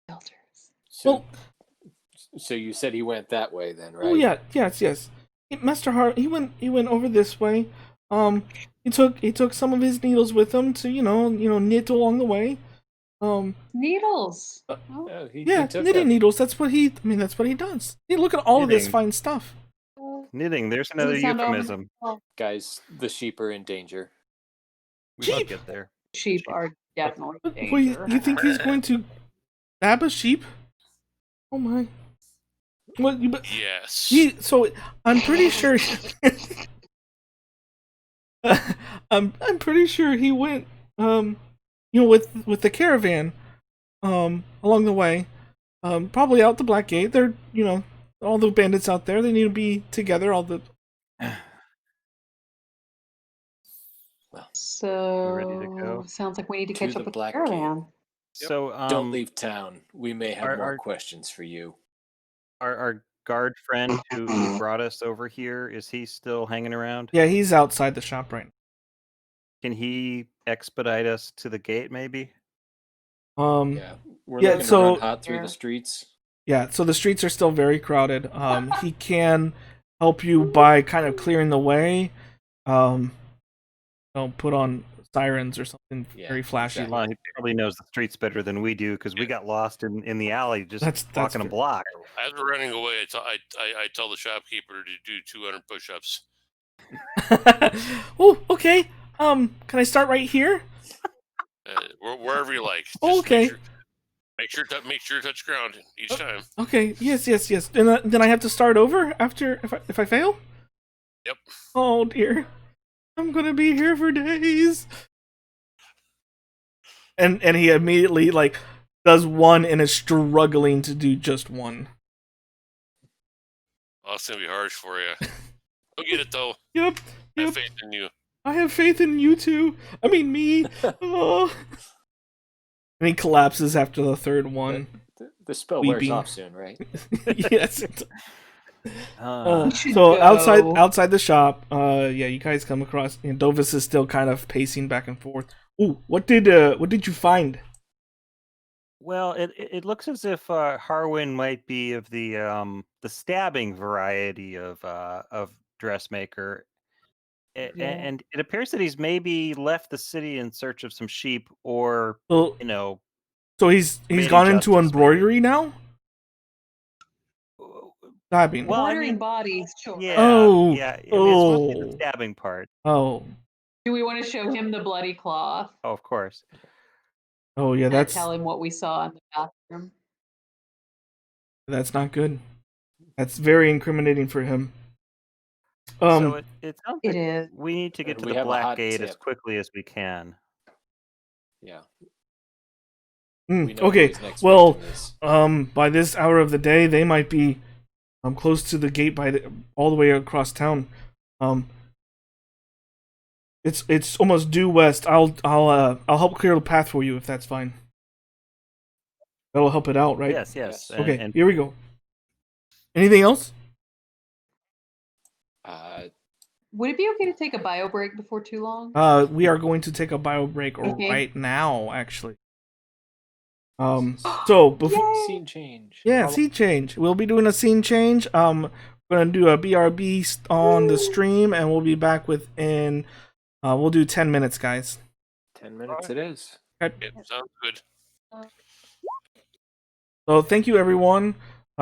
Filters. so so you said he went that way then, right? Oh yeah, yes. Master Hart, he went over this way. He took some of his needles with him to knit along the way. Needles. Oh. Oh, he Yeah, took knitting them. needles. That's what he does. Hey, look at all of this Knitting. fine stuff. Knitting. There's Doesn't another sound euphemism. Guys, the sheep are in danger. We will Sheep? get there. Sheep are definitely Wait, danger. you think he's going to stab a sheep? Oh my. What? Yes. So I'm pretty sure. I'm pretty sure he went with the caravan along the way, probably out the Black Gate. They're all the bandits out there. They need to be together. All the So ready to go? sounds like we need to To catch the up with the Black caravan. So Don't leave town. We may have our- more our- questions for you. our guard friend who brought us over here, is he still hanging around? yeah, he's outside the shop right Can he expedite us to the gate, maybe? now. Yeah, we're yeah, looking to so- run hot through Yeah. the streets. Yeah, so the streets are still very crowded. He can help you by kind of clearing the way. Put on sirens or something Yeah, very flashy. exactly. Well, he probably knows the streets better than we do because we got lost in the alley just That's walking a fair. block. As we're running away, I tell the shopkeeper to do 200 push-ups. Oh, okay. Can I start right here? Wherever you like. Just Okay. Make sure to touch ground each time. Okay. Yes. Then I have to start over after if I fail. Yep. Oh dear, I'm gonna be here for days. And he immediately like does one and is struggling to do just one. Oh, it's gonna be harsh for you. You'll get it though. Yep. I have faith in you. I have faith in you too. I mean me. Oh. And he collapses after the third one. The spell Weeping. wears off soon, right? Yes. should So go. outside the shop, yeah, you guys come across. And Dovis is still kind of pacing back and forth. Ooh, what did you find? Well, it looks as if Harwin might be of the stabbing variety of dressmaker, Yeah. and it appears that he's maybe left the city in search of some sheep, or So, you know, so he's committing gone into justice, maybe. embroidery now. Stabbing. Well, I Ordering mean, bodies, sure. yeah, Oh, yeah. I mean, it's mostly the oh, stabbing part. oh, Do we want to show him the bloody cloth Oh, of course. oh, yeah. and tell him what we saw in the bathroom? That's not good. That's very incriminating for him. So it sounds It like is. we need to get And to we the have a Black hot Gate as tip. quickly as we can. Yeah. We know who Okay, his next well, victim is. by this hour of the day, they might be close to the gate all the way across town. It's almost due west. I'll help clear the path for you if that's fine. That'll help it out, right? Yes. Yes. Okay, And here we go. Anything else? Would it be okay to take a bio break before too long? We are going to take a bio break Okay. right now, actually. So before Scene change. scene change. We'll be doing a scene change. We're gonna do a BRB on the stream, and we'll be back within. We'll do 10 minutes, guys. 10 minutes it is. Okay. It sounds good. So thank you everyone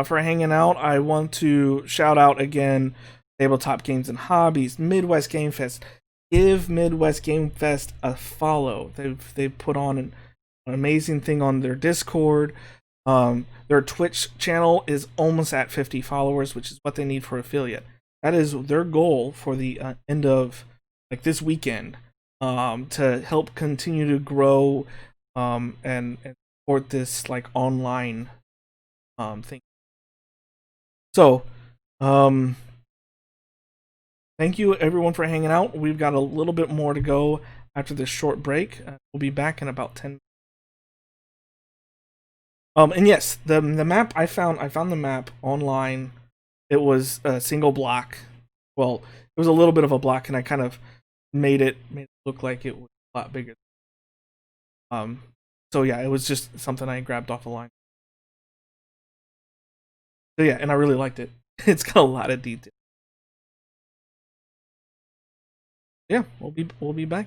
for hanging out. I want to shout out again, Tabletop Games and Hobbies, Midwest Game Fest. Give Midwest Game Fest a follow. They've put on an amazing thing on their Discord. Their Twitch channel is almost at 50 followers, which is what they need for affiliate. That is their goal for the end of like this weekend, to help continue to grow and support this like online thing. So, thank you everyone for hanging out. We've got a little bit more to go after this short break. We'll be back in about 10 minutes. And yes, the map I found the map online. It was a single block. Well, it was a little bit of a block, and I kind of made it look like it was a lot bigger. So yeah, it was just something I grabbed off the line. So yeah, and I really liked it. It's got a lot of detail. Yeah, we'll be back.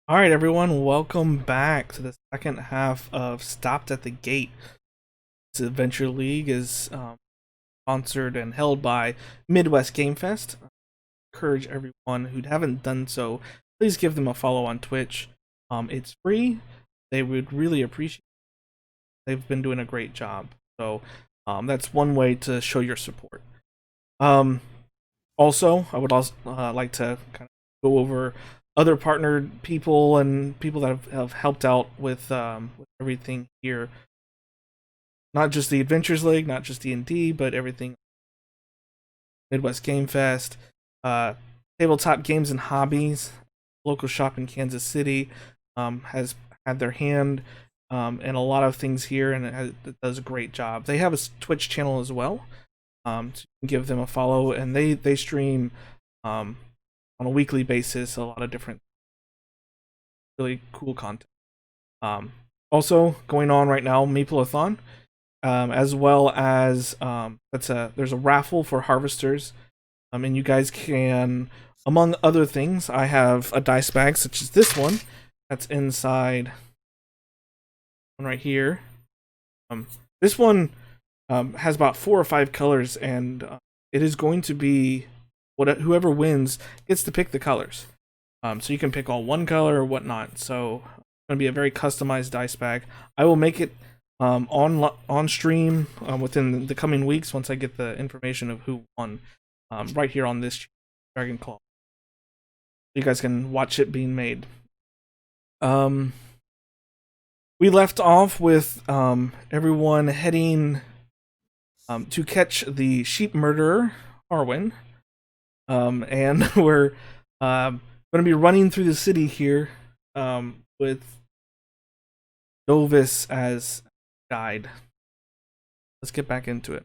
All right, everyone, welcome back to the second half of Stopped at the Gate. This Adventure League is sponsored and held by Midwest GameFest. I encourage everyone who haven't done so, please give them a follow on Twitch. It's free. They would really appreciate it. They've been doing a great job. So that's one way to show your support. Also, I would also like to kind of go over other partnered people and people that have helped out with everything here. Not just the Adventurers League, not just D&D, but everything. Midwest Game Fest, Tabletop Games and Hobbies, local shop in Kansas City, has had their hand in a lot of things here, and it does a great job. They have a Twitch channel as well, so you can give them a follow, and they stream on a weekly basis a lot of different really cool content. Also going on right now, Maple-a-thon, as well as there's a raffle for harvesters, and you guys can, among other things, I have a dice bag such as this one that's inside one right here. This one has about 4 or 5 colors, and it is going to be whoever wins gets to pick the colors. So you can pick all one color or whatnot. So it's going to be a very customized dice bag. I will make it on stream within the coming weeks once I get the information of who won, right here on this Dragonclaw. You guys can watch it being made. We left off with everyone heading to catch the sheep murderer, Harwin. And we're going to be running through the city here with Dovis as guide. Let's get back into it.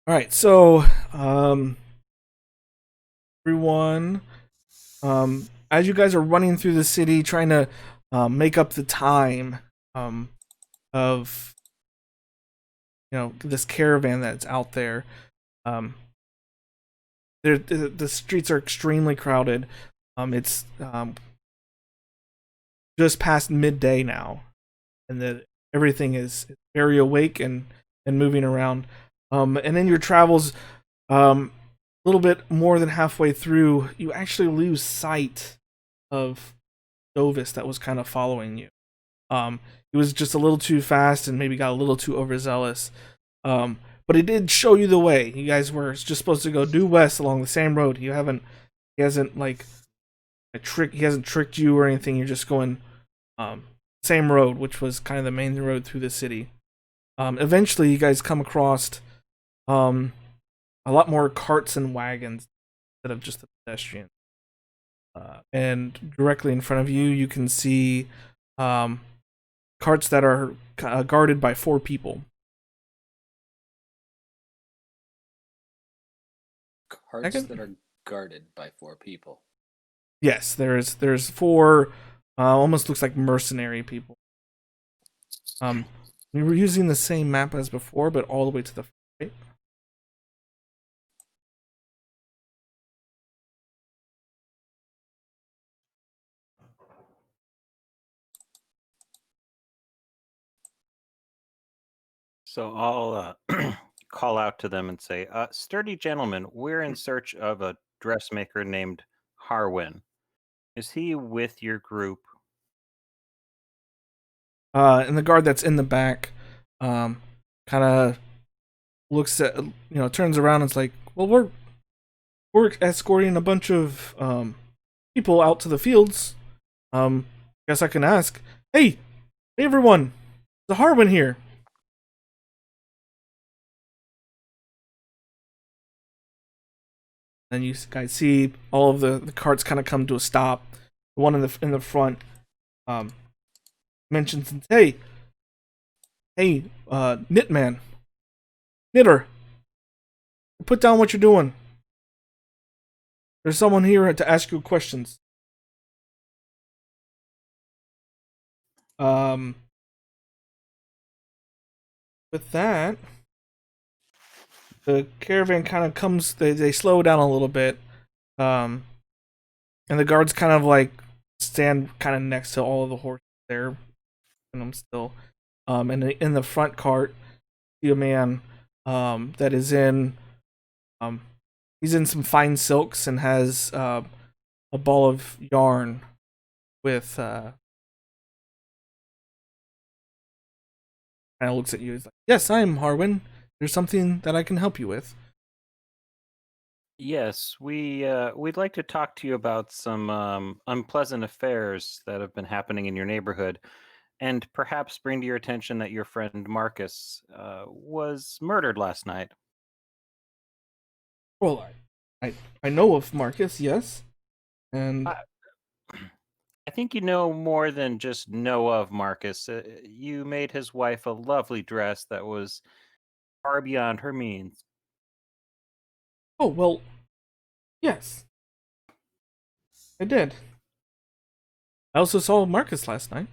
All right, so everyone, as you guys are running through the city, trying to make up the time of this caravan that's out there. The streets are extremely crowded. It's just past midday now, and everything is very awake and moving around. And in your travels, a little bit more than halfway through, you actually lose sight of Dovis that was kind of following you. It was just a little too fast and maybe got a little too overzealous. But it did show you the way. You guys were just supposed to go due west along the same road. He hasn't tricked you or anything. You're just going same road, which was kind of the main road through the city. Eventually you guys come across a lot more carts and wagons instead of just the pedestrians. And directly in front of you, you can see carts that are guarded by 4 people. Carts that are guarded by 4 people. Yes, there's 4 almost looks like mercenary people. We were using the same map as before, but all the way to the right. So I'll call out to them and say, sturdy gentlemen, we're in search of a dressmaker named Harwin. Is he with your group? And the guard that's in the back kind of looks at, turns around and is like, well, we're escorting a bunch of people out to the fields. Guess I can ask, hey everyone, the Harwin here. Then you guys see all of the carts kind of come to a stop. The one in the front mentions, hey, Knitman, Knitter, put down what you're doing. There's someone here to ask you questions. With that, the caravan kind of comes, they slow down a little bit. and the guards kind of like stand kind of next to all of the horses there, and I'm still, and in the front cart, see a man, that is in, he's in some fine silks and has a ball of yarn with kind of looks at you. He's like, "Yes, I'm Harwin. There's something that I can help you with." Yes, we'd like to talk to you about some unpleasant affairs that have been happening in your neighborhood, and perhaps bring to your attention that your friend Marcus was murdered last night. Well, I know of Marcus, yes, and I, I think you know more than just know of Marcus. You made his wife a lovely dress that was far beyond her means. oh well, yes, I did. I also saw Marcus last night.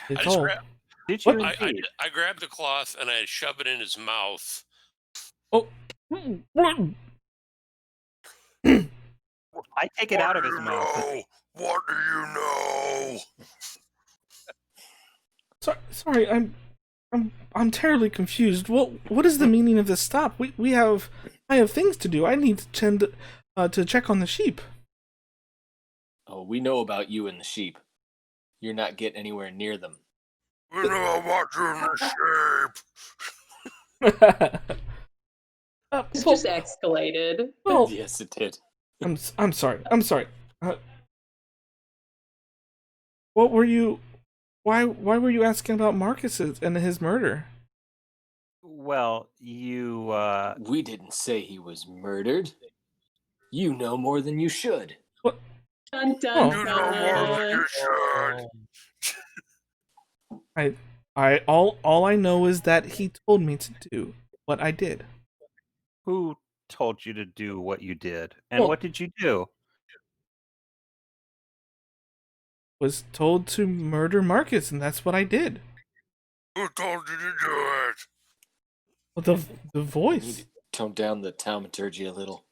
It's just all. grabbed, Did you What? indeed? I grabbed the cloth and I shove it in his mouth. Oh. I take it out of his mouth. What do you know? Sorry, I'm terribly confused. What is the meaning of this stop? I have things to do. I need to check on the sheep. Oh, we know about you and the sheep. You're not getting anywhere near them. We know about you in the shape. It's just escalated. Well, Yes, it did. I'm sorry. I'm sorry. What were you? Why were you asking about Marcus and his murder? Well, you We didn't say he was murdered. You know more than you should. What? Dun, dun, Oh. You know more than you should. All I know is that he told me to do what I did. who told you to do what you did, and Well- what did you do? Was told to murder Marcus, and that's what I did. Who told you to do it? Well, the You need voice. to tone down the taumaturgy a little.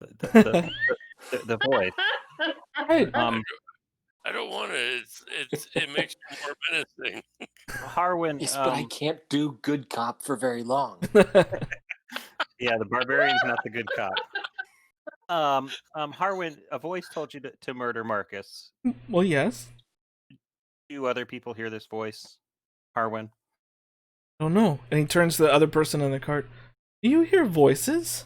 The voice. Right. I don't want to. It makes it more menacing. Harwin. Yes, but I can't do good cop for very long. Yeah, the barbarian's not the good cop. Harwin, a voice told you to murder Marcus. Well, yes. Do other people hear this voice, Harwin? I don't know. And he turns to the other person in the cart. Do you hear voices?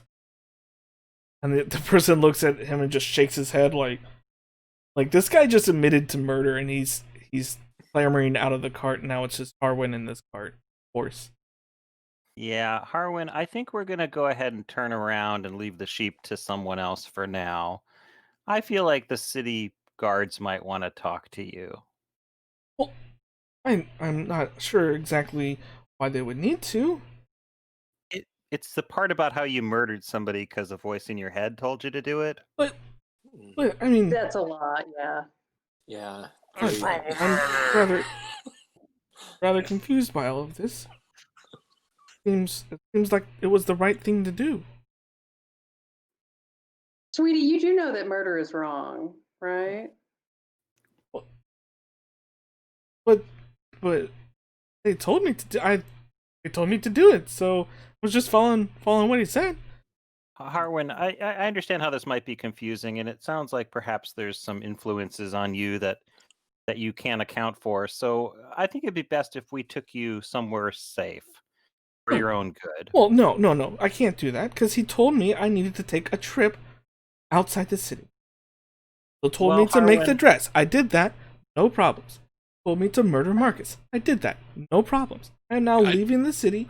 And the person looks at him and just shakes his head like this guy just admitted to murder, and he's clamoring out of the cart. And now it's just Harwin in this cart. Horse. Yeah, Harwin, I think we're going to go ahead and turn around and leave the sheep to someone else for now. I feel like the city guards might want to talk to you. Well, I'm not sure exactly why they would need to. It's the part about how you murdered somebody because a voice in your head told you to do it. But I mean, That's a lot, yeah. Yeah. That's they- problematic. I'm rather confused by all of this. It seems like it was the right thing to do. Sweetie, you do know that murder is wrong, right? But they told me to they told me to do it, so I was just following what he said. Harwin, I understand how this might be confusing, and it sounds like perhaps there's some influences on you that you can't account for. So I think it'd be best if we took you somewhere safe for your own good. Well, no, I can't do that because he told me I needed to take a trip outside the city. So told me to make the Harwin, dress. I did that, no problems. Told me to murder Marcus. I did that, no problems. I am now leaving the city.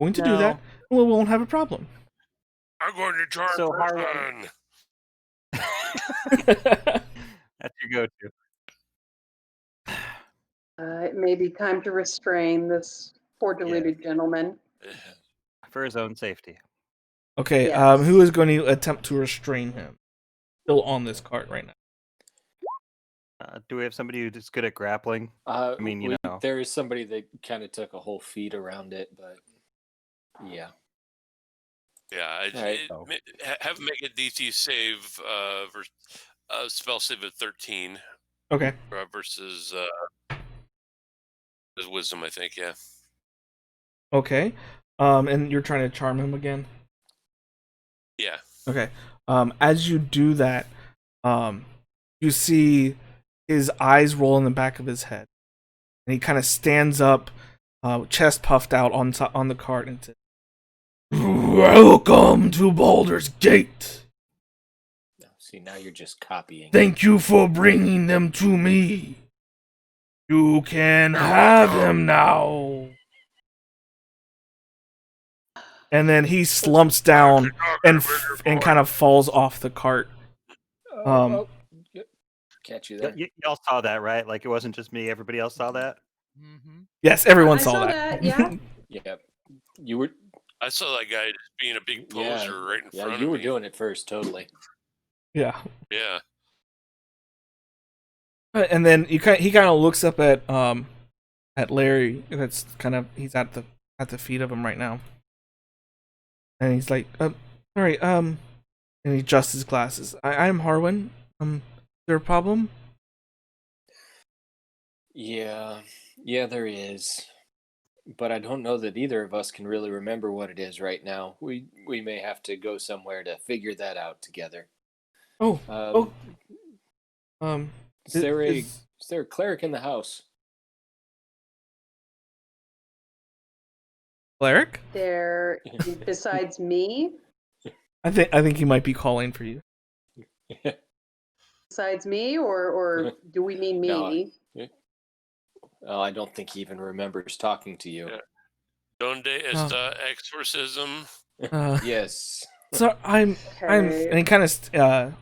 Going to do that, and we won't have a problem. I'm going to charge So, person. that's your go-to. It may be time to restrain this poor deluded gentleman. For his own safety. Okay, Yes. who is going to attempt to restrain him? Still on this cart right now. Do we have somebody who's good at grappling? I mean, you know. There is somebody that kind of took a whole feed around it, but yeah. Yeah, All right. have him make a DC save spell save of 13 Okay. versus his wisdom, I think. Yeah. Okay. And you're trying to charm him again? Yeah. Okay. As you do that, you see his eyes roll in the back of his head, and he kind of stands up, chest puffed out on the cart, and says, "Welcome to Baldur's Gate. See, now you're just copying. Thank you for bringing them to me. You can have him now." And then he slumps down and kind of falls off the cart. Catch you there. Y'all saw that, right? Like, it wasn't just me. Everybody else saw that? Mm-hmm. Yes, everyone I saw that. Yeah. Yep. You were. I saw that guy just being a big poser right in front of me. Yeah, you were doing it first, totally. Yeah. Yeah. And then he kind of looks up at Larry. That's kind of he's at the feet of him right now, and he's like, sorry, and he adjusts his glasses. I'm Harwin. Is there a problem? Yeah, there is. But I don't know that either of us can really remember what it is right now. We may have to go somewhere to figure that out together. Is there a cleric in the house? Cleric? There, besides me, I think he might be calling for you. besides me, or do we mean me? No, I don't think he even remembers talking to you. Yeah. Donde está exorcism? Yes. So I'm and he kind of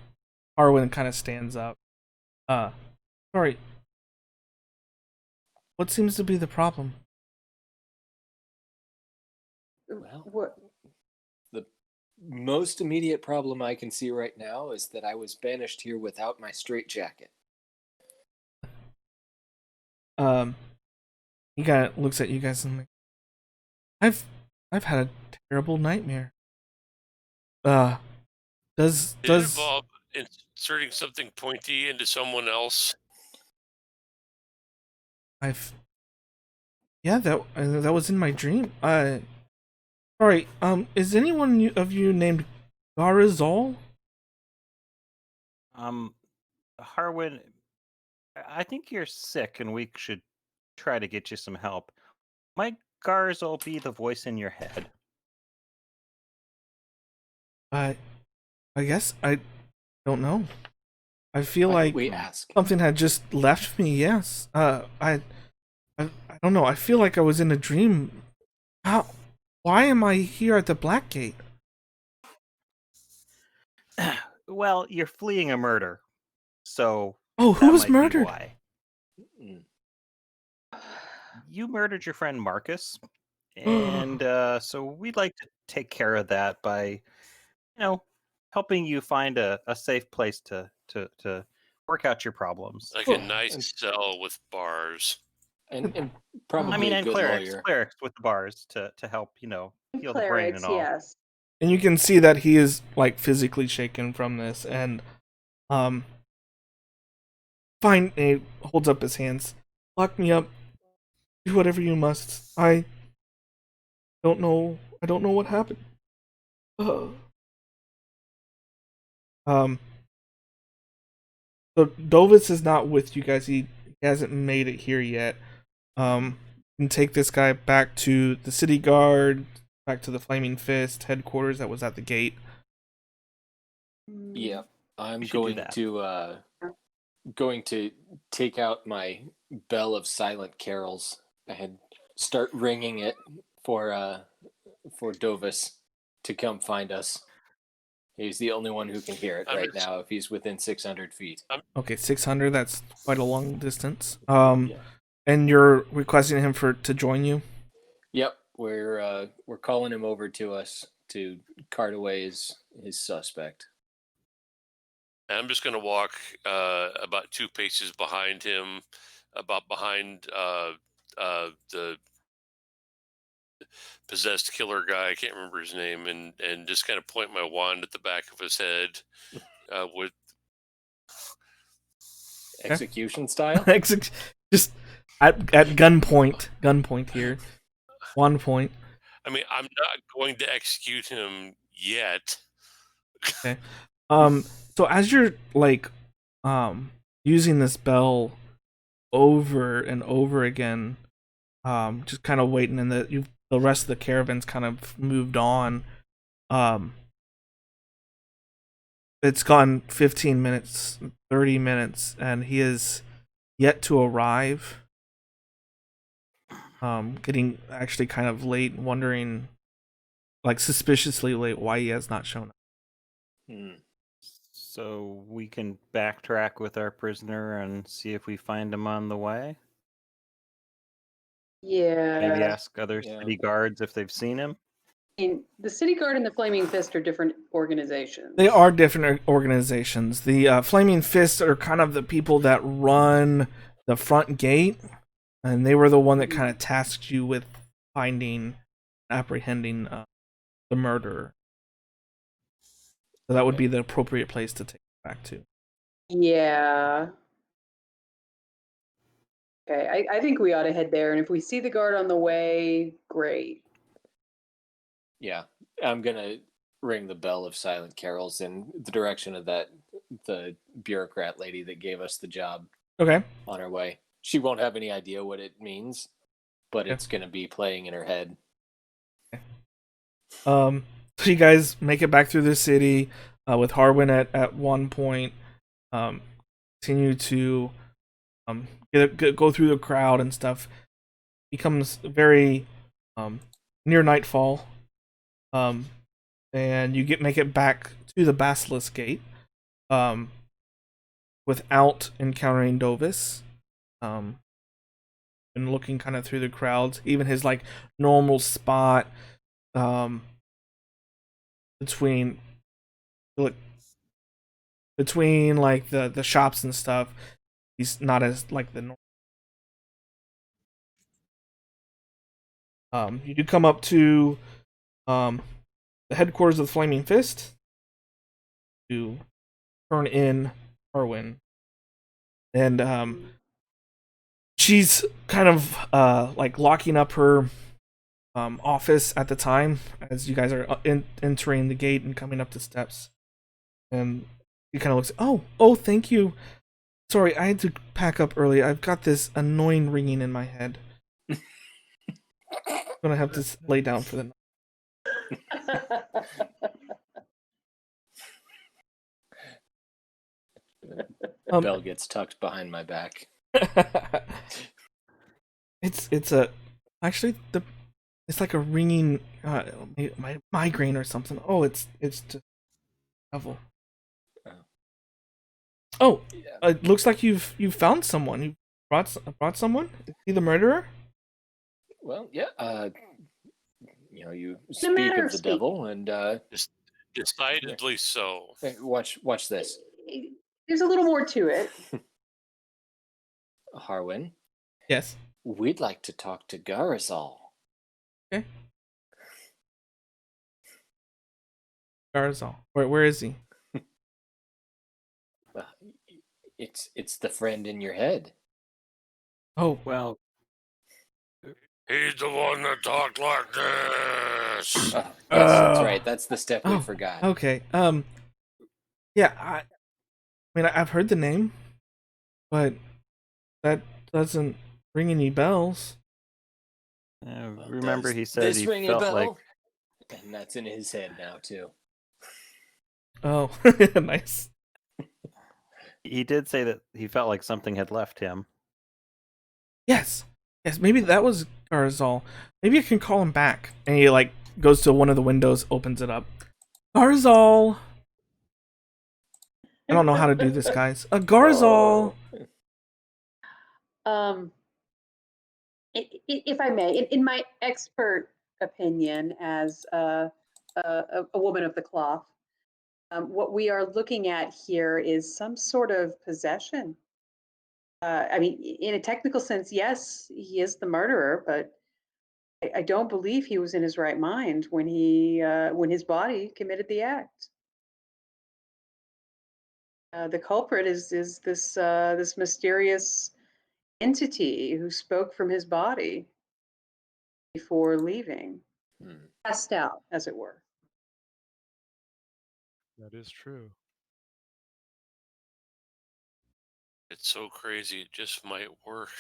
Harwin kind of stands up. Sorry. What seems to be the problem? Well, What? the most immediate problem I can see right now is that I was banished here without my straitjacket. He kind of looks at you guys and like, I've had a terrible nightmare. Does Did it involve inserting something pointy into someone else? Yeah, that was in my dream. Sorry, is anyone of you named Garizal? Harwin, I think you're sick and we should try to get you some help. Might Garzel be the voice in your head? I guess I don't know. I feel like something had just left me. Yes. I don't know. I feel like I was in a dream. Why am I here at the Black Gate? Well, you're fleeing a murder. So who was murdered? Why. You murdered your friend Marcus. And so we'd like to take care of that by, helping you find a safe place to work out your problems. Like a nice cell with bars. And probably a good clerics with the bars to help, heal the brain and all. Yes. And you can see that he is like physically shaken from this, and fine. He holds up his hands. Lock me up. Do whatever you must. I don't know what happened. So Dovis is not with you guys. He hasn't made it here yet. And take this guy back to the city guard, back to the Flaming Fist headquarters that was at the gate. Yeah, I'm going to take out my bell of silent carols and start ringing it for Dovis to come find us. He's the only one who can hear it right now if he's within 600 feet. Okay, 600, that's quite a long distance. And you're requesting him to join you? Yep, we're calling him over to us to cart away his suspect. I'm just going to walk about 2 paces behind him, behind the possessed killer guy. I can't remember his name, and just kind of point my wand at the back of his head with Execution style? Just at gunpoint here. 1 point. I mean, I'm not going to execute him yet. Okay. So as you're like using this bell over and over again, just kind of waiting, and the rest of the caravan's kind of moved on. It's gone 15 minutes, 30 minutes, and he is yet to arrive. Getting actually kind of late, wondering, like suspiciously late, why he has not shown up. So we can backtrack with our prisoner and see if we find him on the way. Yeah. Maybe ask other Yeah. city guards if they've seen him. I mean, the City Guard and the Flaming Fist are different organizations. They are different organizations. The Flaming Fists are kind of the people that run the front gate, and they were the one that kind of tasked you with finding, apprehending the murderer. So that would be the appropriate place to take it back to. Yeah. Okay, I think we ought to head there, and if we see the guard on the way, great. Yeah, I'm gonna ring the bell of silent carols in the direction of the bureaucrat lady that gave us the job. Okay. On her way. She won't have any idea what it means, but Yeah. it's gonna be playing in her head. So you guys make it back through the city with Harwin at 1 point. Continue to go through the crowd and stuff. Becomes very near nightfall. And you make it back to the Basilisk Gate without encountering Dovis. And looking kind of through the crowds, even his like normal spot between like the shops and stuff, he's not as like the normal. You do come up to the headquarters of the Flaming Fist to turn in Harwin, and she's kind of like locking up her office at the time as you guys are entering the gate and coming up the steps, and he kind of looks, oh thank you, sorry, I had to pack up early, I've got this annoying ringing in my head. I'm gonna have to lay down for the night. Bell gets tucked behind my back. It's like a ringing my migraine or something. Oh, it's just devil. Oh, Yeah. it looks like you've found someone. You brought someone. Is he the murderer? Well, yeah. You The speak matter of of the speaking. devil, and Decidedly so. watch this, There's a little more to it. Harwin. Yes. We'd like to talk to Garazal. Okay. Garzal. Where is he? It's the friend in your head. Oh, Well, He's the one that talked like this. Yes, that's right. That's the step we forgot. okay. Yeah, I mean, I've heard the name, but that doesn't ring any bells. remember Does he said this he ring a felt bell? like And that's in his head now too. Oh, nice. he did say that he felt like something had left him. Yes, maybe that was Garzal. Maybe I can call him back. And he like goes to one of the windows, opens it up. Garzal. I don't know how to do this, guys. Garzal. If I may, in my expert opinion, as a woman of the cloth, what we are looking at here is some sort of possession. I mean, in a technical sense, yes, he is the murderer, but I don't believe he was in his right mind when when his body committed the act. The culprit is this mysterious entity who spoke from his body before leaving, passed out, as it were. That is true. It's so crazy. It just might work.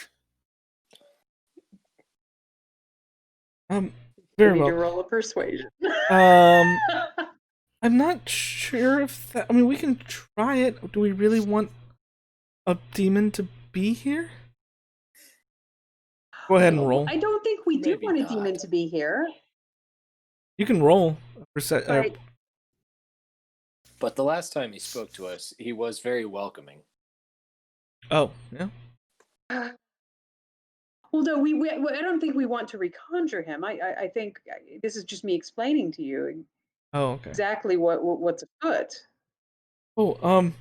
You Very need to well. roll a persuasion. I'm not sure if that. I mean, we can try it. Do we really want a demon to be here? Go ahead and roll. I don't think we do Maybe want a not. demon to be here. You can roll. Right. But the last time he spoke to us, he was very welcoming. Oh, yeah. Well, no, I don't think we want to reconjure him. I think this is just me explaining to you Oh, okay. exactly what's afoot. Oh,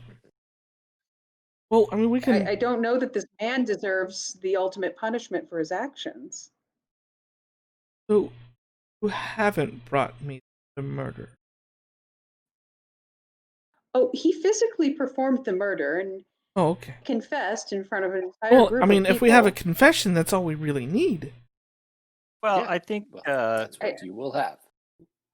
well, I mean, we can. I don't know that this man deserves the ultimate punishment for his actions. So, you haven't brought me the murder. Oh, he physically performed the murder and Oh, okay. confessed in front of an entire Well, group I mean, of if we have a people. confession, that's all we really need. Well, Yeah. I think Well, that's what you will have.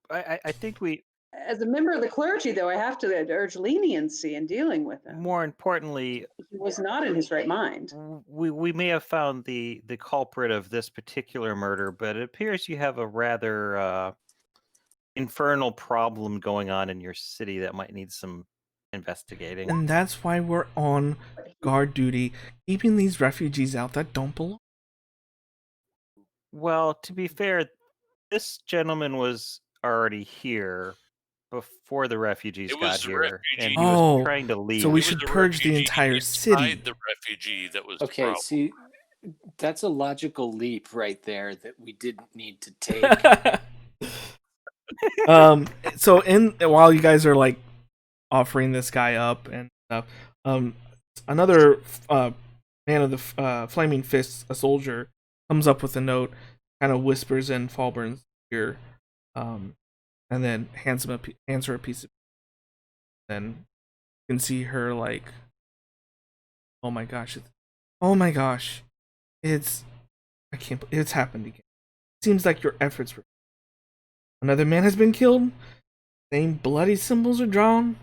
I think we As a member of the clergy, though, I have to urge leniency in dealing with him. more importantly He was not in his right mind. we may have found the culprit of this particular murder, but it appears you have a rather infernal problem going on in your city that might need some investigating. And that's why we're on guard duty, keeping these refugees out that don't belong. Well, to be fair, this gentleman was already here before the refugees It got was the here, and refugee. he was Oh, trying to leave. so we It was should the purge the refugee entire inside city. the refugee that was the Okay, problem. see, that's a logical leap right there that we didn't need to take. So while you guys are like offering this guy up and stuff, another man of the flaming fists, a soldier, comes up with a note, kind of whispers in Falburn's ear, and then hands her a piece of. Then you can see her like, oh my gosh, it's I can't. It's happened again. Seems like your efforts were. Another man has been killed. Same bloody symbols are drawn.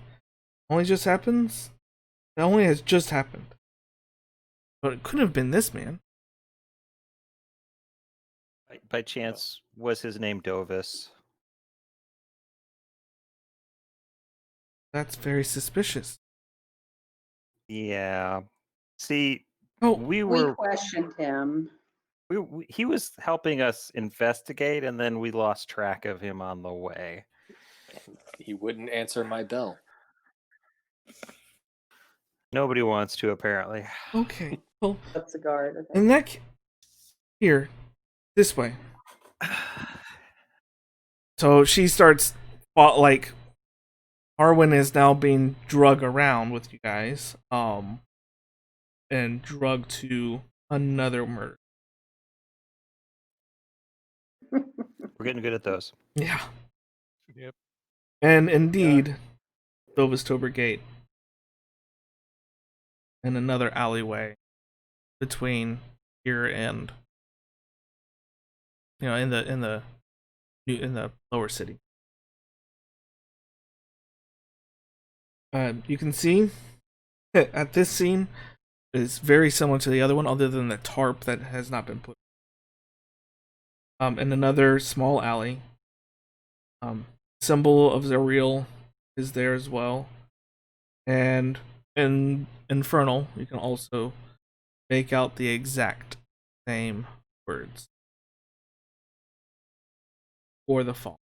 Only just happens. It only has just happened. But it couldn't have been this man. By chance, was his name Dovis? That's very suspicious. Yeah. See, Oh, we We were questioned him. he was helping us investigate, and then we lost track of him on the way. He wouldn't answer my bell. Nobody wants to, apparently. okay. Well, That's a guard. Okay. in that here, this way. So she starts like Arwen is now being drugged around with you guys, and drugged to another murder. We're getting good at those. Yeah. Yep. And indeed, Dovistober Gate. And another alleyway between here and in the lower city. You can see at this scene is very similar to the other one, other than the tarp that has not been put. In another small alley, symbol of Zariel is there as well, and in Infernal, you can also make out the exact same words for the fall.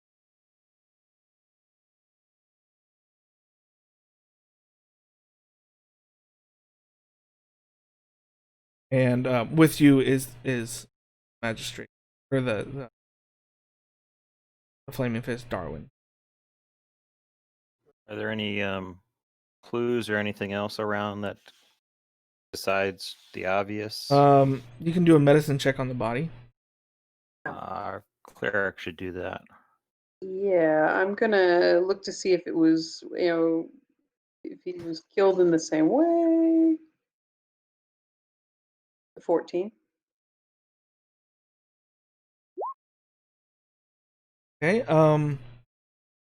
And with you is magistrate or the flaming fist Darwin. Are there any clues or anything else around that besides the obvious? You can do a medicine check on the body. Our cleric should do that. Yeah, I'm gonna look to see if it was, if he was killed in the same way. 14. Okay.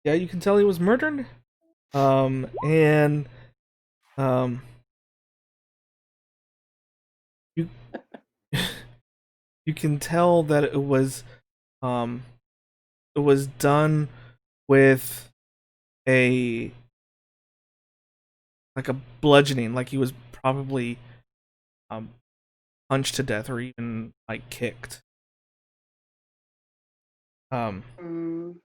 Yeah, you can tell he was murdered. And you you can tell that it was done with a like a bludgeoning, like he was probably punched to death or even like kicked. Mm,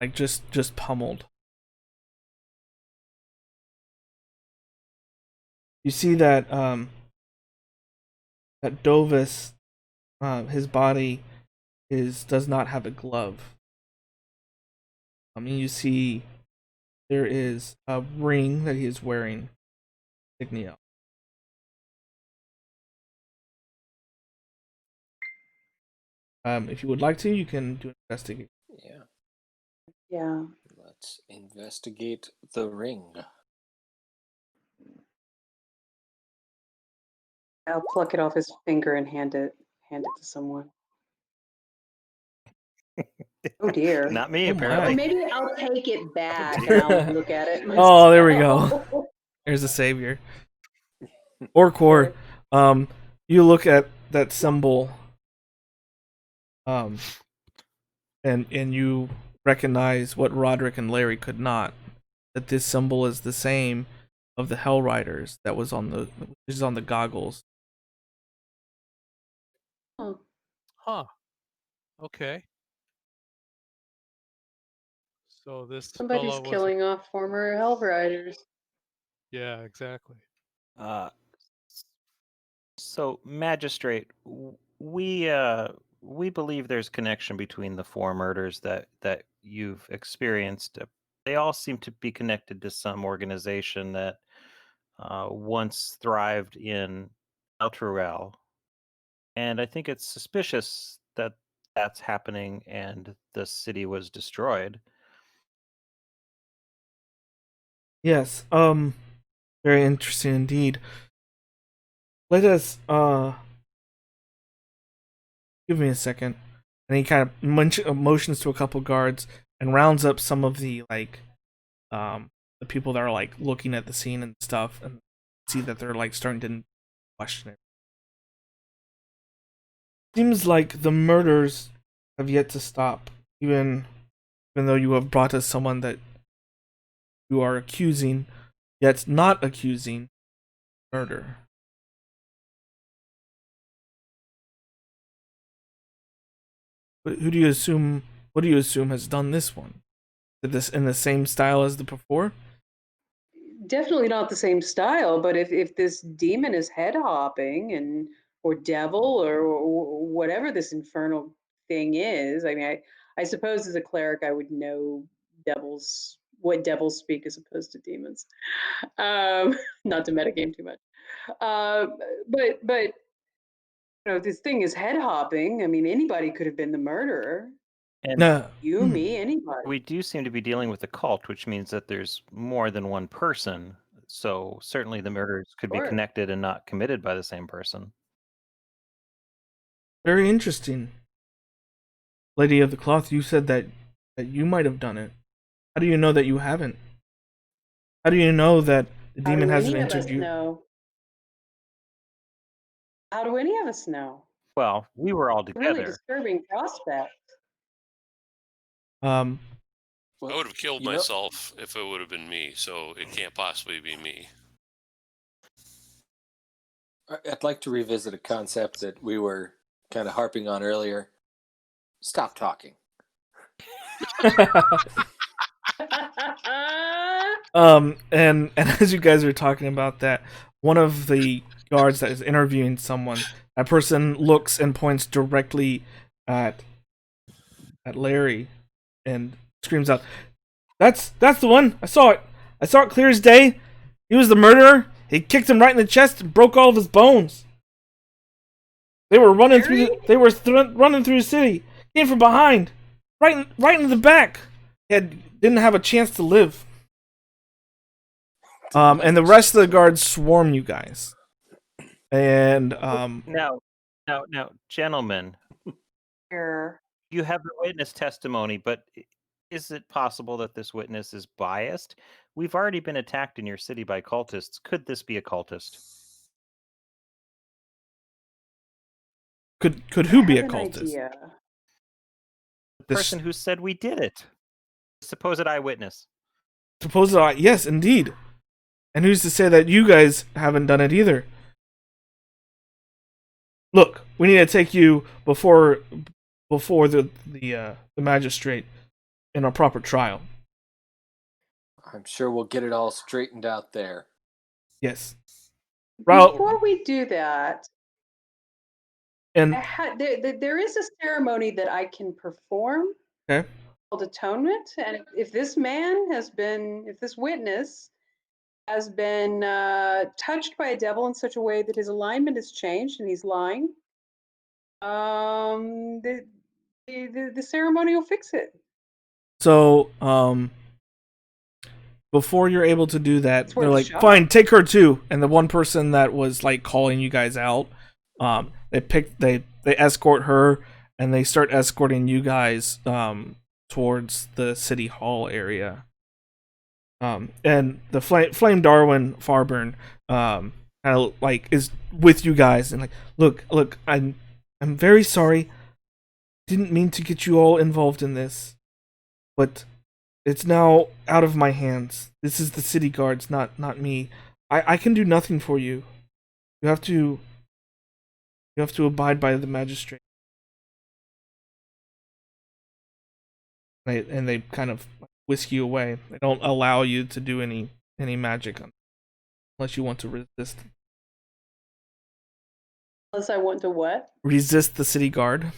Like just pummeled. You see that that Dovis, his body does not have a glove. I mean, you see there is a ring that he is wearing, insignia. If you would like to, you can do an investigate. Yeah. yeah. Let's investigate the ring. I'll pluck it off his finger and hand it to someone. Oh dear. Not me, Oh Or apparently. my. maybe I'll take it back and I'll look at it myself. Oh, there we go. There's a savior. Orcor, you look at that symbol, and you recognize what Roderick and Larry could not. That this symbol is the same of the Hell Riders that was on the goggles. Oh, Huh. Okay. So this somebody's fellow was. killing off former Hell Riders. Yeah, exactly. So, magistrate, we believe there's connection between the 4 murders that you've experienced. They all seem to be connected to some organization that once thrived in Elturel, and I think it's suspicious that that's happening and the city was destroyed. Yes, very interesting indeed. Let us, give me a second. And he kind of motions to a couple guards and rounds up some of the, like, the people that are, like, looking at the scene and stuff, and see that they're, like, starting to question it. Seems like the murders have yet to stop, even though you have brought us someone that you are accusing, yet not accusing murder. But who do you assume? What do you assume has done this one? Did this in the same style as the before? Definitely not the same style, but if this demon is head hopping or devil or whatever this infernal thing is, I mean, I suppose as a cleric I would know what devils speak as opposed to demons. Not to metagame too much. But if this thing is head hopping, I mean, anybody could have been the murderer. And No. You, me, anybody. we do seem to be dealing with a cult, which means that there's more than one person. So certainly the murders could be Sure. connected and not committed by the same person. Very interesting. Lady of the Cloth, you said that you might have done it. How do you know that you haven't? How do you know that the How demon do hasn't any of entered us you? know? How do any of us know? Well, we were all Really together. disturbing prospect. Um, I would have killed myself if it would have been me, so it can't possibly be me. I'd like to revisit a concept that we were kind of harping on earlier. Stop talking. and as you guys are talking about that, one of the guards that is interviewing someone, that person looks and points directly at Larry and screams out, That's the one! I saw it! I saw it clear as day! He was the murderer! He kicked him right in the chest and broke all of his bones! They were running running through the city. Came from behind, right in the back. Didn't have a chance to live. And the rest of the guards swarm you guys. And Now, gentlemen, Here. you have the witness testimony, but is it possible that this witness is biased? We've already been attacked in your city by cultists. Could this be a cultist? Could who be a I have an cultist? idea. The person who said we did it. Supposed eyewitness. Yes, indeed. And who's to say that you guys haven't done it either? Look, we need to take you before the magistrate in a proper trial. I'm sure we'll get it all straightened out there. Yes. Before we do that, and there is a ceremony that I can perform. Okay. Called atonement, and if this witness has been touched by a devil in such a way that his alignment has changed and he's lying, the ceremony will fix it. So, before you're able to do that, they're like, shot. "Fine, take her too." And the one person that was like calling you guys out, they escort her, and they start escorting you guys towards the city hall area. And the Flame Darwin Farburn kind of like is with you guys and like, look, I'm very sorry. Didn't mean to get you all involved in this, but it's now out of my hands. This is the city guards, not me. I can do nothing for you. You have to abide by the magistrate. And they kind of whisk you away. They don't allow you to do any magic unless you want to resist. Unless I want to what? Resist the city guard.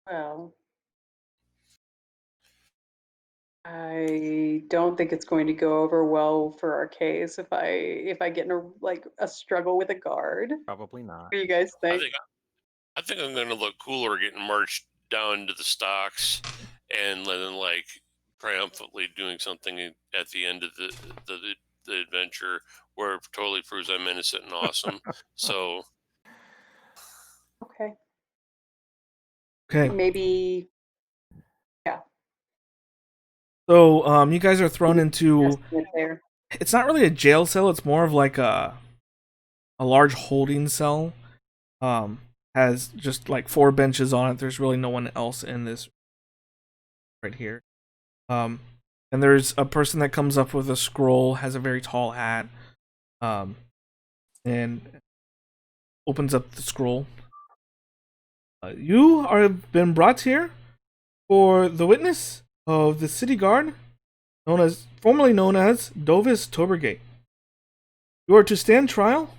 Well, I don't think it's going to go over well for our case if I get in a struggle with a guard. Probably not. What do you guys think? I think I'm going to look cooler getting marched down to the stocks and then like triumphantly doing something at the end of the adventure where it totally proves I'm innocent and awesome. So Okay. Maybe. Yeah. So you guys are thrown into. There. It's not really a jail cell. It's more of like a large holding cell. Has just like 4 benches on it. There's really no one else in this right here. And there's a person that comes up with a scroll, has a very tall hat, and opens up the scroll. You have been brought here for the witness of the city guard, formerly known as Dovis Tobergate. You are to stand trial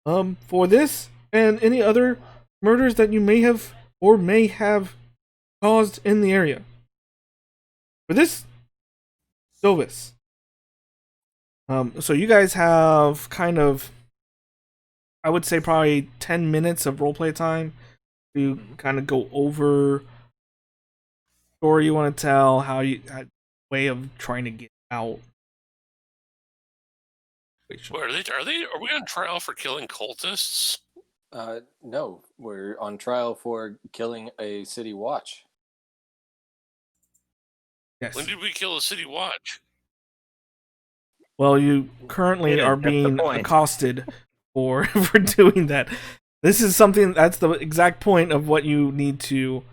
for this and any other murders that you may have caused in the area. For this, Dovis. So you guys have kind of, I would say probably 10 minutes of roleplay time to kind of go over story you want to tell, way of trying to get out. Wait, are we on trial for killing cultists? No, we're on trial for killing a city watch. Yes. When did we kill a city watch? Well, you currently are being accosted for doing that. This is something that's the exact point of what you need to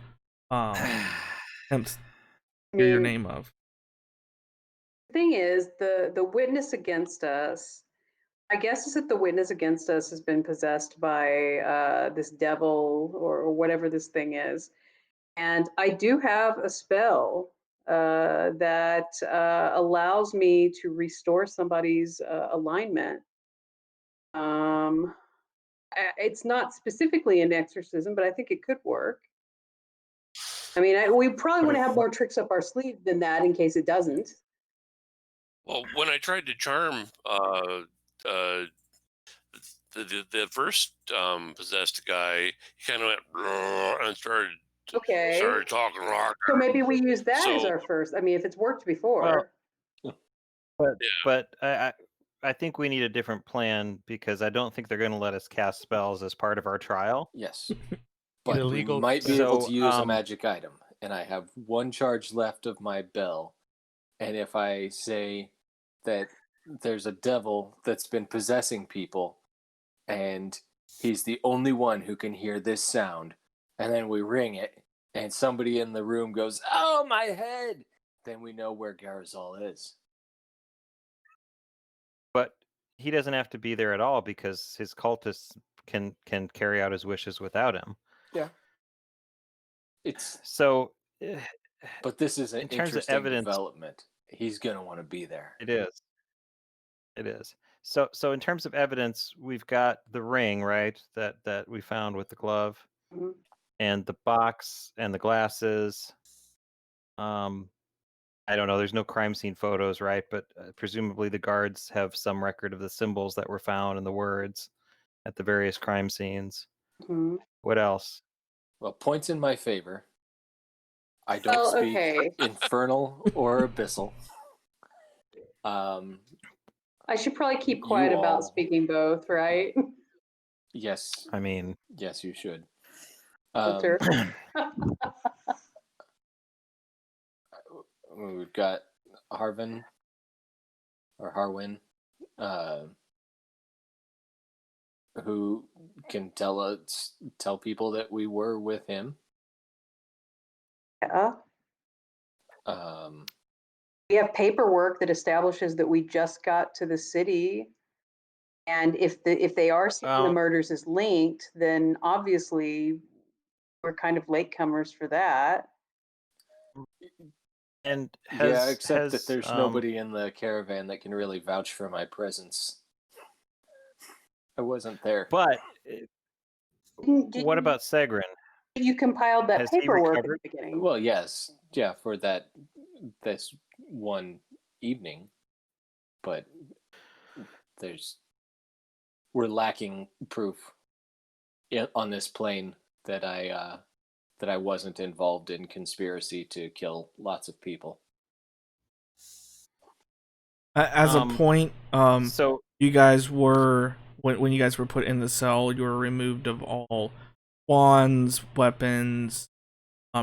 hear your name of. The thing is, the witness against us, I guess, is that the witness against us has been possessed by this devil or whatever this thing is. And I do have a spell that allows me to restore somebody's alignment. It's not specifically an exorcism, but I think it could work. I mean, we probably want to have more tricks up our sleeve than that in case it doesn't. Well, when I tried to charm the first possessed guy, he kind of went "Roar," and Okay. started talking rock. So maybe we use that as So- our first. I mean, if it's worked before. But I think we need a different plan because I don't think they're going to let us cast spells as part of our trial. Yes. But we illegal might be able So, to use a magic item. And I have one charge left of my bell. And if I say that there's a devil that's been possessing people, and he's the only one who can hear this sound, and then we ring it, and somebody in the room goes, "Oh, my head!" then we know where Garazol is. But he doesn't have to be there at all because his cultists can carry out his wishes without him. Yeah. It's So But this is an in terms of interesting evidence, development. He's going to want to be there. it is. It is. So in terms of evidence, we've got the ring, right? That we found with the glove, Mhm. and the box and the glasses. I don't know. There's no crime scene photos, right? But presumably the guards have some record of the symbols that were found and the words at the various crime scenes. Mhm. What else? Well, points in my favor. I don't Well, speak okay. infernal or abyssal. I should probably keep You quiet all- about speaking both, right? Yes, I mean, yes, you should. Filter. We've got Harwin, who can tell people that we were with him. Yeah. Um, We have paperwork that establishes that we just got to the city. And if they are seeing the murders as linked, then obviously we're kind of latecomers for that. and except that there's nobody in the caravan that can really vouch for my presence. I wasn't there. But Did what you- about Segrin? You compiled that Has he paperwork at the recovered? beginning. Well, yes, yeah, for this one evening, but we're lacking proof on this plane that I wasn't involved in conspiracy to kill lots of people. As a point, So you guys were when you guys were put in the cell, you were removed of all wands, weapons,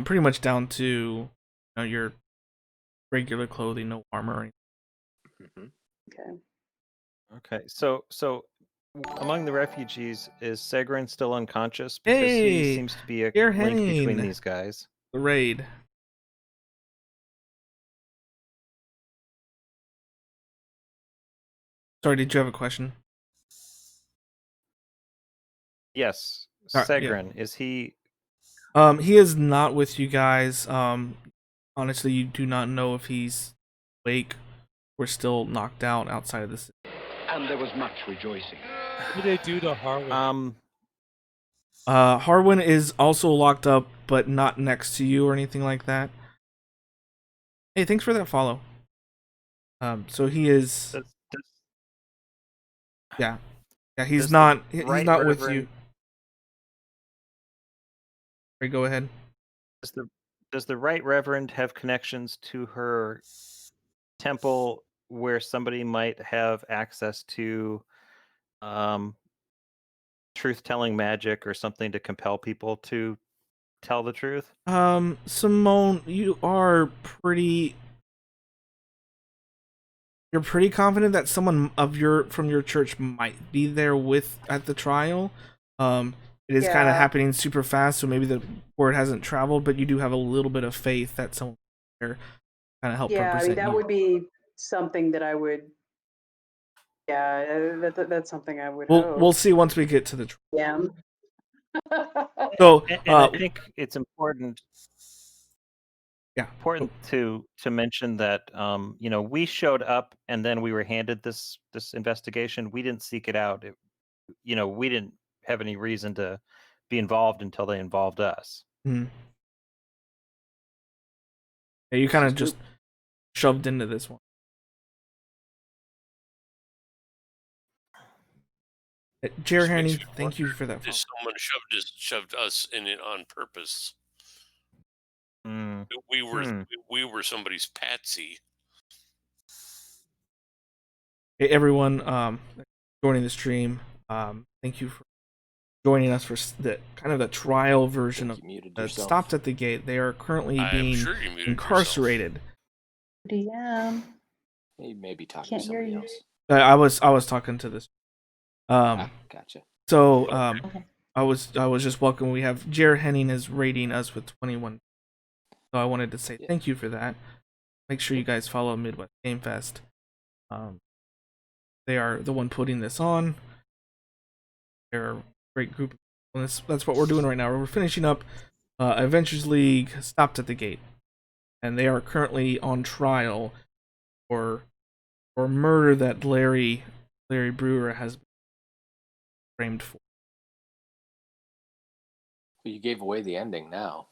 pretty much down to your regular clothing, no armor. Or anything. Okay. okay, so among the refugees, is Segrin still unconscious? Because he Hey, seems to be a you're link between Hane. these guys. The raid. Sorry, did you have a question? Yes, Yeah. Segrin, is he? He is not with you guys. Honestly, you do not know if he's awake or still knocked out outside of the city. And there was much rejoicing. What did they do to Harwin? Harwin is also locked up, but not next to you or anything like that. Hey, thanks for that follow. So he is. Yeah, he's not. He's not with you. Sorry, go ahead. Does the Right Reverend have connections to her temple where somebody might have access to truth-telling magic or something to compel people to tell the truth? Simone, you're pretty confident that someone from your church might be there at the trial. It is kind of happening super fast, so maybe the word hasn't traveled, but you do have a little bit of faith that someone there kind of help Yeah, I represent mean, that you. would be something that I would. Yeah, that's something I would. We'll see once we get to the trial. Yeah. So, and I think it's important. Yeah, important to mention that we showed up and then we were handed this investigation. We didn't seek it out. We didn't have any reason to be involved until they involved us. Yeah, you kind of just shoved into this one. Jer Just makes Hanny, me thank you wonder for that. if someone shoved us in it on purpose. Mm. We were somebody's patsy. Hey, everyone, joining the stream. Thank you for joining us for the kind of the trial version of You muted that yourself. stopped at the gate. They are currently I'm being sure you muted incarcerated. DM. You may be talking Can't to hear somebody you. else. I was talking to this. Gotcha. So Okay. I was just welcome. We have Jer Henning is rating us with 21. So I wanted to say thank you for that. Make sure you guys follow Midwest GameFest. They are the one putting this on. They're a great group. And that's what we're doing right now. We're finishing up Adventures League stopped at the gate, and they are currently on trial for murder that Larry Brewer has been framed for. Well, you gave away the ending now.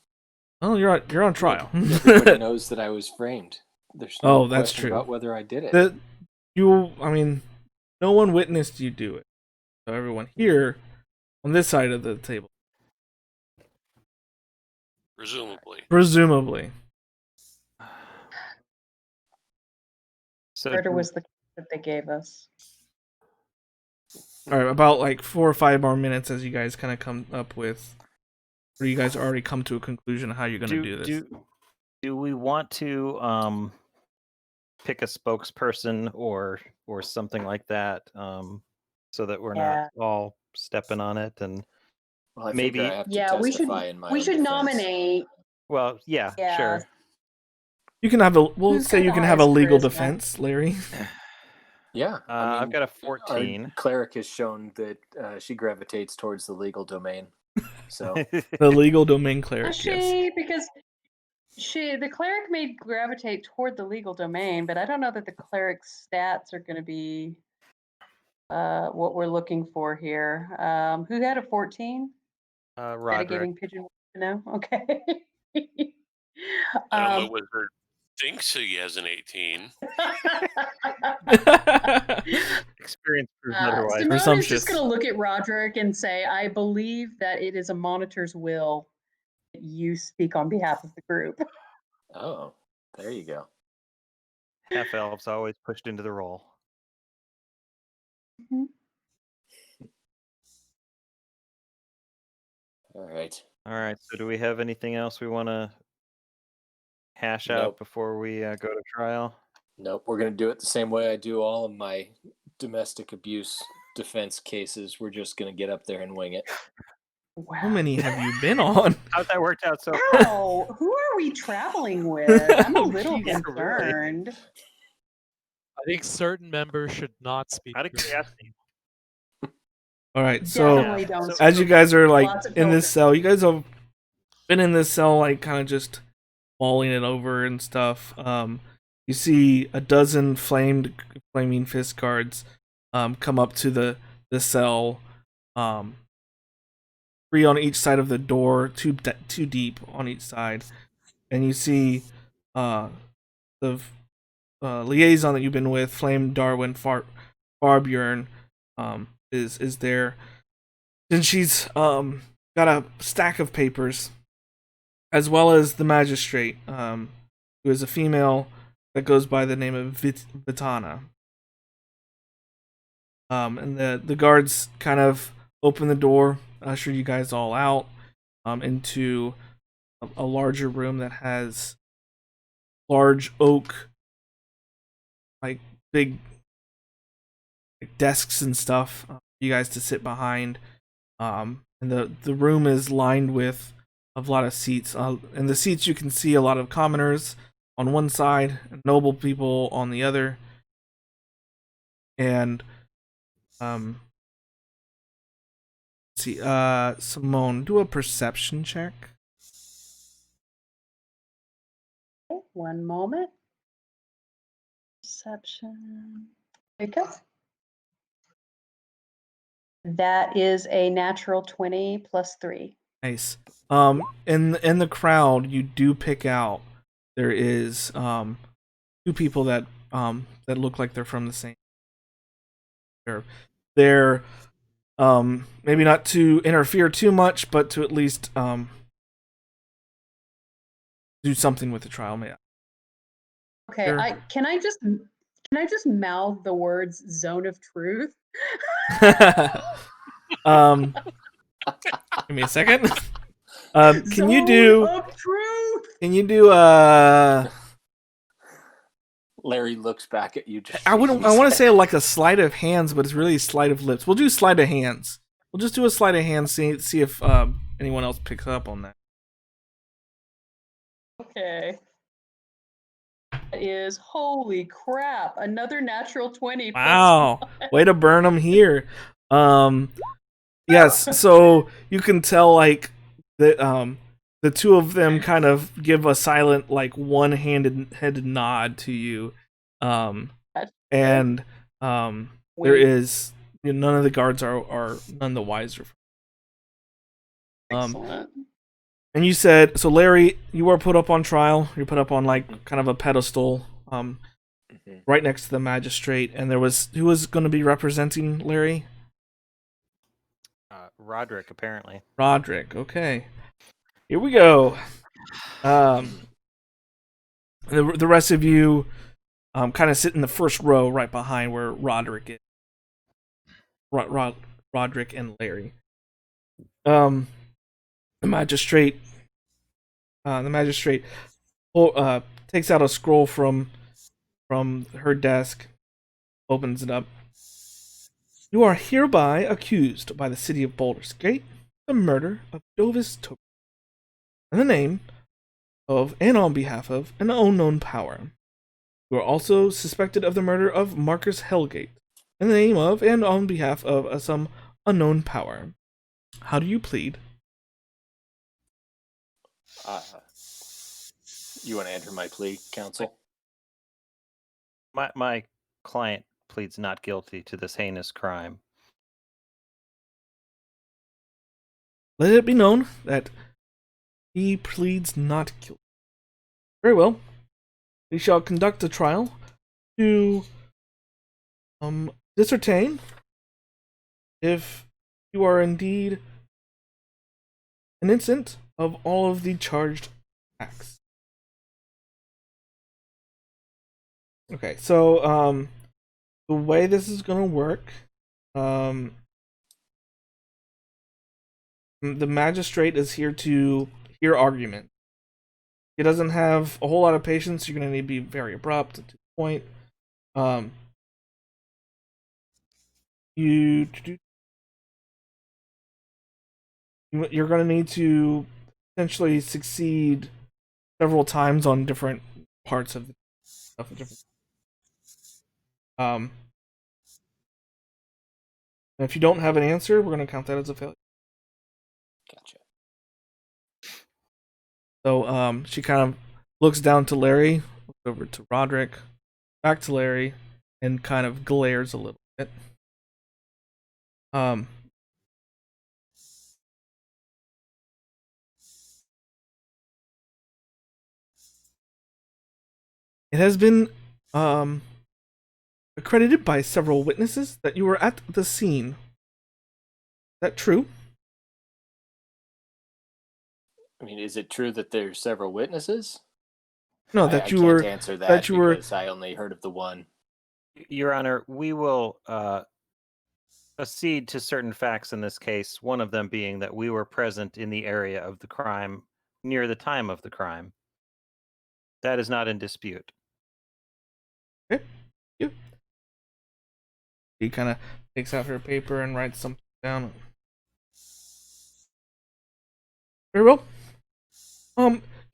Oh, you're on trial. Everybody knows that I was framed. There's no that's question true. about whether I did it. No one witnessed you do it. So everyone here on this side of the table, presumably. So Murder was the that they gave us. All right, about like 4 or 5 more minutes as you guys kind of come up with, or you guys already come to a conclusion of how you're going to do this. Do we want to pick a spokesperson or something like that, so that we're not all stepping on it, and Well, I maybe figure I have to testify in my own we should defense. nominate. Well, yeah, sure. You can have Who's got the have a highest legal charisma? defense, Larry. Yeah, I've got a 14. Our cleric has shown that she gravitates towards the legal domain. So The legal domain cleric. Does she? Because the cleric may gravitate toward the legal domain, but I don't know that the cleric's stats are going to be what we're looking for here. Who had a 14? Roderick. Giving pigeon to know. Okay. I know my wizard thinks he has an 18. Experience proves otherwise. Simone is just going to look at Roderick and say, I believe that it is a monitor's will that you speak on behalf of the group. Oh, there you go. Half elves always pushed into the role. Mm-hmm. All right. So do we have anything else we want to hash out before we go to trial? Nope. We're going to do it the same way I do all of my domestic abuse defense cases. We're just going to get up there and wing it. Wow. How many have you been on? How's that worked out so far? Wow. Who are we traveling with? I'm a little concerned. Really. I think certain members should not speak. Out of curiosity. All right, so as you guys are like in this cell, you guys have been in this cell, like kind of just mulling it over and stuff. You see a dozen flaming fist guards come up to the cell, 3 on each side of the door, two deep on each side, and you see the liaison that you've been with, Flame Darwin Farbjörn, is there, and she's got a stack of papers, as well as the magistrate, who is a female that goes by the name of Vitana. And the guards kind of open the door, usher you guys all out into a larger room that has large oak, like big desks and stuff for you guys to sit behind. And the room is lined with a lot of seats. And the seats, you can see a lot of commoners on one side, and noble people on the other. And let's see, Simone, do a perception check. One moment. Perception. Okay. That is a natural 20 plus 3. Nice. In the crowd, you do pick out there is 2 people that look like they're from the same. They're maybe not to interfere too much, but to at least do something with the trial. Okay, Sure. can I just mouth the words "zone of truth"? Give me a second. Can you do? Zone of truth? Can you do? Larry looks back at you. Just I want to say like a sleight of hands, but it's really sleight of lips. We'll do sleight of hands. We'll just do a sleight of hands. See if anyone else picks up on that. Okay. That is, holy crap, another natural 20. Wow, way to burn them here. Yes, so you can tell like that the two of them kind of give a silent like one-handed nod to you. And there is none of the guards are none the wiser. Excellent. And you said, so Larry, you were put up on trial. You're put up on like kind of a pedestal, right next to the magistrate. And who was going to be representing Larry? Roderick, apparently. Roderick. Okay, here we go. The rest of you, kind of sit in the first row right behind where Roderick is. Roderick and Larry. The magistrate takes out a scroll from her desk, opens it up. You are hereby accused by the city of Baldur's Gate the murder of Dovis Tober in the name of and on behalf of an unknown power. You are also suspected of the murder of Marcus Hellgate in the name of and on behalf of some unknown power. How do you plead? You want to enter my plea, counsel? My client pleads not guilty to this heinous crime. Let it be known that he pleads not guilty. Very well. We shall conduct a trial to ascertain if you are indeed innocent of all of the charged acts. Okay, so the way this is gonna work, the magistrate is here to hear argument. He doesn't have a whole lot of patience. You're gonna need to be very abrupt and to the point. You're gonna need to essentially succeed several times on different parts of the stuff. If you don't have an answer, we're gonna count that as a failure. Gotcha. So she kind of looks down to Larry, looks over to Roderick, back to Larry, and kind of glares a little bit. It has been accredited by several witnesses that you were at the scene. Is that true? I mean, is it true that there's several witnesses? No, I can't answer that because I only heard of the one. Your Honor, we will accede to certain facts in this case, one of them being that we were present in the area of the crime near the time of the crime. That is not in dispute. Okay. Yeah. He kind of takes out her paper and writes something down. Very well.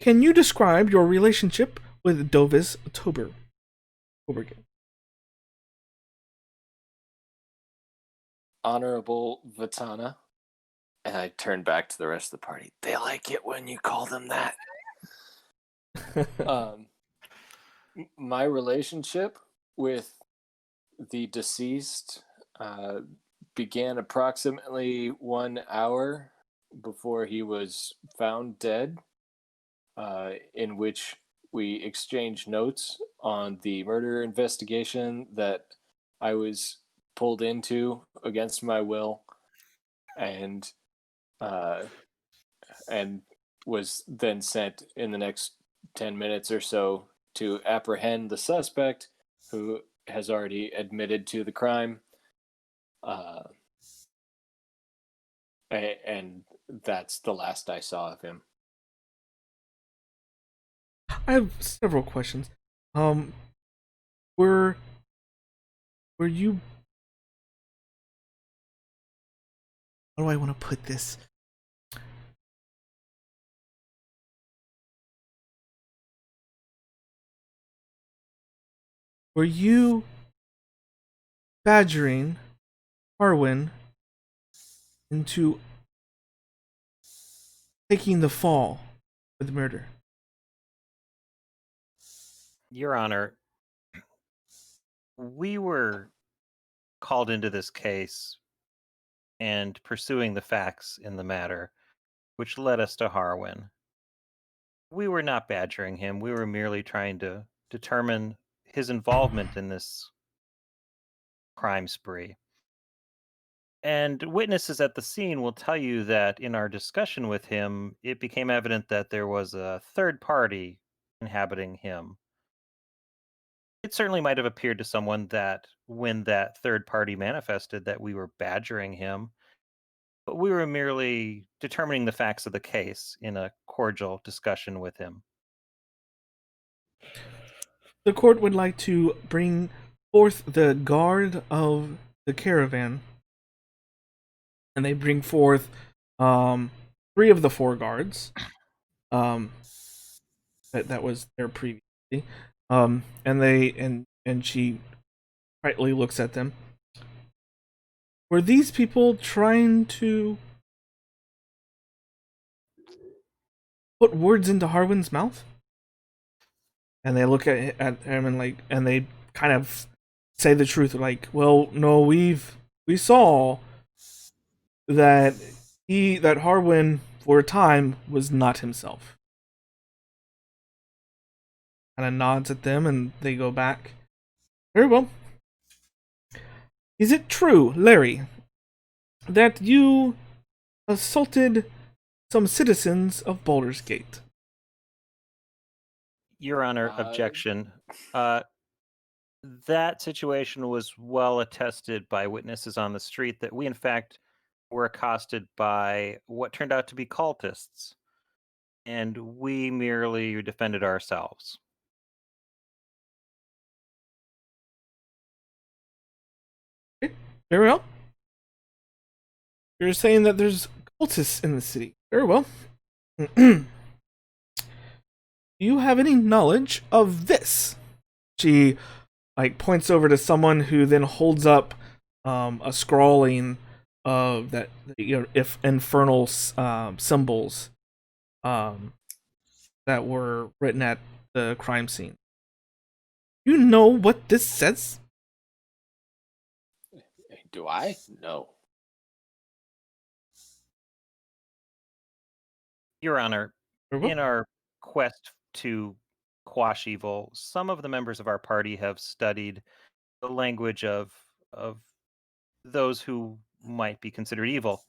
Can you describe your relationship with Dovis Tober? Honorable Vatana. And I turn back to the rest of the party. They like it when you call them that. My relationship with the deceased began approximately 1 hour before he was found dead, in which we exchanged notes on the murder investigation that I was pulled into against my will, and uh, and was then sent in the next 10 minutes or so to apprehend the suspect, who has already admitted to the crime. And that's the last I saw of him. I have several questions. Were you? How do I want to put this? Were you badgering Harwin into taking the fall for the murder? Your Honor, we were called into this case and pursuing the facts in the matter, which led us to Harwin. We were not badgering him. We were merely trying to determine his involvement in this crime spree. And witnesses at the scene will tell you that in our discussion with him, it became evident that there was a third party inhabiting him. It certainly might have appeared to someone that when that third party manifested that we were badgering him, but we were merely determining the facts of the case in a cordial discussion with him. The court would like to bring forth the guard of the caravan, and they bring forth 3 of the 4 guards. That was there previously. And she rightly looks at them. Were these people trying to put words into Harwin's mouth? And they look at him and they kind of say the truth, like, well, no, we saw that Harwin for a time was not himself. Kind of nods at them and they go back. Very well. Is it true, Larry, that you assaulted some citizens of Baldur's Gate? Your Honor, objection. That situation was well attested by witnesses on the street that we, in fact, were accosted by what turned out to be cultists, and we merely defended ourselves. Okay, very well. You're saying that there's cultists in the city. Very well. Do you have any knowledge of this? She points over to someone who then holds up a scrawling of that, if infernal symbols that were written at the crime scene. You know what this says? Do I? No. Your Honor, in our quest to quash evil, some of the members of our party have studied the language of those who might be considered evil.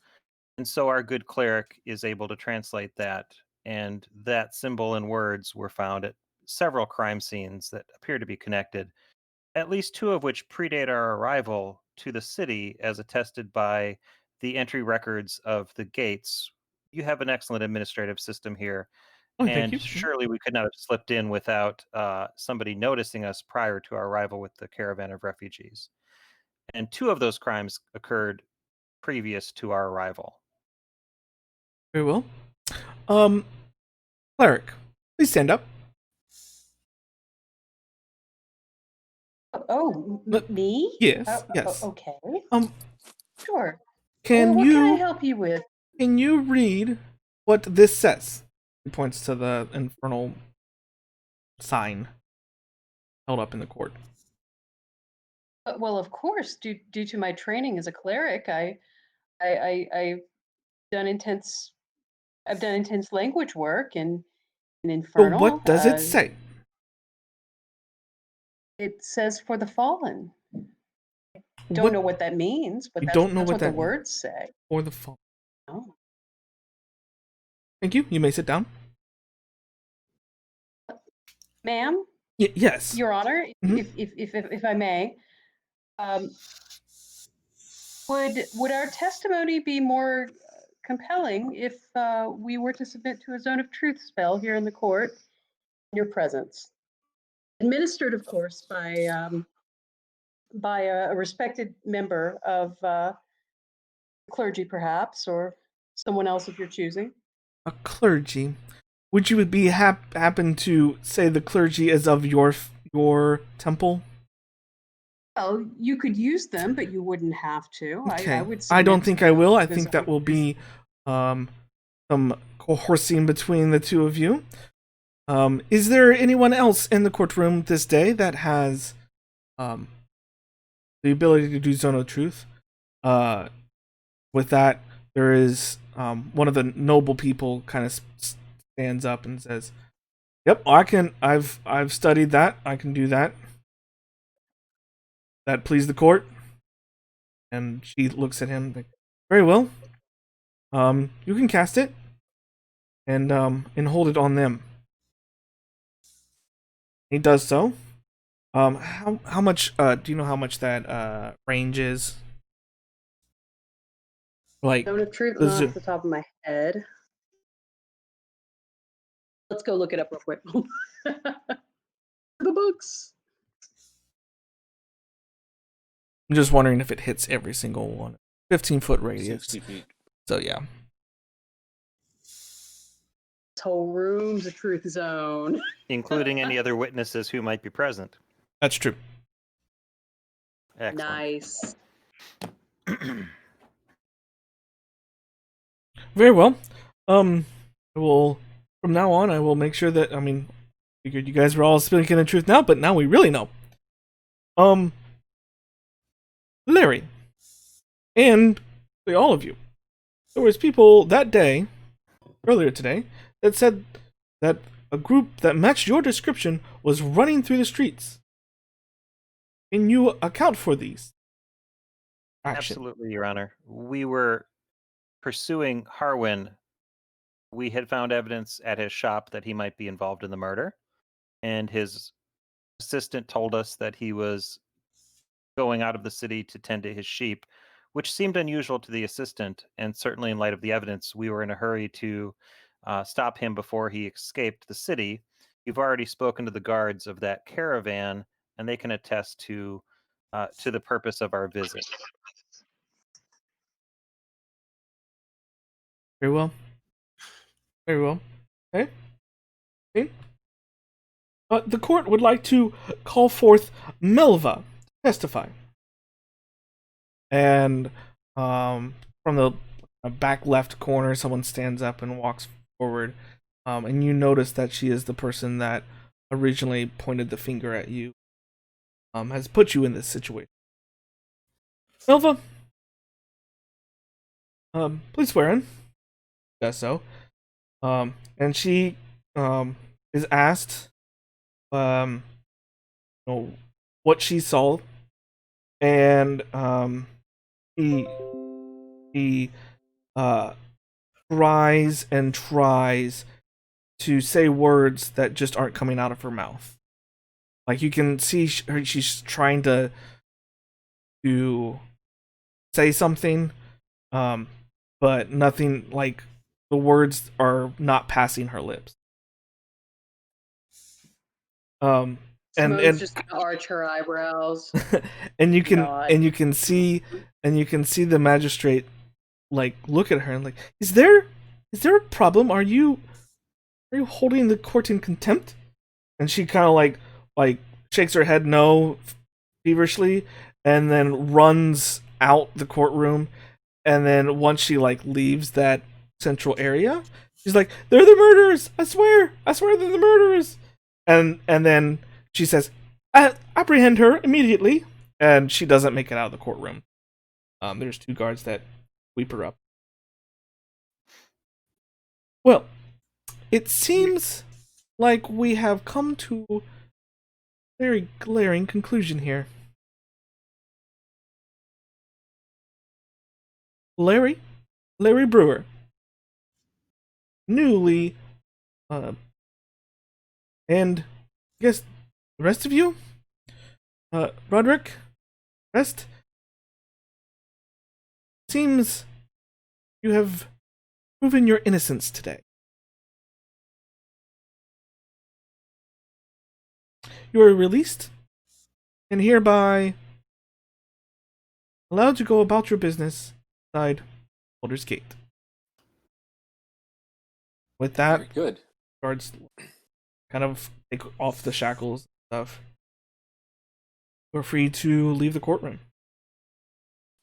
And so our good cleric is able to translate that, and that symbol and words were found at several crime scenes that appear to be connected, at least 2 of which predate our arrival to the city, as attested by the entry records of the gates. You have an excellent administrative system here, Oh, thank and you. surely we could not have slipped in without somebody noticing us prior to our arrival with the caravan of refugees. And 2 of those crimes occurred previous to our arrival. Very well. Cleric, please stand up. Oh, me? Yes, yes. Okay. Sure. Can what you can I help you with? Can you read what this says? He points to the infernal sign held up in the court. Well, of course, due to my training as a cleric, I've done intense language work in infernal. But what does it say? It says for the fallen. Don't know what that means, but You that's, don't know that's what what the that means. words say. Or the phone. Oh. Thank you. You may sit down. Ma'am, Yes. Your Honor, Mhm. if I may, um, would our testimony be more compelling if we were to submit to a zone of truth spell here in the court in your presence? Administered, of course, by a respected member of clergy, perhaps, or someone else of your choosing. A clergy. Would you be happen to say the clergy is of your temple? Well, you could use them, but you wouldn't have to. Okay. I would. I don't submit think to I will. I the think zone that of will truth. be some coercing between the two of you. Is there anyone else in the courtroom this day that has the ability to do Zone of Truth? With that, there is one of the noble people kind of stands up and says, "Yep, I can. I've studied that. I can do that. That please the court." And she looks at him like, "Very well. You can cast it and hold it on them." He does so. How much? Do you know how much that range is? Like, Zone of truth, does not it- off the top of my head. Let's go look it up real quick. The books. I'm just wondering if it hits every single one. 15-foot radius. 60 feet. So yeah. This whole room's a truth zone. Including any other witnesses who might be present. That's true. Excellent. Nice. Very well. I will, from now on, I will make sure that, figured you guys were all speaking the truth now, but now we really know. Larry, and all of you, there was people that day, earlier today, that said that a group that matched your description was running through the streets. Can you account for these actions? Absolutely, Your Honor. We were pursuing Harwin. We had found evidence at his shop that he might be involved in the murder, and his assistant told us that he was going out of the city to tend to his sheep, which seemed unusual to the assistant, and certainly in light of the evidence, we were in a hurry to stop him before he escaped the city. You've already spoken to the guards of that caravan, and they can attest to the purpose of our visit. Very well. Very well. Okay. Okay. The court would like to call forth Melva to testify. And from the back left corner, someone stands up and walks forward. And you notice that she is the person that originally pointed the finger at you. Has put you in this situation. Melva, please swear in. Does so. And she is asked what she saw, and he tries and tries to say words that just aren't coming out of her mouth. Like, you can see she's trying to say something, but nothing, like, the words are not passing her lips. Simone's just gonna arch her eyebrows. and you can Nod. and you can see the magistrate like look at her and like, is there a problem? Are you holding the court in contempt? And she kind of like shakes her head no feverishly, and then runs out the courtroom. And then once she like leaves that central area, she's like, "They're the murderers! I swear they're the murderers!" And then she says, "Apprehend her immediately." And she doesn't make it out of the courtroom. There's two guards that sweep her up. Well, it seems like we have come to a very glaring conclusion here. Larry Brewer, newly, and I guess the rest of you, Roderick, rest. Seems you have proven your innocence today. You are released and hereby allowed to go about your business inside Baldur's Gate. With that, Very good. guards kind of take off the shackles and stuff. You're free to leave the courtroom.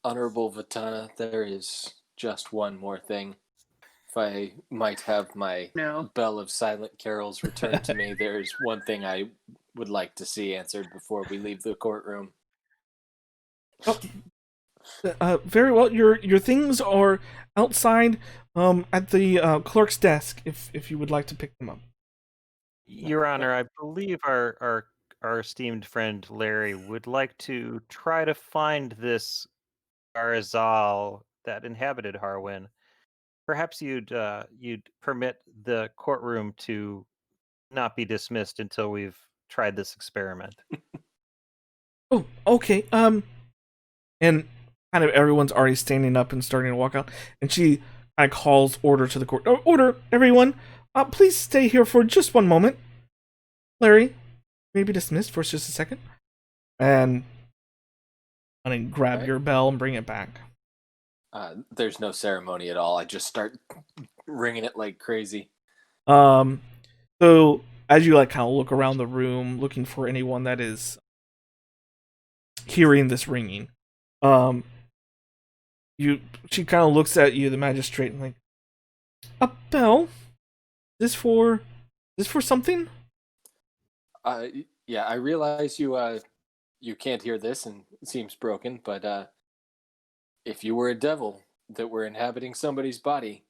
Honorable Vitana, there is just one more thing. If I might have my No. bell of silent carols returned to me, there's one thing I would like to see answered before we leave the courtroom. Very well. Your things are outside, at the clerk's desk. If you would like to pick them up. Your Honor, I believe our esteemed friend Larry would like to try to find this Arzal that inhabited Harwin. Perhaps you'd permit the courtroom to not be dismissed until we've tried this experiment. Oh, okay. And kind of everyone's already standing up and starting to walk out, and she kind of calls order to the court. Oh, order, everyone! Please stay here for just one moment. Larry, may be dismissed for just a second. And I'm gonna grab Right. your bell and bring it back. There's no ceremony at all. I just start ringing it like crazy. So as you like kind of look around the room, looking for anyone that is hearing this ringing, she kind of looks at you, the magistrate, and like, a bell? This for something? Yeah, I realize you can't hear this and it seems broken, but if you were a devil that were inhabiting somebody's body,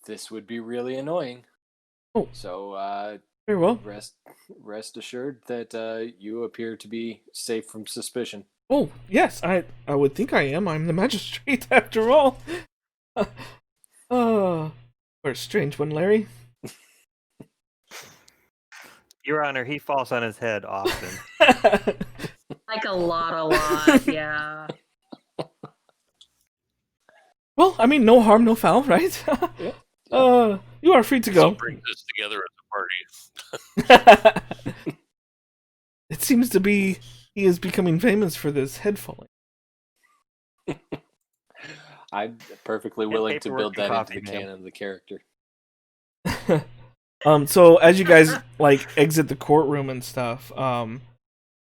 this would be really annoying. Oh. So Very well. rest assured that you appear to be safe from suspicion. Oh, yes, I would think I am. I'm the magistrate after all. What a strange one, Larry. Your Honor, he falls on his head often. Like a lot, yeah. Well, I mean, no harm, no foul, right? Yeah. You are free to So go. bring this together at the party. It seems to be he is becoming famous for this head falling. I'm perfecly willing to paperwork build and that into coffee, the ma'am. canon of the character. So as you guys like exit the courtroom and stuff,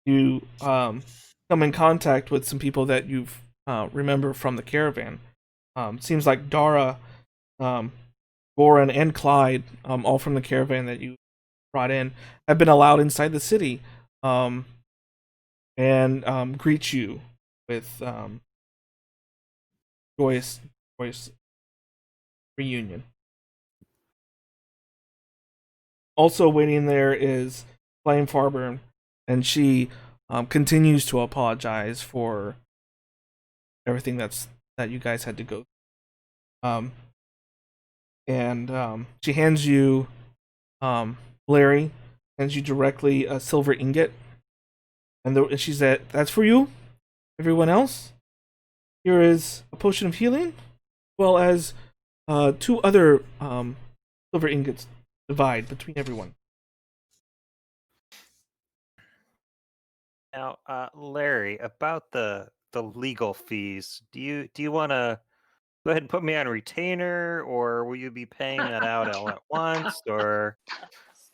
you come in contact with some people that you've remember from the caravan. Seems like Dara, Goran, and Clyde, all from the caravan that you brought in, have been allowed inside the city, and greet you with joyous reunion. Also waiting there is Flame Farburn, and she continues to apologize for everything that you guys had to go through. And she hands you, Larry, hands you directly a silver ingot, and she said, "That's for you. Everyone else, here is a potion of healing, as well as 2 other silver ingots. Divide between everyone." Now, Larry, about the legal fees, do you want to go ahead and put me on retainer, or will you be paying that out all at once, or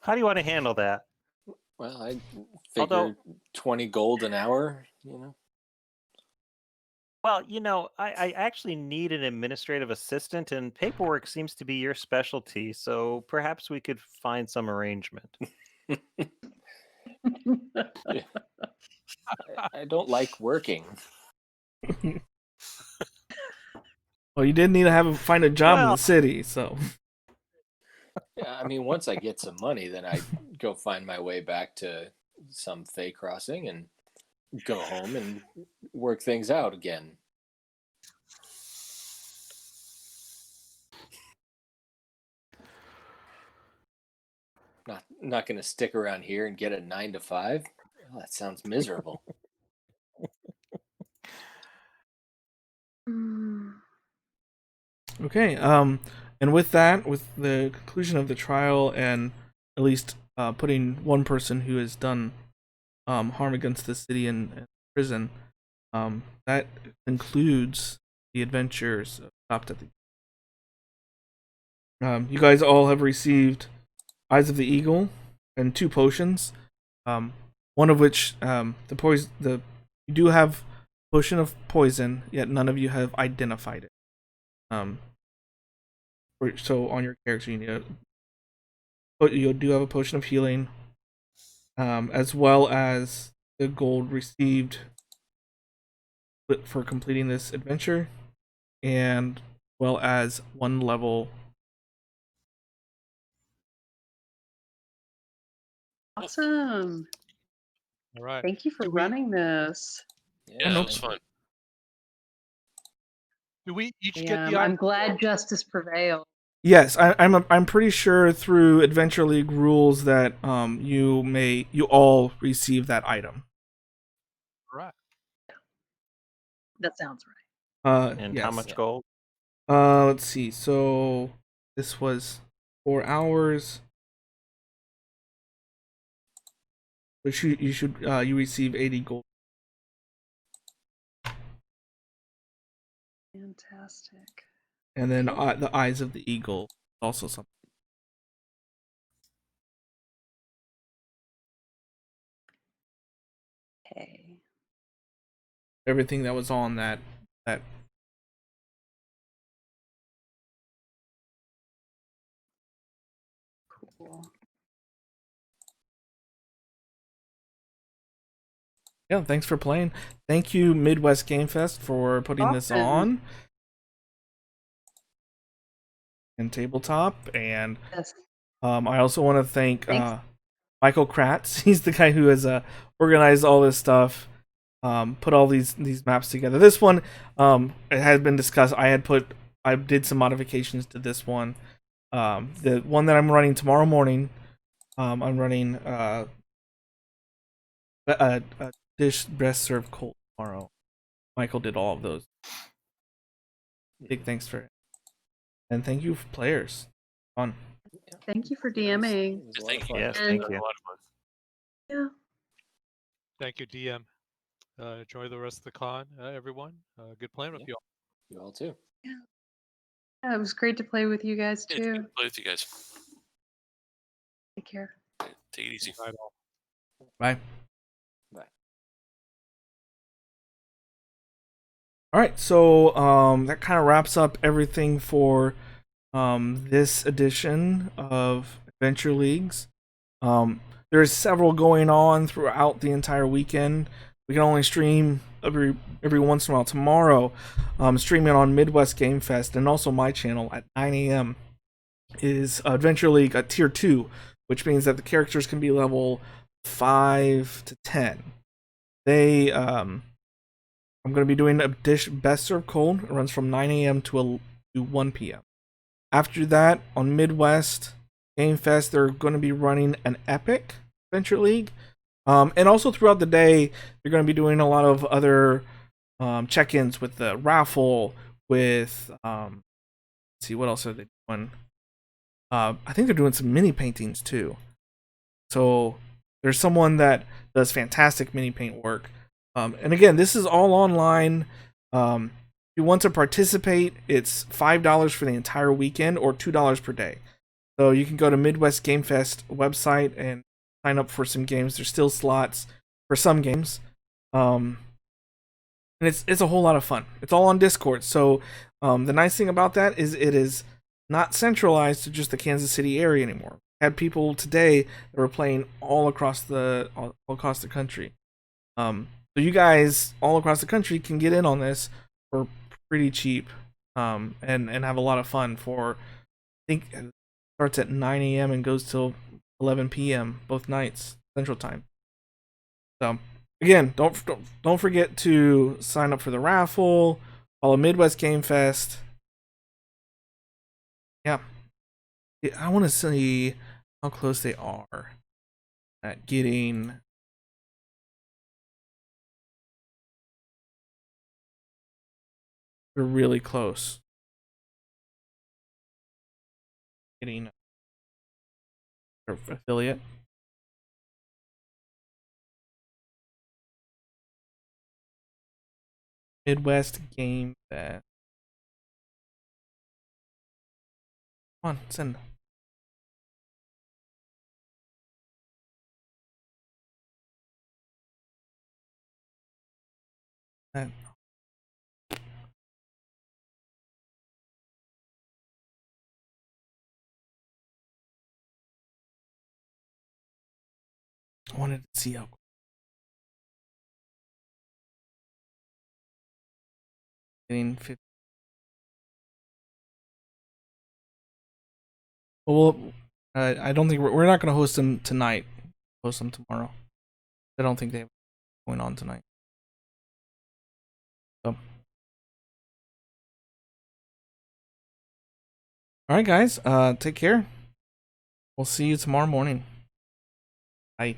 how do you want to handle that? Well, I figure Although- 20 gold an hour, Well, I actually need an administrative assistant, and paperwork seems to be your specialty, so perhaps we could find some arrangement. I don't like working. Well, you did need to find a job in Well- the city, so. Yeah, I mean, once I get some money, then I go find my way back to some Fey crossing and go home and work things out again. Not going to stick around here and get a 9 to 5. Oh, that sounds miserable. Okay. And with that, with the conclusion of the trial, and at least putting one person who has done harm against the city in prison, that concludes the adventures stopped at the. You guys all have received Eyes of the Eagle and 2 potions. One of which you do have potion of poison, yet none of you have identified it. So on your character, you do have a potion of healing, as well as the gold received for completing this adventure, and well as 1 level. Awesome. All right. Thank you for Do we- running this. Yeah, that was fun. Do we each get Yeah, the I'm item? glad justice prevailed. Yes, I'm pretty sure through Adventure League rules that you all receive that item. Right. That sounds right. And yes. how much gold? Let's see. So this was 4 hours. Which you receive 80 gold. Fantastic. And then the Eyes of the Eagle, also something. Okay. Everything that was on that. Cool. Yeah, thanks for playing. Thank you, Midwest Game Fest, for putting this on. And tabletop. And Yes. I also want to thank Michael Kratz. He's the guy who has organized all this stuff, put all these maps together. This one, it had been discussed. I did some modifications to this one. The one that I'm running tomorrow morning, I'm running a dish best served cold tomorrow. Michael did all of those. Big thanks for it. And thank you, players. Fun. Thank you for DMing. Thank you. Yes, And- thank A you. lot of fun. Yeah. Thank you, DM. Enjoy the rest of the con, everyone. Good playing with you all. You all too. Yeah, it was great to play with you guys It's good too. to play with you guys. Take care. Take it easy. Right on. Bye. Bye. All right, so that kind of wraps up everything for this edition of Adventure Leagues. There's several going on throughout the entire weekend. We can only stream every once in a while. Tomorrow, streaming on Midwest Game Fest and also my channel at 9 a.m. is Adventure League at Tier 2, which means that the characters can be level 5 to 10. I'm going to be doing a dish best served cold. It runs from 9 a.m. to 1 p.m. After that, on Midwest Game Fest, they're going to be running an epic Adventure League. And also throughout the day, they're going to be doing a lot of other check-ins with the raffle, with, let's see, what else are they doing? I think they're doing some mini paintings too. So there's someone that does fantastic mini paint work. And again, this is all online. If you want to participate, it's $5 for the entire weekend or $2 per day. So you can go to Midwest Game Fest website and sign up for some games. There's still slots for some games. And it's a whole lot of fun. It's all on Discord. So the nice thing about that is it is not centralized to just the Kansas City area anymore. I had people today that were playing all across the country. So you guys all across the country can get in on this for pretty cheap, and have a lot of fun. For, I think it starts at 9 a.m. and goes till 11 p.m. both nights Central Time. So again, don't forget to sign up for the raffle. Follow Midwest Game Fest. Yeah, I want to see how close they are at getting. We're really close. Getting their affiliate. Midwest Game Fest. Come on, send. That. I wanted to see how. Getting 50. Well, I don't think we're not going to host them tonight. Host them tomorrow. I don't think they have going on tonight. So. All right, guys. Take care. We'll see you tomorrow morning. Bye.